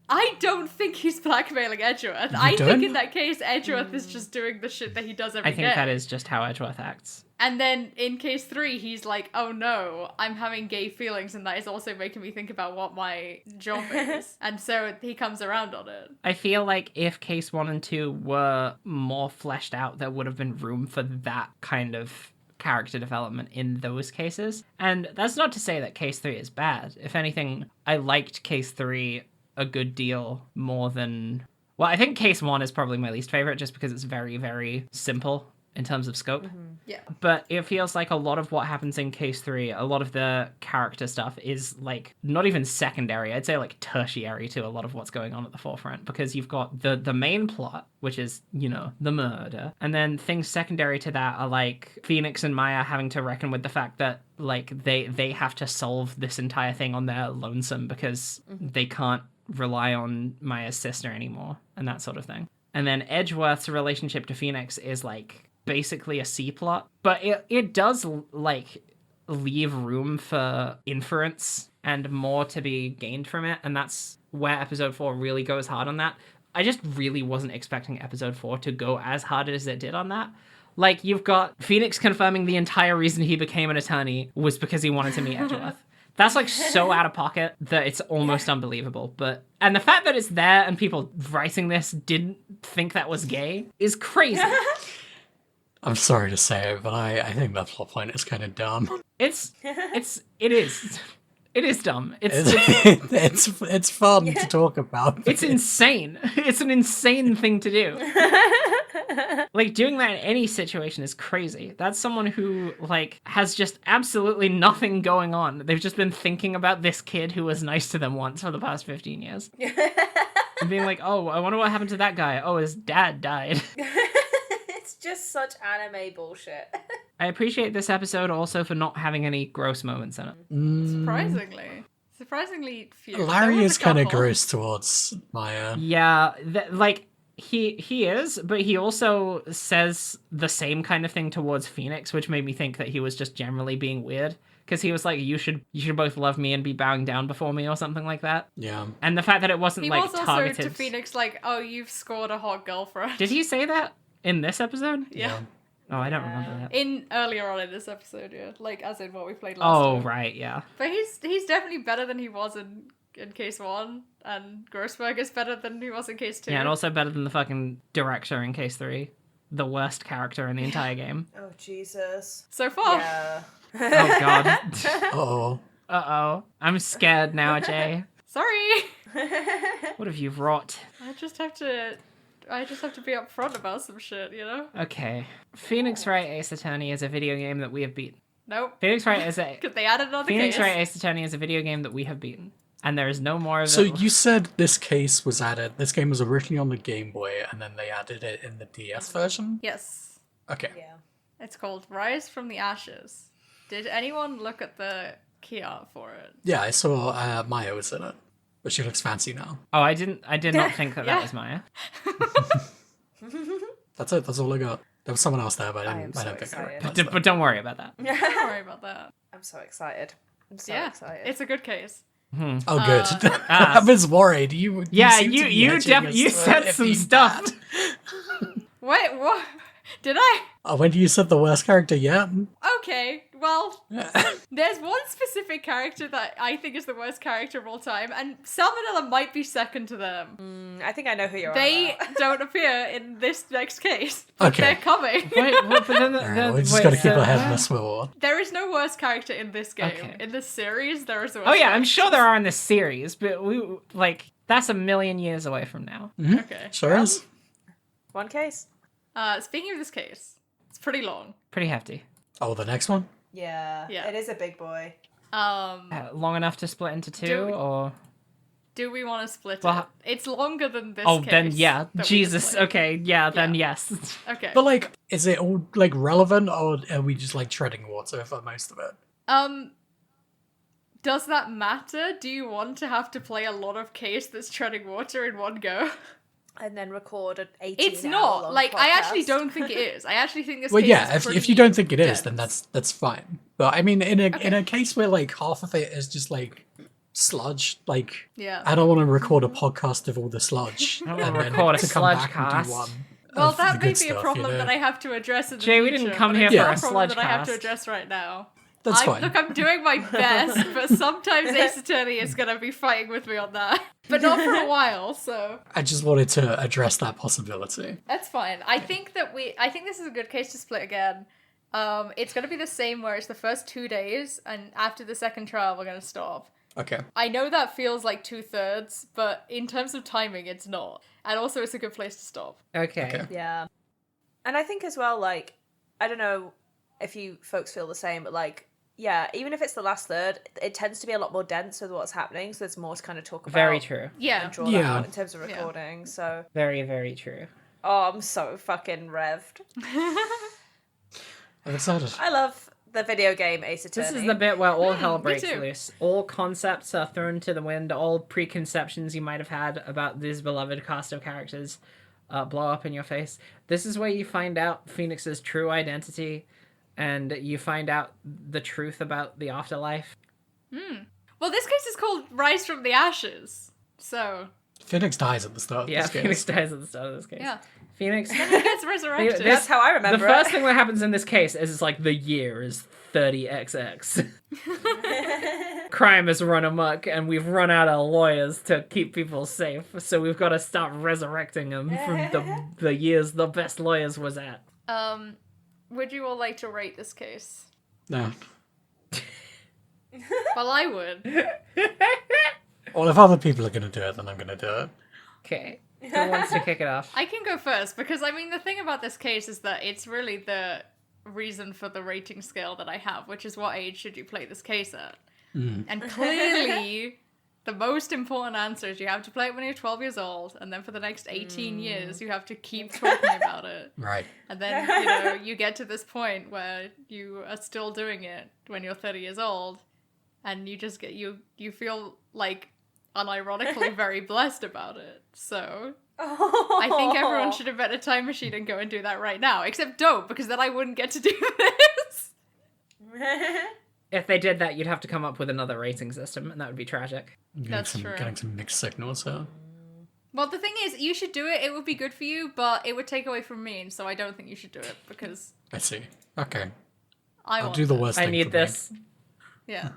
I don't think he's blackmailing Edgeworth. I think in that case Edgeworth is just doing the shit that he does every day. I think that is just how Edgeworth acts. And then in case 3, he's like, oh no, I'm having gay feelings and that is also making me think about what my job is. And so he comes around on it. I feel like if case 1 and 2 were more fleshed out, there would have been room for that kind of character development in those cases. And that's not to say that case 3 is bad. If anything, I liked case 3 a good deal more than... Well, I think case 1 is probably my least favorite just because it's very, very simple in terms of scope. Mm-hmm. Yeah. But it feels like a lot of what happens in case 3, a lot of the character stuff is like not even secondary, I'd say like tertiary to a lot of what's going on at the forefront, because you've got the main plot, which is, you know, the murder, and then things secondary to that are like Phoenix and Maya having to reckon with the fact that like they have to solve this entire thing on their lonesome because they can't rely on Maya's sister anymore and that sort of thing. And then Edgeworth's relationship to Phoenix is like basically a C plot, but it does like leave room for inference and more to be gained from it, and that's where episode 4 really goes hard on that. I just really wasn't expecting episode 4 to go as hard as it did on that. Like, you've got Phoenix confirming the entire reason he became an attorney was because he wanted to meet Edgeworth. That's like so out of pocket that it's almost unbelievable. And the fact that it's there and people writing this didn't think that was gay is crazy. I'm sorry to say it, but I think that plot point is kind of dumb. It is. It is dumb. It's fun to talk about. It's insane. It's an insane thing to do. Like, doing that in any situation is crazy. That's someone who, like, has just absolutely nothing going on. They've just been thinking about this kid who was nice to them once for the past 15 years. And being like, oh, I wonder what happened to that guy. Oh, his dad died. It's just such anime bullshit. I appreciate this episode also for not having any gross moments in it. Surprisingly. Surprisingly few. Larry There was is a kind of couple. gross towards Maya. Yeah, like he is, but he also says the same kind of thing towards Phoenix, which made me think that he was just generally being weird. Because he was like, you should both love me and be bowing down before me or something like that. Yeah. And the fact that it wasn't He like was also targeted. to Phoenix like, oh, you've scored a hot girlfriend. Did he say that in this episode? Yeah. Oh, I don't remember that. In earlier on in this episode, yeah. Like, as in what we played last Oh, time. right, yeah. But he's definitely better than he was in case 1, and Grossberg is better than he was in case 2. Yeah, and also better than the fucking director in case 3. The worst character in the entire game. Oh, Jesus. So far. Yeah. Oh, God. Oh. Uh-oh. I'm scared now, Jay. Sorry. What have you wrought? I just have to be upfront about some shit, you know? Okay. Phoenix Wright Ace Attorney is a video game that we have beaten. Nope. Phoenix Wright is a... Because they added another Phoenix case. Wright Ace Attorney is a video game that we have beaten. And there is no more of So it. you said this case was added. This game was originally on the Game Boy, and then they added it in the DS version. Yes. Okay. Yeah. It's called Rise from the Ashes. Did anyone look at the key art for it? Yeah, I saw Maya was in it, but she looks fancy now. Oh, I did not think that Yeah. that was Maya. That's it. That's all I got. There was someone else there, but I I am don't so think I excited. recognized But don't worry about that. Don't worry about that. I'm so excited. I'm so Yeah, excited. it's a good case. that. Oh, good. Ah. I was worried. You Yeah, seem to be you hedging us you to said it some being stuff. bad. Wait, what? Did I? When you said the worst character yet? Okay, well, there's one specific character that I think is the worst character of all time, and Salmonella might be second to them. I think I know who you're They on about. don't appear in this next case, but Okay. they're coming. Wait, what, but then, Alright, we just wait, gotta keep so- our head in the swivel. There is no worst character in this game. Okay. In this series, there is a worst Oh yeah, I'm character. sure there are in this series, but that's a million years away from now. Okay. Sure is. One case? Speaking of this case, it's pretty long. Pretty hefty. Oh, the next one? Yeah. Yeah. It is a big boy. Long enough to split into 2, Do we- or Do we want to split Well, it? It's longer than this oh, case. then yeah, that we just Jesus. played. Okay, yeah, then Yeah. yes. Okay. But like, is it all like relevant, or are we just like treading water for most of it? Does that matter? Do you want to have to play a lot of case that's treading water in one go? And then record an 18 It's not. Like, I actually podcast. don't think it is. I actually think this Well, case yeah. is If you don't think it is, dense. then that's fine. But I mean, in a case where like half of it is just like sludge, like Yeah. I don't want to record a podcast of all the sludge. I don't wanna and then record a to come sludge back and cast. do one. Well, of that the may good be a stuff, problem you know? that I have to address in the Jay, we future. didn't come but here it's for not a a problem sludge that I have to cast. address right now. That's fine. Look, I'm doing my best, but sometimes Ace Attorney is gonna be fighting with me on that. But not for a while, so I just wanted to address that possibility. that's fine. I think this is a good case to split again. It's gonna be the same where it's the first 2 days, and after the second trial we're gonna stop. Okay. I know that feels like 2/3, but in terms of timing, it's not. And also, it's a good place to stop. Okay. Yeah. And I think as well, like, I don't know if you folks feel the same, but like, yeah, even if it's the last third, it tends to be a lot more dense with what's happening, so there's more to kind of talk about. Very true. Yeah. And draw that Yeah. out in terms of recording, so... Very, very true. Oh, I'm so fucking revved. I'm excited. I love the video game Ace Attorney. This is the bit where all hell me breaks too. loose. All concepts are thrown to the wind. All preconceptions you might have had about this beloved cast of characters blow up in your face. This is where you find out Phoenix's true identity, and you find out the truth about the afterlife. Well, this case is called Rise from the Ashes, so Phoenix dies at the start of Yeah, this game. Phoenix dies at the start of this case. yeah, Phoenix. he gets resurrected. This- That's how I The remember first it. thing that happens in this case is it's like the year is 30XX. Crime has run amok, and we've run out of lawyers to keep people safe, so we've got to start resurrecting them from the years the best lawyers was at. Would you all like to rate this case? No. Well, I would. Well, if other people are going to do it, then I'm going to do it. Okay, who wants to kick it off? I can go first, because, I mean, the thing about this case is that it's really the reason for the rating scale that I have, which is what age should you play this case at? And clearly, the most important answer is you have to play it when you're 12 years old, and then for the next 18 years, you have to keep talking about it. Right. And then, you get to this point where you are still doing it when you're 30 years old, and you just get you feel like unironically very blessed about it. So I think everyone should invent a time machine and go and do that right now. Except don't, because then I wouldn't get to do this. If they did that, you'd have to come up with another rating system, and that would be tragic. That's true. Getting some mixed signals here. Well, the thing is, you should do it. It would be good for you, but it would take away from me, and so I don't think you should do it because I see. Okay. I'll do the worst thing I need for me. this. Yeah.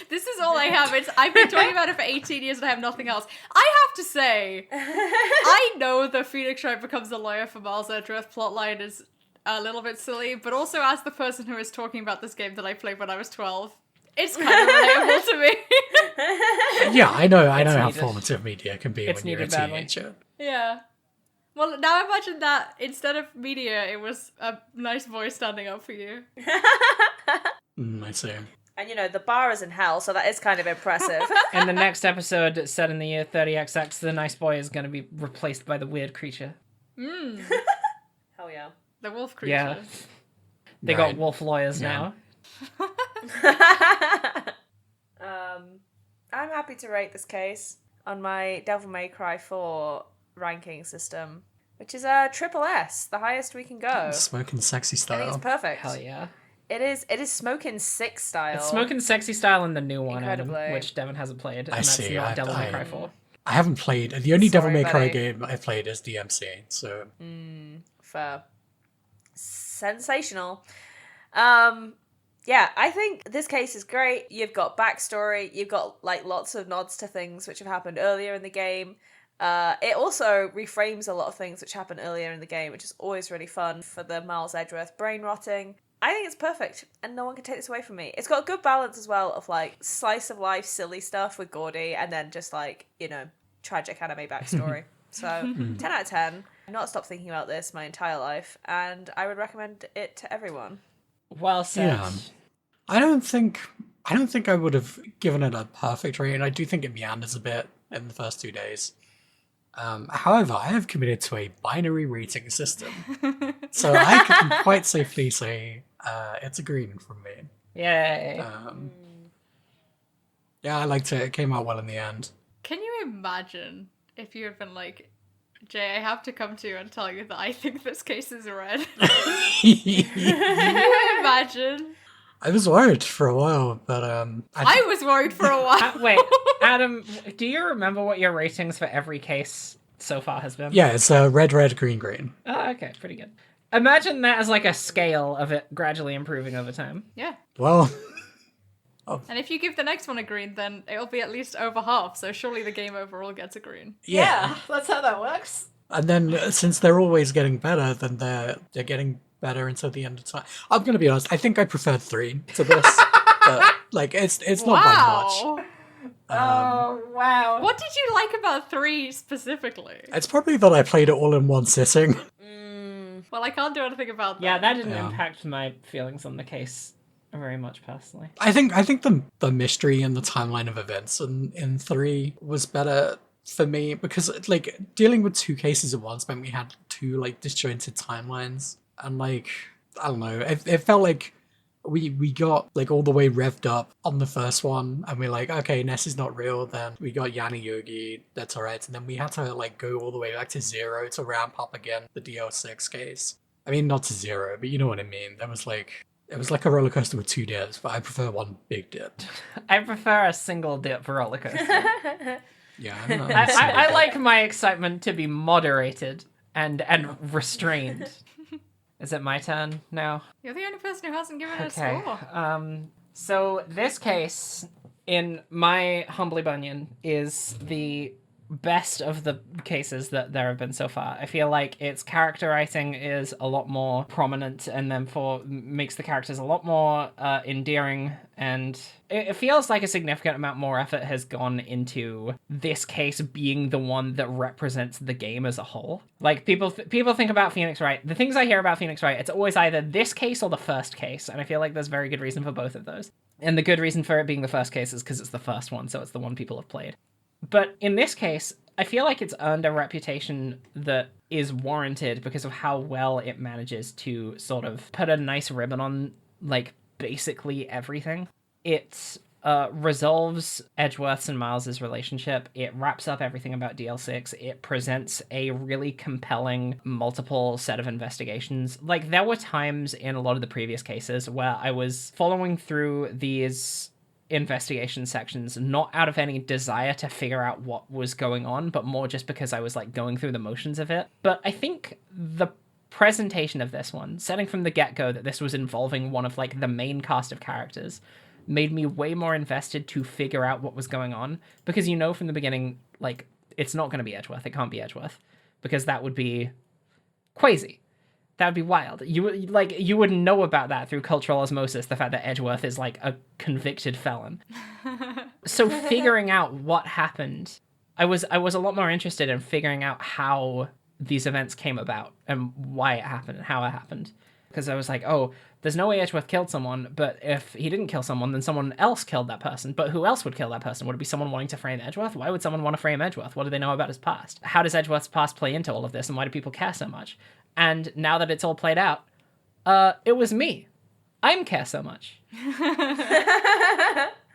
This is all I have. I've been talking about it for 18 years and I have nothing else. I have to say, I know the Phoenix Wright becomes a lawyer for Miles Edgeworth plotline is a little bit silly, but also as the person who is talking about this game that I played when I was 12, it's kind of relatable to me. Yeah, I know how needed. formative media can be It's when you're a needed badly. teenager. Yeah. Well, now imagine that instead of media, it was a nice voice standing up for you. I see. And the bar is in hell, so that is kind of impressive. And the next episode, set in the year 30XX, the nice boy is going to be replaced by the weird creature. Hell yeah. The wolf creature. Yeah. They got wolf lawyers now. I'm happy to rate this case on my Devil May Cry 4 ranking system, which is a triple S, the highest we can go. Smoking sexy I think style. it's perfect. Hell yeah. It is smoking 6 style. It's smoking sexy style in the new one, Adam, Incredibly. which Devin hasn't played. And I that's see. not Devil May Cry 4. I haven't played. The only Devil Sorry, May Cry buddy. game I played is DMC, so... Fair. Sensational. Yeah, I think this case is great. You've got backstory. You've got lots of nods to things which have happened earlier in the game. It also reframes a lot of things which happened earlier in the game, which is always really fun for the Miles Edgeworth brain rotting. I think it's perfect, and no one can take this away from me. It's got a good balance as well of slice of life, silly stuff with Gordy, and then just tragic anime backstory. So 10 out of 10. I've not stopped thinking about this my entire life, and I would recommend it to everyone. Well said. Yeah. I don't think I would have given it a perfect rating. I do think it meanders a bit in the first 2 days. However, I have committed to a binary rating system, so I can quite safely say it's a green from me. Yay. Yeah, I liked it. It came out well in the end. Can you imagine if you had been like, Jay, I have to come to you and tell you that I think this case is red? Can you imagine? I was worried for a while, but I was worried for a while. Wait, Adam, do you remember what your ratings for every case so far has been? yeah, it's red, red, green, green. Oh, okay, pretty good. Imagine that as a scale of it gradually improving over time. Yeah. Well, And if you give the next one a green, then it'll be at least over half, so surely the game overall gets a green. yeah. That's how that works. And then since they're always getting better, then they're getting better until the end of time. I'm gonna be honest. I think I preferred 3 to this. But, it's not by much. Oh, wow. What did you like about 3 specifically? It's probably that I played it all in one sitting. Well, I can't do anything about that. Yeah, that didn't Yeah. impact my feelings on the case very much personally. I think the mystery and the timeline of events in 3 was better for me because dealing with 2 cases at once meant we had 2 disjointed timelines, and I don't know, it felt like we got all the way revved up on the first one, and we're like, okay, Ness is not real. Then we got Yanni Yogi, that's alright, and then we had to go all the way back to 0 to ramp up again the DL6 case. I mean, not to 0, but you know what I mean. There was it was like a roller coaster with 2 dips, but I prefer one big dip. I prefer a single dip roller coaster. Yeah, I'm not, I like my excitement to be moderated and restrained. Is it my turn now? You're the only person who hasn't given it a Okay. score. So this case, in my humble opinion, is the best of the cases that there have been so far. I feel like its character writing is a lot more prominent and therefore makes the characters a lot more endearing, and it feels like a significant amount more effort has gone into this case being the one that represents the game as a whole. People think about Phoenix Wright. The things I hear about Phoenix Wright, it's always either this case or the first case, and I feel like there's very good reason for both of those. And the good reason for it being the first case is because it's the first one, so it's the one people have played. But in this case, I feel like it's earned a reputation that is warranted because of how well it manages to sort of put a nice ribbon on, basically everything. It resolves Edgeworth's and Miles's relationship. It wraps up everything about DL6. It presents a really compelling multiple set of investigations. Like, there were times in a lot of the previous cases where I was following through these investigation sections not out of any desire to figure out what was going on, but more just because I was like going through the motions of it. But I think the presentation of this one, setting from the get-go that this was involving one of like the main cast of characters, made me way more invested to figure out what was going on, because you know from the beginning, like, it's not going to be Edgeworth. It can't be Edgeworth, because that would be crazy. That would be wild. You would know about that through cultural osmosis, the fact that Edgeworth is like a convicted felon. So figuring out what happened, I was a lot more interested in figuring out how these events came about and why it happened and how it happened. Because I was like, oh, there's no way Edgeworth killed someone, but if he didn't kill someone, then someone else killed that person. But who else would kill that person? Would it be someone wanting to frame Edgeworth? Why would someone want to frame Edgeworth? What do they know about his past? How does Edgeworth's past play into all of this, and why do people care so much? And now that it's all played out, it was me. I care so much.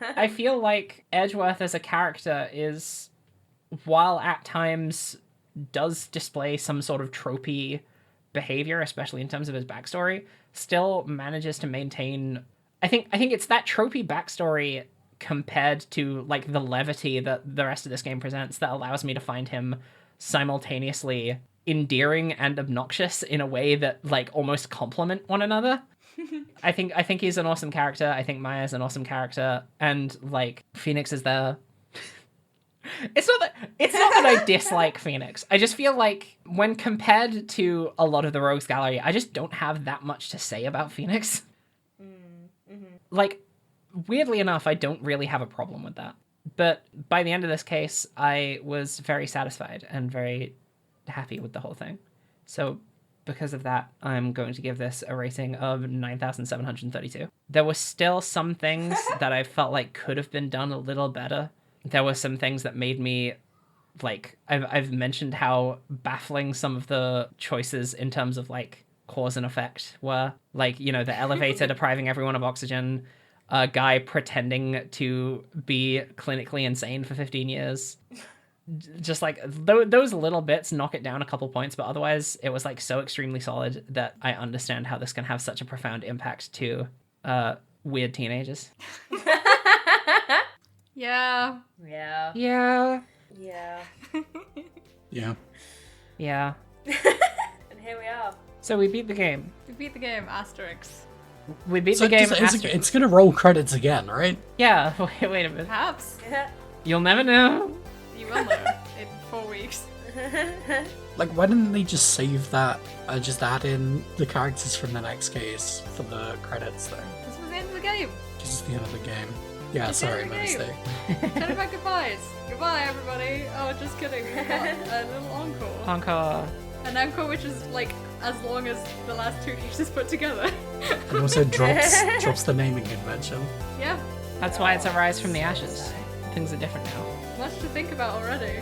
I feel like Edgeworth as a character is, while at times does display some sort of tropey behavior, especially in terms of his backstory, still manages to maintain. I think it's that tropey backstory compared to like the levity that the rest of this game presents that allows me to find him simultaneously endearing and obnoxious in a way that like almost complement one another. I think he's an awesome character. I think Maya's an awesome character, and like Phoenix is there. It's not that I dislike Phoenix. I just feel like when compared to a lot of the Rogues Gallery, I just don't have that much to say about Phoenix. Mm-hmm. Like, weirdly enough, I don't really have a problem with that. But by the end of this case, I was very satisfied and very happy with the whole thing. So because of that, I'm going to give this a rating of 9,732. There were still some things that I felt like could have been done a little better. There were some things that made me, like, I've mentioned how baffling some of the choices in terms of, like, cause and effect were. Like, you know, the elevator depriving everyone of oxygen, a guy pretending to be clinically insane for 15 years. Just, like, those little bits knock it down a couple points, but otherwise it was, like, so extremely solid that I understand how this can have such a profound impact to weird teenagers. Yeah. Yeah. Yeah. Yeah. Yeah. Yeah. And here we are. So we beat the game. We beat the game, Asterix. We beat So the game. it's gonna roll credits again, right? Yeah. Wait a minute. Perhaps. You'll never know. You will know in 4 weeks. Like, why didn't they just save that and just add in the characters from the next case for the credits there? This was the end of the game. This is the end of the game. Yeah, It's the sorry, end of my the game. mistake. Turnabout Goodbyes. Goodbye, everybody. Oh, just kidding. We got a little encore. Encore. An encore which is like as long as the last 2 cases put together. And also drops the naming convention. Yeah, That's why it's a rise from the ashes. Things are different now. much to think about already.